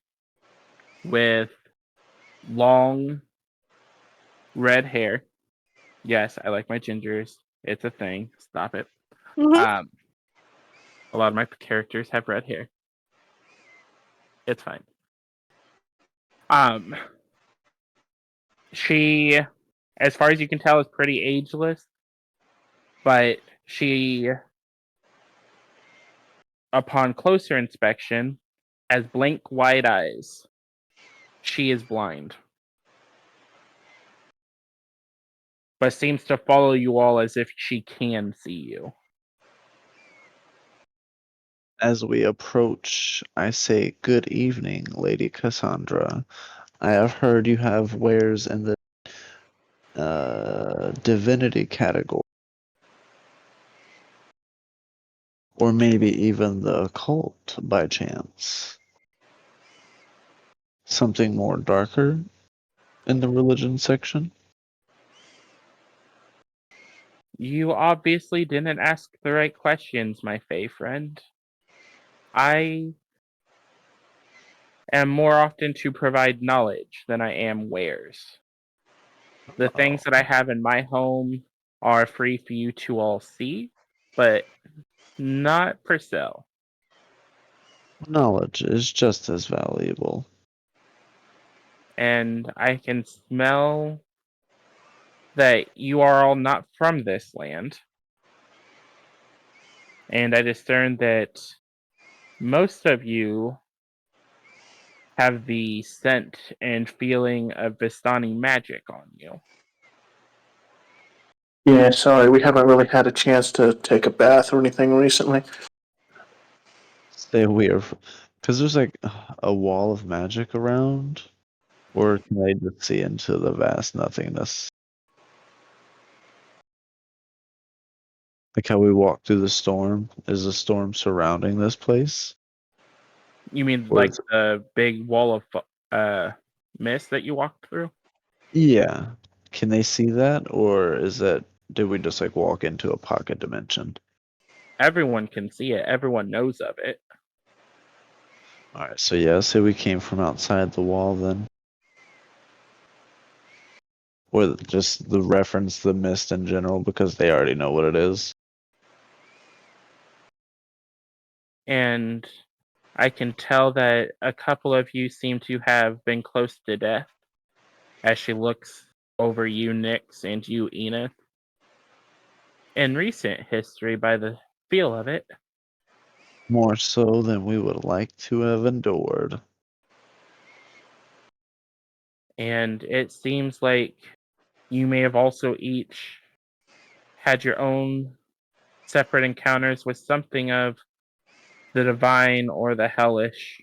with long red hair. Yes, I like my gingers. It's a thing. Stop it. Mhm. A lot of my characters have red hair. It's fine. She, as far as you can tell, is pretty ageless, but she, upon closer inspection, has blank white eyes. She is blind, but seems to follow you all as if she can see you. As we approach, I say, "Good evening, Lady Cassandra. I have heard you have wares in the divinity category, or maybe even the occult by chance. Something more darker in the religion section?" You obviously didn't ask the right questions, my Fey friend. I am more often to provide knowledge than I am wares. The things that I have in my home are free for you to all see, but not for sale. Knowledge is just as valuable. And I can smell that you are all not from this land. And I discern that most of you have the scent and feeling of Vistani magic on you. Yeah, sorry, we haven't really had a chance to take a bath or anything recently. Stay weird. Because there's like a wall of magic around, or can I just see into the vast nothingness? Like how we walk through the storm. Is the storm surrounding this place? You mean Or like is the big wall of mist that you walked through? Yeah. Can they see that, or is that did we just like walk into a pocket dimension? Everyone can see it. Everyone knows of it. All right, so yeah, say we came from outside the wall then, or just the reference the mist in general because they already know what it is. And I can tell that a couple of you seem to have been close to death as she looks over you, Nyx, and you, Enith. In recent history, by the feel of it, More so than we would like to have endured. and it seems like you may have also each had your own separate encounters with something of the divine or the hellish.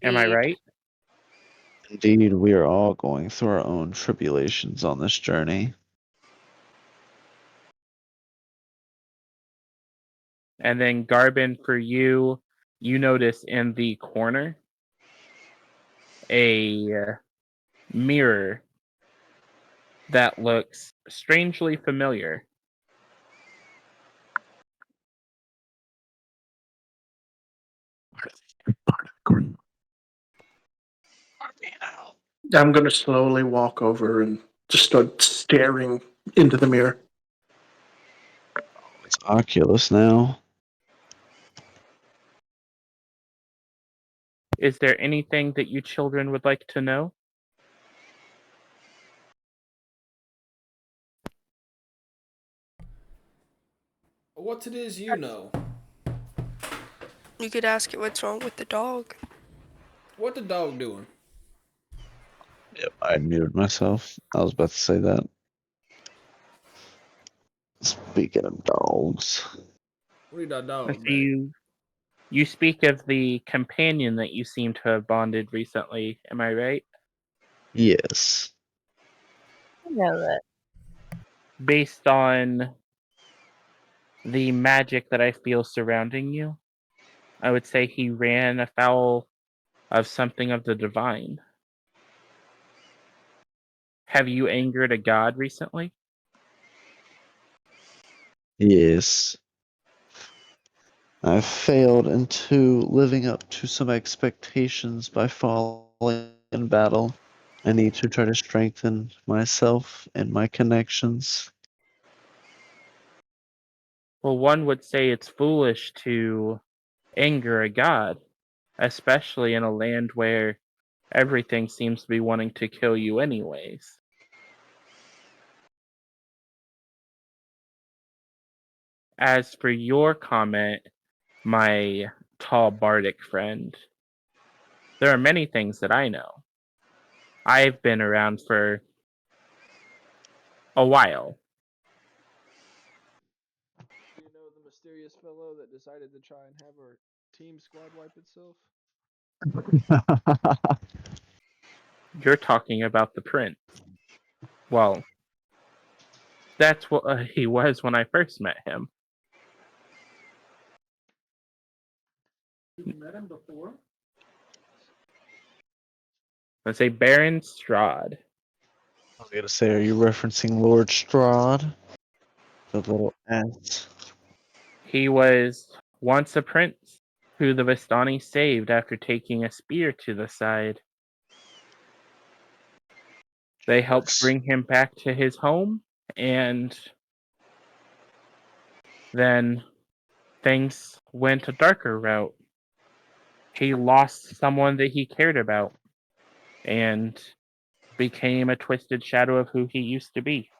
Am I Indeed. right? Indeed, we are all going through our own tribulations on this journey. And then Garbin, for you, you notice in the corner a mirror that looks strangely familiar. I'm going to slowly walk over and just start staring into the mirror. It's Oculus now. Is there anything that you children would like to know? What it is you know? You could ask it what's wrong with the dog. What the dog doing? Yep, I muted myself. I was about to say that. Speaking of dogs. What did that I dog see you speak of the companion that you seem to have bonded recently. Am I right? Yes. I know that. Based on the magic that I feel surrounding you, I would say he ran afoul of something of the divine. Have you angered a god recently? Yes. I failed into living up to some expectations by falling in battle. I need to try to strengthen myself and my connections. Well, one would say it's foolish to anger a god, especially in a land where everything seems to be wanting to kill you anyways. As for your comment, my tall bardic friend, there are many things that I know. I've been around for a while. You know the mysterious fellow that decided to try and have our team squad wipe itself? You're talking about the prince. Well, that's what he was when I first met him. You met him before? Let's say Baron Strahd. I was gonna say, are you referencing Lord Strahd? The little ass. He was once a prince who the Vistani saved after taking a spear to the side. They helped bring him back to his home, and then things went a darker route. He lost someone that he cared about and became a twisted shadow of who he used to be.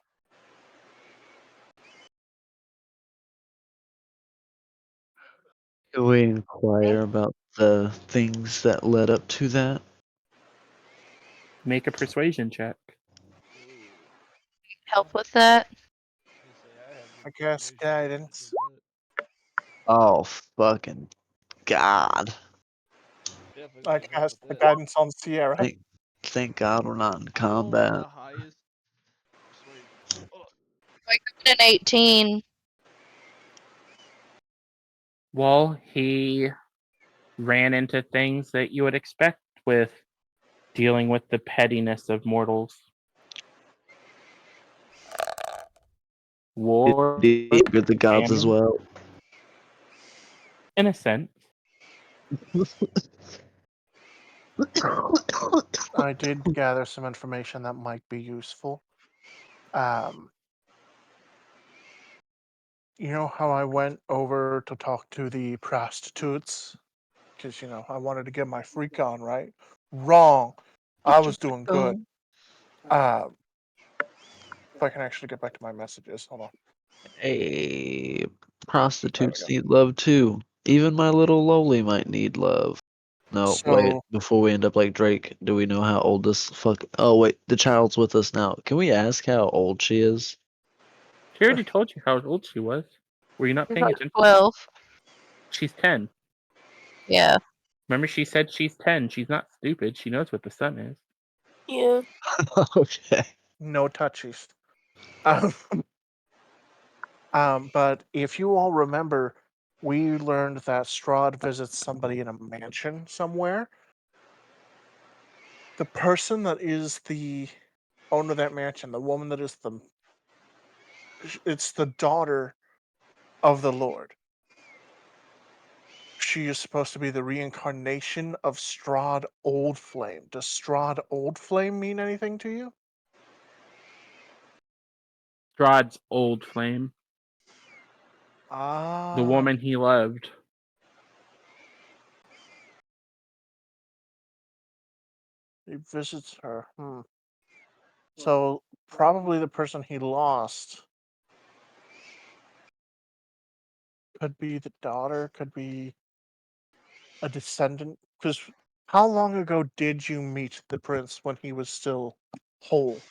Can we inquire about the things that led up to that? Make a persuasion check. Help with that? I guess guidance. Oh, fucking God. I cast the guidance on Sierra. Thank God we're not in combat. highest persuasion. Oh, I got an 18. Well, he ran into things that you would expect with dealing with the pettiness of mortals. War, Did he angered the gods as famine, well? in a sense. I did gather some information that might be useful. You know how I went over to talk to the prostitutes? Because, I wanted to get my freak on, right? Wrong. I was doing good. If I can actually get back to my messages. Hold on. Hey, There prostitutes we go. need love too. Even my little lowly might need love. No, wait, So, before we end up like Drake, do we know how old this fuck? Oh, wait, the child's with us now. Can we ask how old she is? She already told you how old she was. Were you not paying attention? 12. She's 10. Yeah. Remember, she said she's 10. She's not stupid. She knows what the sun is. Yeah. Okay. no touchies. But if you all remember, we learned that Strahd visits somebody in a mansion somewhere. The person that is the owner of that mansion, the woman that is it's the daughter of the Lord. she is supposed to be the reincarnation of Strahd Old Flame. Does Strahd Old Flame mean anything to you? Strahd's old flame, the woman he loved. He visits her. So probably the person he lost could be the daughter, could be a descendant. Because how long ago did you meet the prince when he was still whole?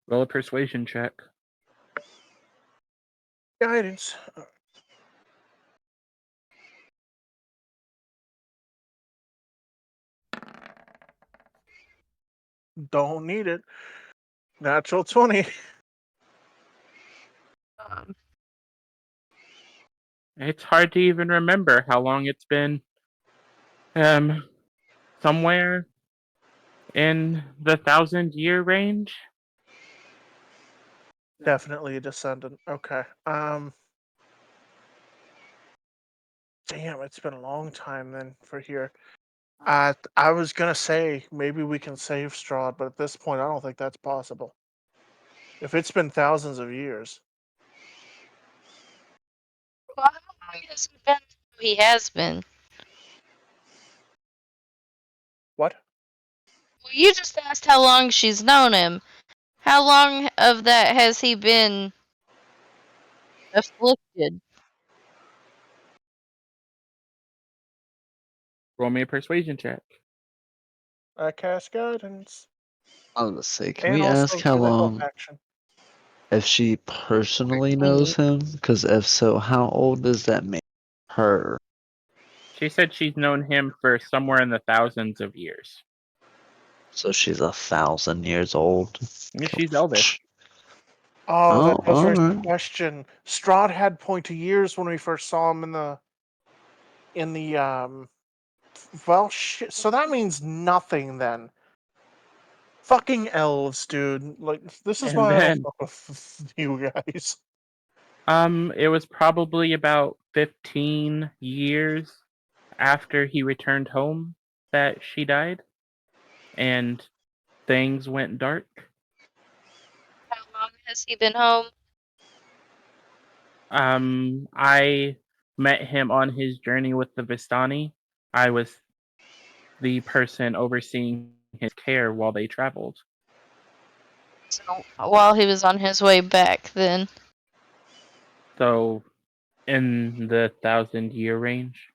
Roll a persuasion check. Guidance. Don't need it. Natural 20. It's hard to even remember how long it's been. Somewhere in the 1,000-year range. Definitely a descendant. Okay. Damn, it's been a long time then for here. I was gonna say maybe we can save Strahd, but at this point I don't think that's possible. If it's been thousands of years. Well, how long has he been? He has been. What? Well, you just asked how long she's known him. How long of that has he been afflicted? Roll me a persuasion check. I cast guidance. I was gonna say, can And we ask also how do the help long, action. if she personally We knows need. him? Because if so, how old does that make her? She said she's known him for somewhere in the thousands of years. So she's 1,000 years old. She's elvish. Oh, that Oh, does raise the alright. question. Strahd had pointy ears when we first saw him in the well shit, so that means nothing then. Fucking elves, dude. Like this is And why I don't then, fuck with you guys. it was probably about 15 years after he returned home that she died, and things went dark. How long has he been home? I met him on his journey with the Vistani. I was the person overseeing his care while they traveled. So while he was on his way back, then. So, in the 1,000-year range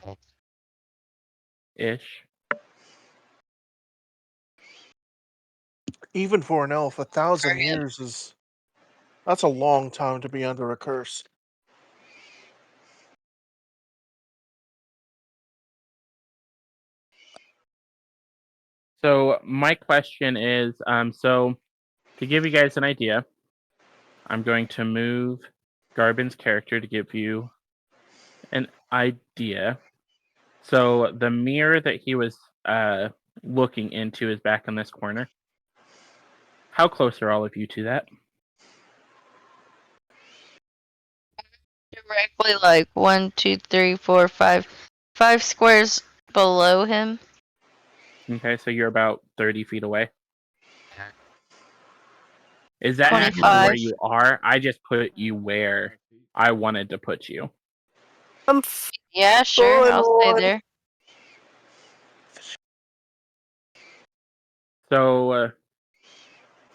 Okay. ish. Even for an elf, 1,000 years that's a long time to be under a curse. So my question is, so to give you guys an idea, I'm going to move Garbin's character to give you an idea. So the mirror that he was looking into is back in this corner. How close are all of you to that? Directly like 1, 2, 3, 4, 5, 5 squares below him. Okay, so you're about 30 feet away. Is that actually 25. where you are? I just put you where I wanted to put you. I'm Yeah, sure. fine I'll stay on. there. So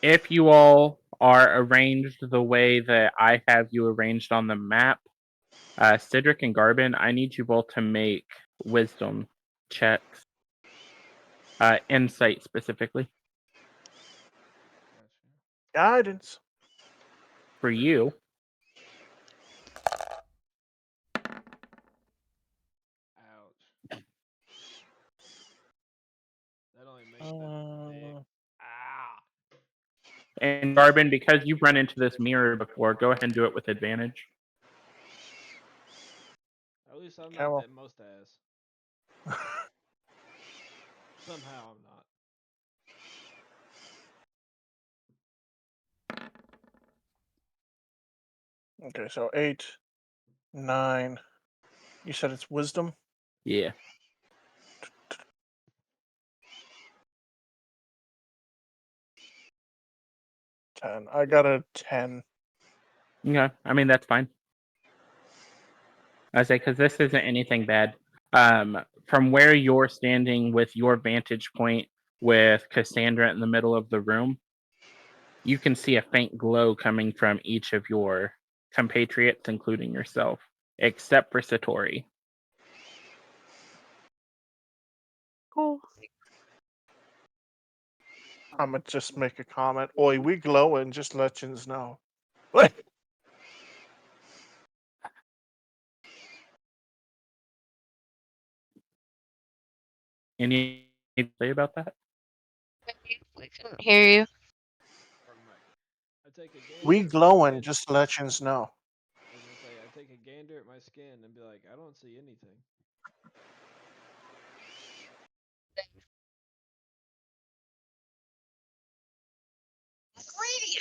if you all are arranged the way that I have you arranged on the map, Cedric and Garbin, I need you both to make wisdom checks. Insight specifically. Guidance. For you, Ouch. That only makes that big. Uh, Ah. and Garbin, because you've run into this mirror before, go ahead and do it with advantage. At least I'm Okay, not well. that mustache. Somehow I'm not. Okay, so 8, 9. You said it's wisdom? Yeah. 10. I got a 10. Okay. I mean, that's fine. I say, because this isn't anything bad. From where you're standing with your vantage point with Cassandra in the middle of the room, you can see a faint glow coming from each of your compatriots, including yourself, except for Satori. Cool. I'ma just make a comment. Oi, we glowing, just let you know. What? Anything to say about that? We couldn't hear you. I take a gander We at my glowing, skin. just let you know. I was gonna say, I take a gander at my skin and be like, I don't see anything.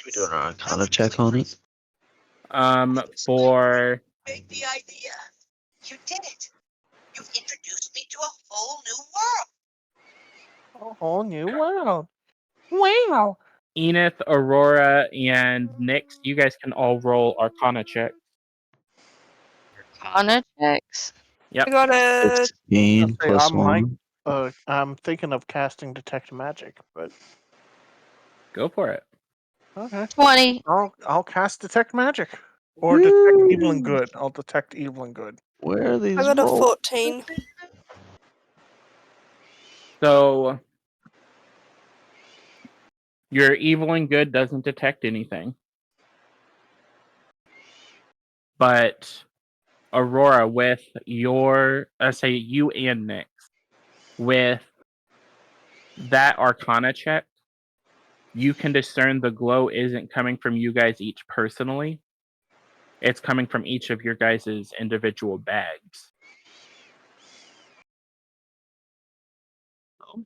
We doing an Arcana check on it. For Make the idea. You did it. You've introduced me to a whole new world. A whole new world. Wow. Enith, Aurora, and Nyx, you guys can all roll Arcana checks. Arcana checks. Yep. I got a 16 Say, plus I'm 1. I'm thinking of casting detect magic, but Go for it. okay. 20. I'll cast detect magic. Or detect evil and good. I'll detect evil and good. Where are these I got a rolls? 14. So your evil and good doesn't detect anything. But Aurora, with your say you and Nyx, with that Arcana check, you can discern the glow isn't coming from you guys each personally. It's coming from each of your guys' individual bags.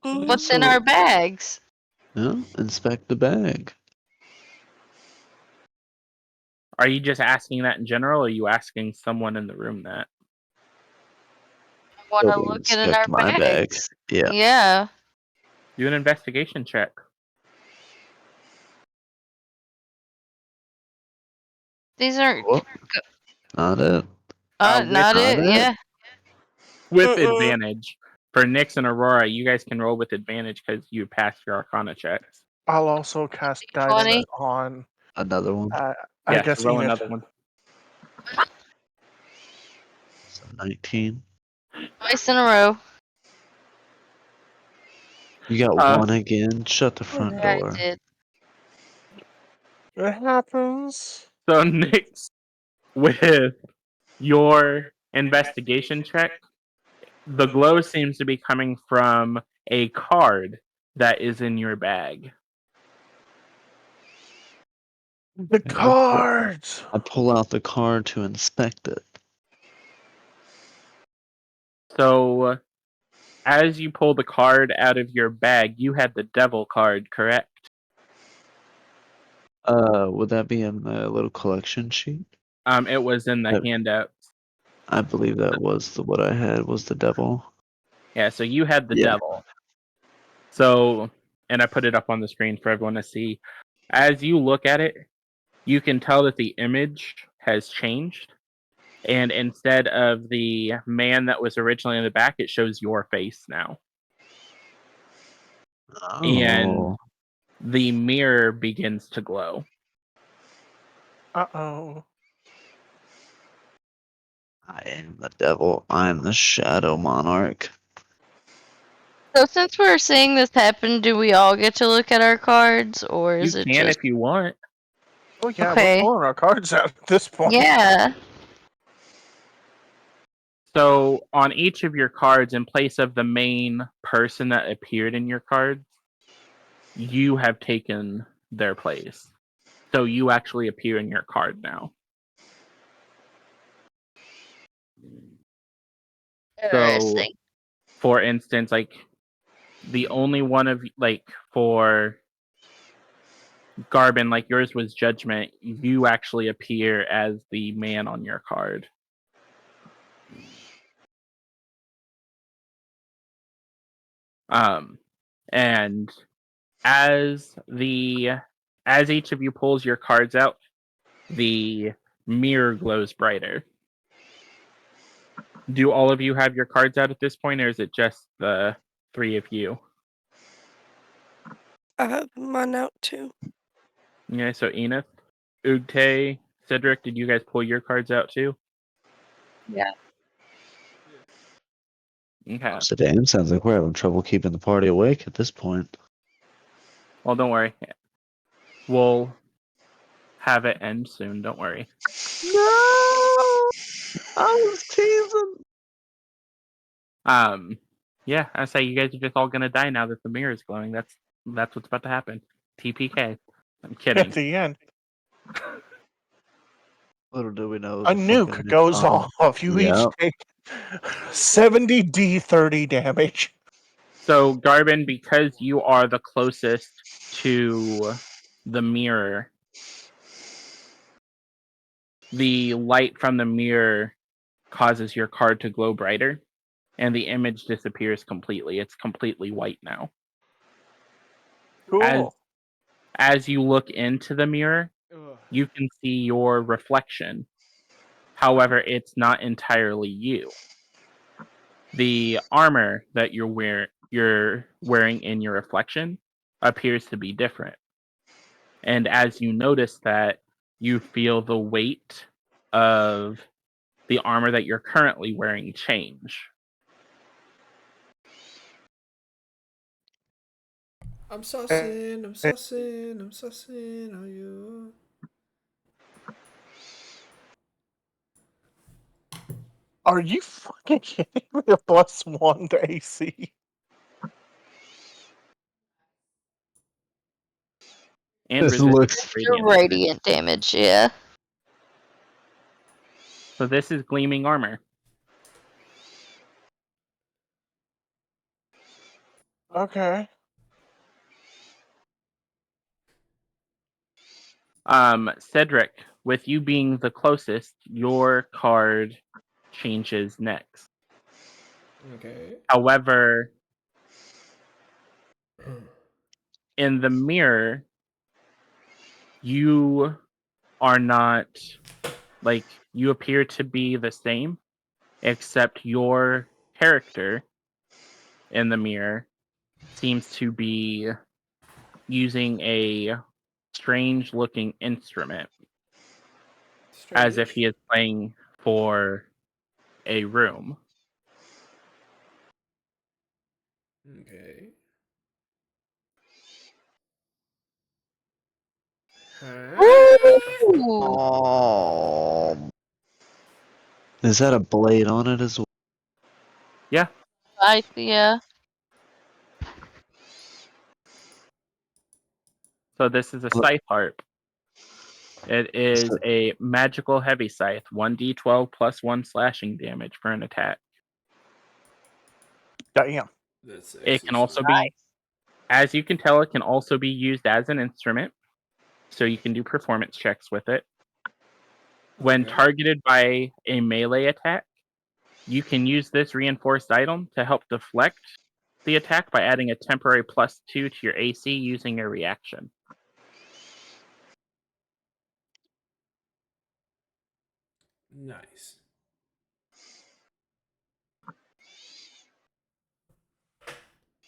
What's in our bags? Yeah, inspect the bag. Are you just asking that in general, or are you asking someone in the room that? I want to Go look in our inspect my bag. bags. Yeah. Yeah. Do an investigation check. These aren't. Whoop. Not it. With Not it. it? Yeah. with advantage. For Nyx and Aurora, you guys can roll with advantage because you passed your Arcana checks. I'll also cast guidance 20. on. Another one. I Yeah, guess so roll Enid. another one. So 19. Twice in a row. You got one again. Shut the front Yeah, I door. did. It happens. So Nyx, with your investigation check, the glow seems to be coming from a card that is in your bag. The Okay, cards. I pull out the card to inspect it. So as you pull the card out of your bag, you had the devil card, correct? Would that be in the little collection sheet? It was in the Yep. handout. I believe that was what I had was the devil. Yeah, so you had the Yeah. devil. So, and I put it up on the screen for everyone to see. As you look at it, you can tell that the image has changed. And instead of the man that was originally in the back, it shows your face now. And Oh. the mirror begins to glow. Uh-oh. I am the devil. I am the shadow monarch. So since we're seeing this happen, do we all get to look at our cards, or You is it can just? if you want. Oh yeah, Okay. we're pulling our cards out at this point. Yeah. So on each of your cards, in place of the main person that appeared in your cards, you have taken their place. So you actually appear in your card now. So, Interesting. for instance, like the only one of like for Garbin, like yours was Judgment. You actually appear as the man on your card. And as each of you pulls your cards out, the mirror glows brighter. Do all of you have your cards out at this point, or is it just the three of you? I have mine out too. Okay, so Enith, Ugte, Cedric, did you guys pull your cards out too? Yeah. Okay. So damn, sounds like we're having trouble keeping the party awake at this point. Well, don't worry. We'll have it end soon. Don't worry. No, I was teasing. Yeah, I say you guys are just all gonna die now that the mirror is glowing. That's what's about to happen. TPK. I'm At kidding. the end, Little do we know. a nuke goes off. You each take 70 D30 damage. So, Garvin, because you are the closest to the mirror, the light from the mirror causes your card to glow brighter, and the image disappears completely. It's completely white now. Cool. As you look into the mirror, you can see your reflection. However, it's not entirely you. The armor that you're wearing in your reflection appears to be different. And as you notice that, you feel the weight of the armor that you're currently wearing change. I'm sussing, I'm sussing, I'm sussing on you. Are you fucking kidding me? A +1 to AC. And This looks Your radiant damage, yeah. So this is gleaming armor. Okay. Cedric, with you being the closest, your card changes next. Okay. However, in the mirror, you are not, like, you appear to be the same, except your character in the mirror seems to be using a strange looking instrument, as if he is playing for a room. Okay. Ooh. Oh. Is that a blade on it as well? Yeah. Yeah. So this is a scythe harp. It is a magical heavy scythe, 1d12 plus 1 slashing damage for an attack. Damn. That's It can also be, as you can tell, it can also be used as an instrument, so you can do performance checks with it. When targeted by a melee attack, you can use this reinforced item to help deflect the attack by adding a temporary +2 to your AC using a reaction. Nice.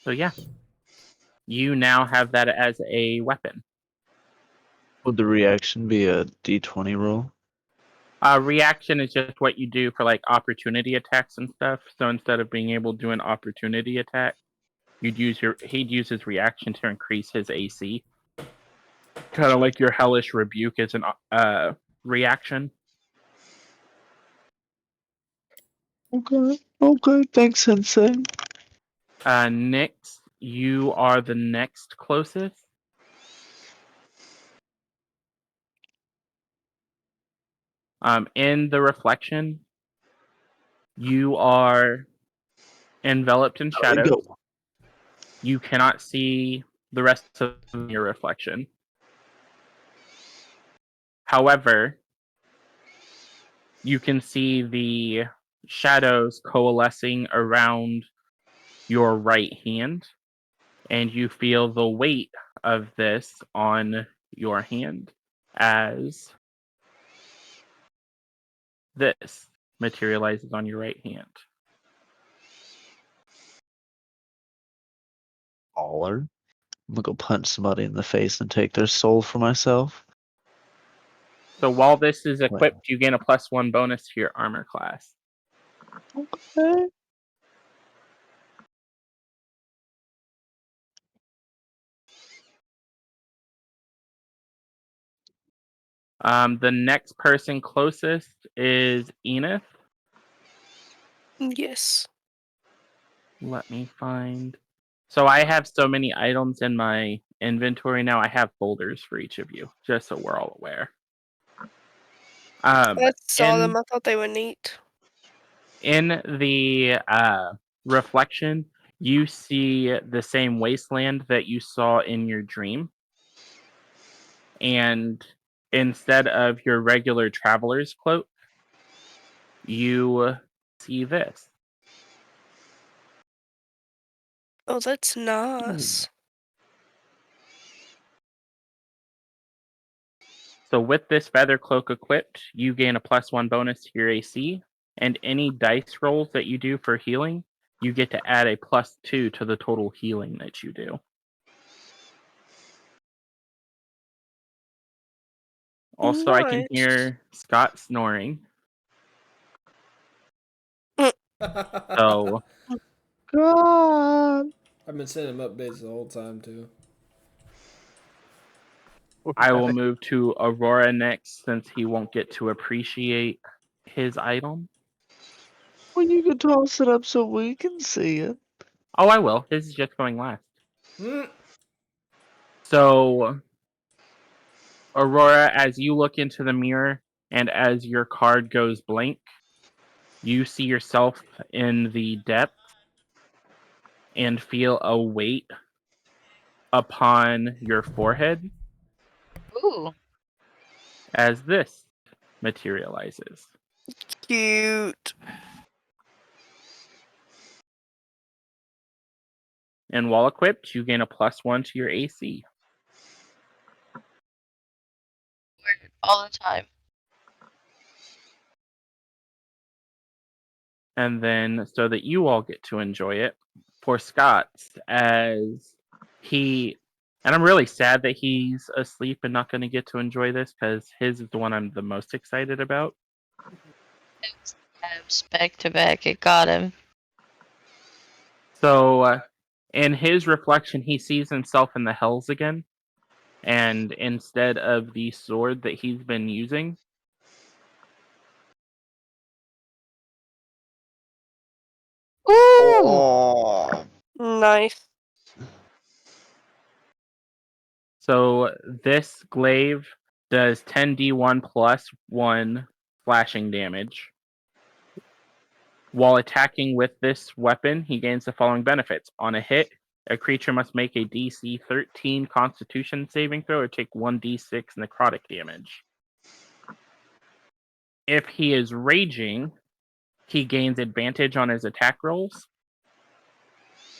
So yeah, you now have that as a weapon. Would the reaction be a D20 roll? Reaction is just what you do for like opportunity attacks and stuff. So instead of being able to do an opportunity attack, he'd use his reaction to increase his AC. Kind of like your hellish rebuke is an reaction. Okay, thanks, Sensei. Nyx, you are the next closest. In the reflection, you are enveloped in shadows. You cannot see the rest of your reflection. However, you can see the shadows coalescing around your right hand and you feel the weight of this on your hand as this materializes on your right hand. Baller. I'm gonna go punch somebody in the face and take their soul for myself. So while this is equipped, you gain a +1 bonus to your armor class. Okay. The next person closest is Enith. Yes. Let me find. So I have so many items in my inventory now. I have folders for each of you, just so we're all aware. I saw them. I thought they were neat. In the reflection, you see the same wasteland that you saw in your dream. And instead of your regular traveler's cloak, you see this. Oh, that's nice. So with this feather cloak equipped, you gain a +1 bonus to your AC, and any dice rolls that you do for healing, you get to add a +2 to the total healing that you do. Also, I can hear Scott snoring. So God. I've been sending him updates the whole time too. I will move to Aurora next, since he won't get to appreciate his item. Well, you can toss it up so we can see it. Oh, I will. His is just going last. Mm. So, Aurora, as you look into the mirror and as your card goes blank, you see yourself in the depths and feel a weight upon your forehead Ooh. as this materializes. Cute. And while equipped, you gain a +1 to your AC. All the time. And then, so that you all get to enjoy it, for Scott, as he, and I'm really sad that he's asleep and not going to get to enjoy this, because his is the one I'm the most excited about. Abs back to back. It got him. So, in his reflection, he sees himself in the hells again, and instead of the sword that he's been using, Ooh. Oh. Nice. so this glaive does 10d1 plus 1 slashing damage. While attacking with this weapon, he gains the following benefits. On a hit, a creature must make a DC 13 Constitution saving throw or take 1d6 necrotic damage. If he is raging, he gains advantage on his attack rolls,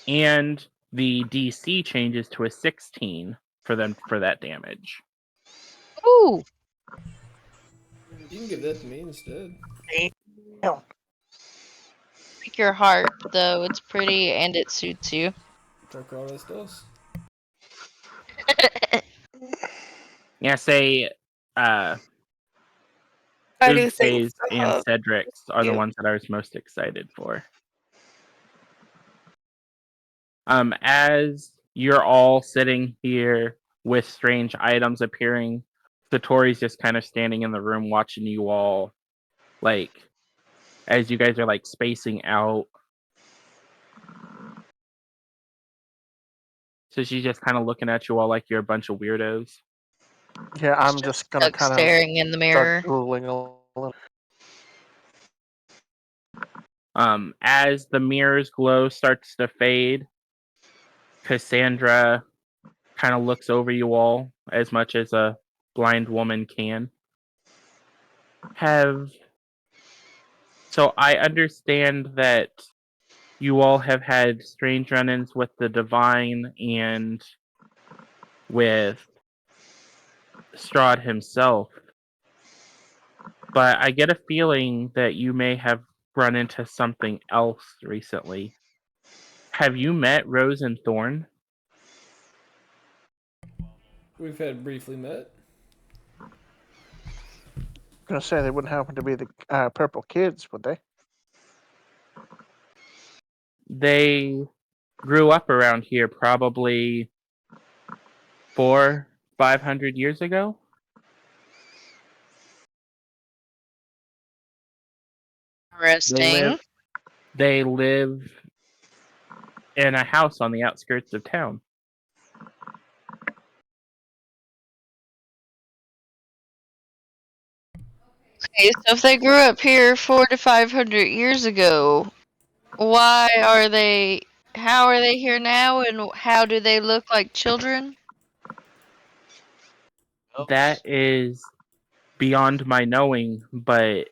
and the DC changes to a 16 for that damage. Ooh. You can give that to me instead. Damn. Break your heart, though. It's pretty and it suits you. Chakra estos. Yeah, say I do think Uzbe's and Cedric's are the ones that I was most excited for. As you're all sitting here with strange items appearing, Satori's just kind of standing in the room watching you all, like, as you guys are like spacing out. So she's just kind of looking at you all like you're a bunch of weirdos. Yeah, I'm just gonna Stuck kind of staring in the mirror. start drooling a little. As the mirror's glow starts to fade, Cassandra kind of looks over you all as much as a blind woman can. So I understand that You all have had strange run-ins with the divine and with Strahd himself. But I get a feeling that you may have run into something else recently. Have you met Rose and Thorn? We've had briefly met. Gonna say they wouldn't happen to be the purple kids, would they? They grew up around here probably 500 years ago. Interesting. They live in a house on the outskirts of town. Okay, so if they grew up here 400 to 500 years ago, why are they? How are they here now, and how do they look like children? That is beyond my knowing, but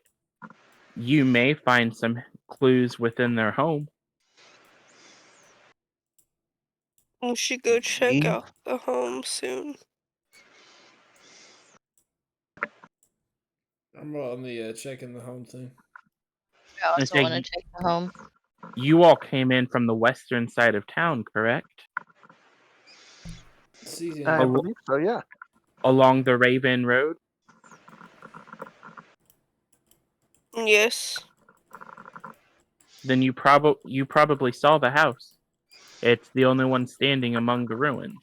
you may find some clues within their home. We should go check Me? out the home soon. I'm on the checking the home thing. I also Okay, want to check the home. you all came in from the western side of town, correct? Season. I believe so. Yeah. Along the Raven Road? Yes. Then you probably saw the house. It's the only one standing among the ruins.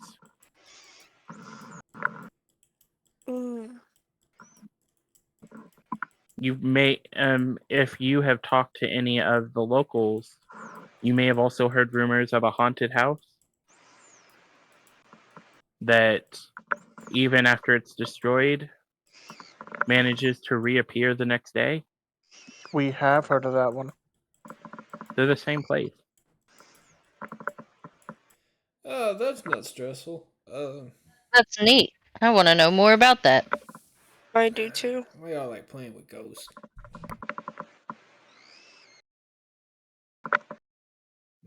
Mm. You may, if you have talked to any of the locals, you may have also heard rumors of a haunted house that, even after it's destroyed, manages to reappear the next day. We have heard of that one. They're the same place. Oh, that's not stressful. That's neat. I want to know more about that. I do too. We all like playing with ghosts.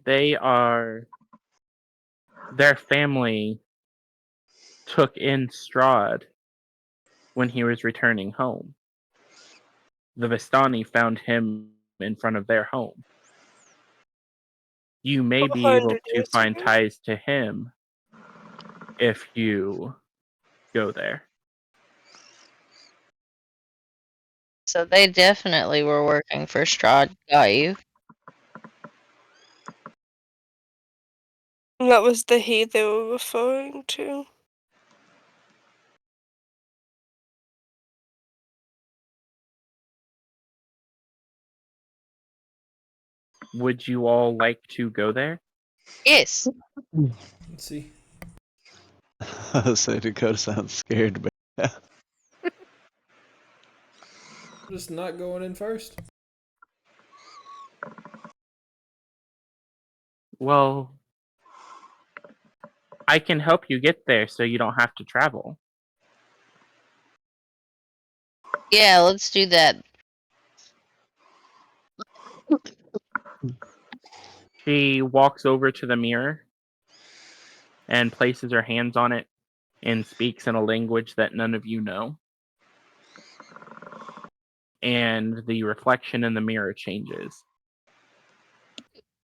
Their family took in Strahd when he was returning home. The Vistani found him in front of their home. You may be able 100 to years find ago. ties to him if you go there. So they definitely were working for Strahd. Got you. That was the he they were referring to. Would you all like to go there? Yes. Let's see. So Dakota sounds scared, but yeah. Just not going in first. Well, I can help you get there so you don't have to travel. Yeah, let's do that. She walks over to the mirror and places her hands on it and speaks in a language that none of you know. And the reflection in the mirror changes.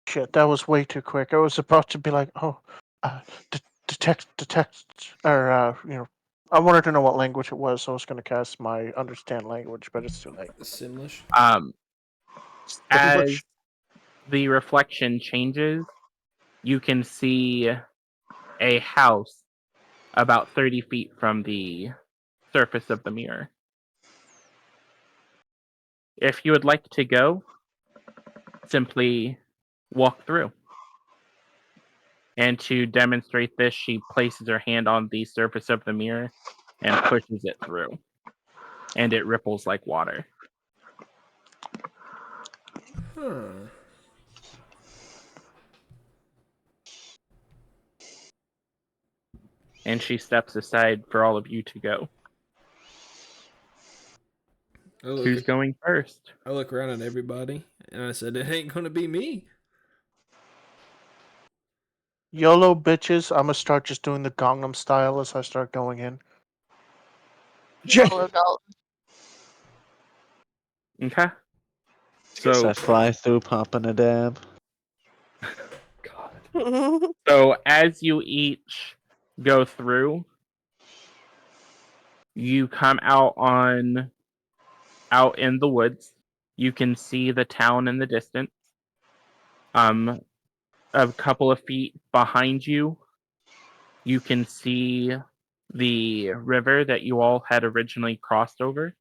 Shit, that was way too quick. I was about to be like, oh, detect, or I wanted to know what language it was, so I was going to cast my understand language, but it's too late. Simlish. As English. the reflection changes, you can see a house about 30 feet from the surface of the mirror. If you would like to go, simply walk through. And to demonstrate this, she places her hand on the surface of the mirror and pushes it through. And it ripples like water. Huh. And she steps aside for all of you to go. Who's going first? I look around at everybody, and I said, "It ain't gonna be me." YOLO bitches. I'm gonna start just doing the Gangnam style as I start going in. Hello, Dalton. Okay. Guess So, I fly through popping a dab. God. So as you each go through, you come out in the woods. You can see the town in the distance. A couple of feet behind you, you can see the river that you all had originally crossed over.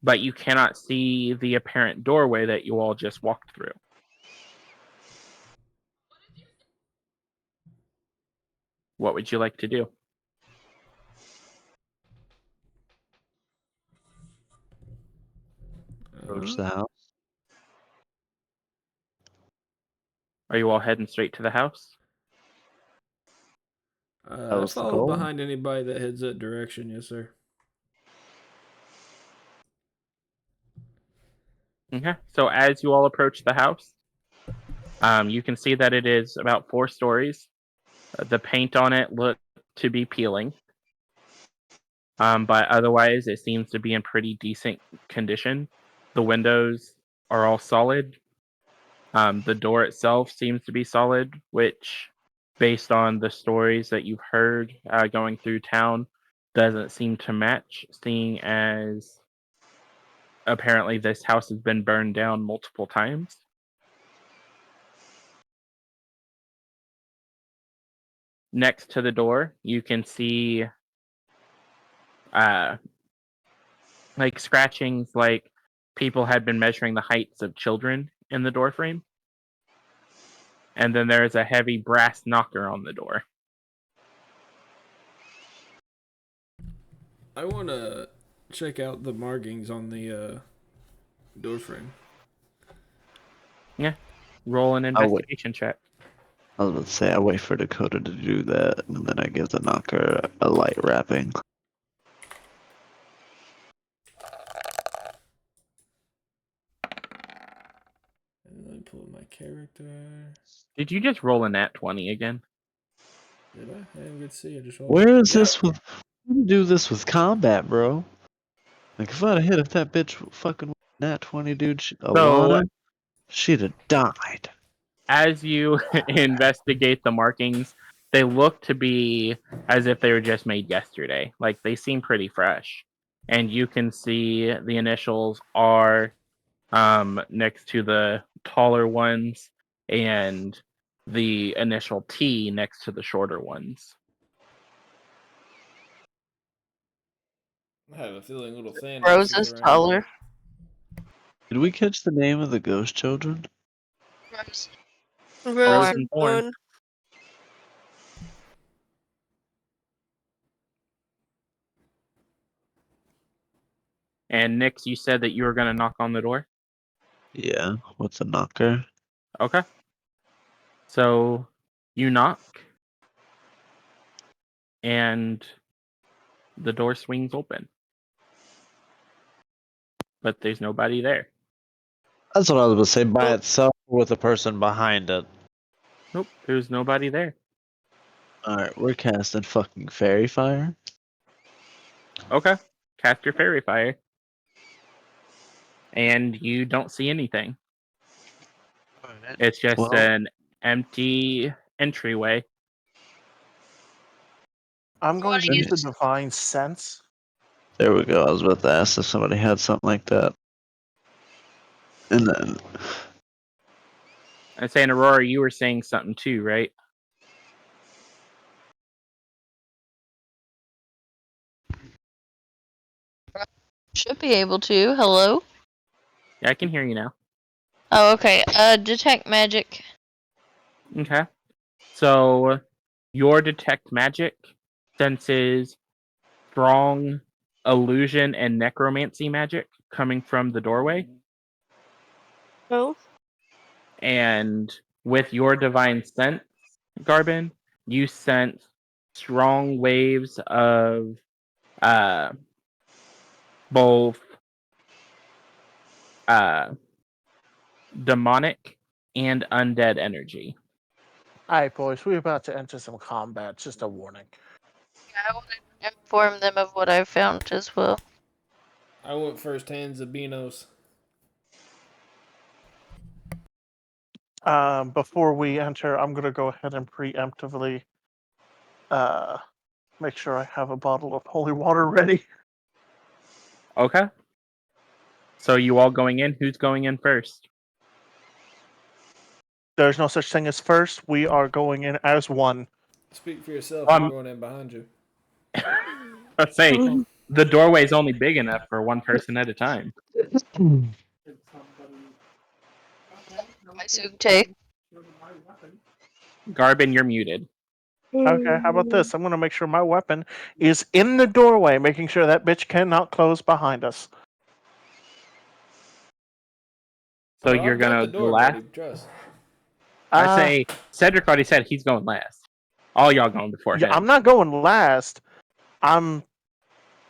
But you cannot see the apparent doorway that you all just walked through. What would you like to do? Approach the house. Are you all heading straight to the house? That I was the follow goal. behind anybody that heads that direction. Yes, sir. Okay. So as you all approach the house, you can see that it is about 4 stories. The paint on it looked to be peeling. But otherwise, it seems to be in pretty decent condition. The windows are all solid. The door itself seems to be solid, which, based on the stories that you've heard going through town, doesn't seem to match, seeing as apparently this house has been burned down multiple times. Next to the door, you can see like scratchings, like people had been measuring the heights of children in the door frame. And then there's a heavy brass knocker on the door. I want to check out the markings on the door frame. Yeah. Roll an I'll wait. investigation check. I was about to say I wait for Dakota to do that, and then I give the knocker a light wrapping. And then pull my character. Did you just roll a nat 20 again? Did I? I didn't get to see. I just rolled. Where is Yeah. this with? Do this with combat, bro. Like if I'd hit if that bitch fucking nat 20, dude, Alana, she'd have died. As you investigate the markings, they look to be as if they were just made yesterday. Like they seem pretty fresh. And you can see the initials are next to the taller ones and the initial T next to the shorter ones. I have a feeling little Thanos Rose is is around. taller. Did we catch the name of the ghost children? Rose and and Thorn. Thorn. And Nix, you said that you were going to knock on the door? Yeah, what's a knocker? Okay. So you knock, and the door swings open. But there's nobody there. That's what I was about to say. By Oh. itself, or with a person behind it. Nope, there's nobody there. Alright, we're casting fucking fairy fire. Okay. Cast your fairy fire. And you don't see anything. It's just Well, an empty entryway. I'm going to do you- use the divine sense. there we go. I was about to ask if somebody had something like that. And then And saying, Aurora, you were saying something too, right? Should be able to. Hello? Yeah, I can hear you now. Oh, okay. Detect magic. Okay. So your detect magic senses strong illusion and necromancy magic coming from the doorway. Oh. And with your divine sense, Garbin, you sense strong waves of both demonic and undead energy. Alright, boys, we're about to enter some combat. Just a warning. I want to inform them of what I found as well. I went first hand Zabinos. Before we enter, I'm gonna go ahead and preemptively make sure I have a bottle of holy water ready. Okay. So you all going in? Who's going in first? There's no such thing as first. We are going in as one. Speak for yourself. I'm going in behind you. Let's say the doorway's only big enough for one person at a time. I assume take. Garbin, you're muted. Okay, how about this? I'm gonna make sure my weapon is in the doorway, making sure that bitch cannot close behind us. So Oh, you're I've got gonna the go door, last. buddy. Trust. I say Cedric already said he's going last. All y'all going before yeah, him. I'm not going last. I'm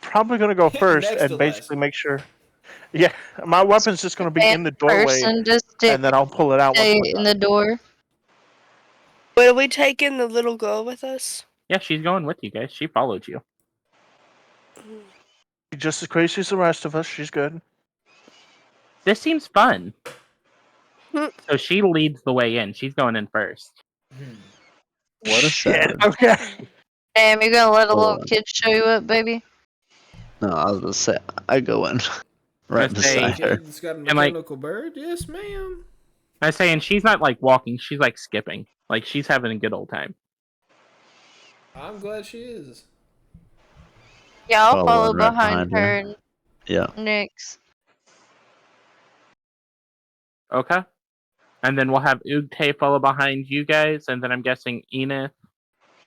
probably gonna go first Next to and basically make sure. Yeah, my weapon's just gonna be in the doorway, Person to stick and then I'll pull it out once stay we're in done. the door. Will we take in the little girl with us? Yeah, she's going with you guys. She followed you. She's just as crazy as the rest of us. She's good. This seems fun. Hmm. So she leads the way in. She's going in first. What a Shit. savage. Okay. Damn, you gonna let a little Hold on. kid show you up, baby? No, I was gonna say I go in right I say- beside her. Kid's got a And, like- mechanical bird? Yes, ma'am. I say, and she's not like walking. She's like skipping. Like she's having a good old time. I'm glad she is. Yeah, I'll Following follow right behind behind her her. and Yeah. Nyx. Okay. And then we'll have Ugte follow behind you guys, and then I'm guessing Enith,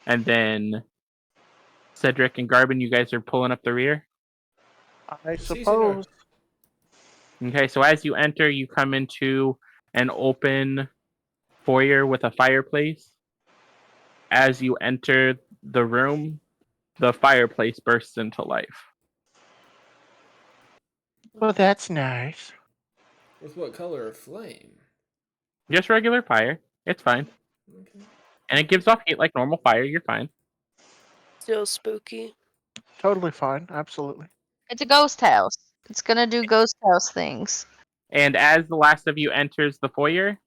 and then Cedric and Garbin. You guys are pulling up the rear. I See, senor. suppose. Okay, so as you enter, you come into an open foyer with a fireplace. As you enter the room, the fireplace bursts into life. Well, that's nice. With what color of flame? Just regular fire. It's fine. Okay. And it gives off heat like normal fire. You're fine. Still spooky. Totally fine. Absolutely. It's a ghost house. It's gonna do ghost house things. And as the last of you enters the foyer,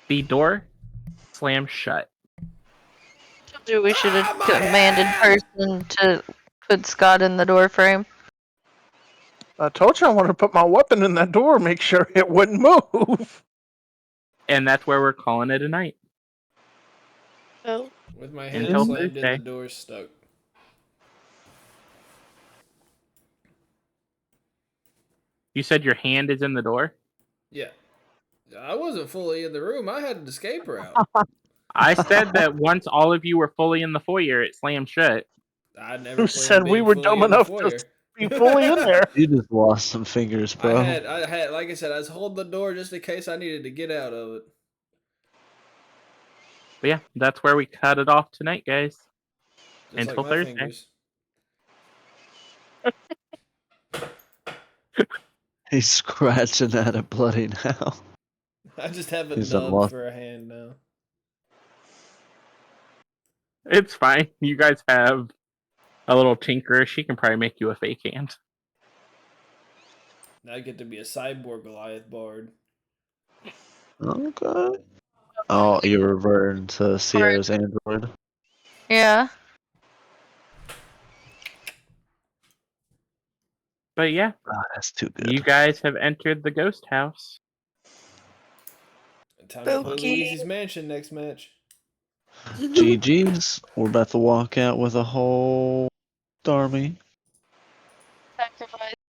the door slams shut. Told you we should have commanded person to put Scott in the door frame. I told you I wanted to put my weapon in that door, make sure it wouldn't move. And that's where we're calling it a night. Oh, With my hand Until slammed in, Thursday. the door stuck. You said your hand is in the door? Yeah. I wasn't fully in the room. I had an escape route. I said that once all of you were fully in the foyer, it slammed shut. I never Who planned said we being were fully dumb in the enough to foyer. be fully in there? You just lost some fingers, bro. I had, like I said, I was holding the door just in case I needed to get out of it. But yeah, that's where we cut it off tonight, guys. Just Until like my Thursday. fingers. He's scratching at it bloody now. I just have a He's nub unlocked. for a hand now. It's fine. You guys have a little tinkerer. She can probably make you a fake hand. Now I get to be a cyborg Goliath bard. Okay. Oh, you're reverting to Sierra's android. Yeah. But yeah, Ah, that's too good. you guys have entered the ghost house. Time to play Spooky. Luigi's Mansion next match. GG's. We're about to walk out with a whole army. Sacrifice.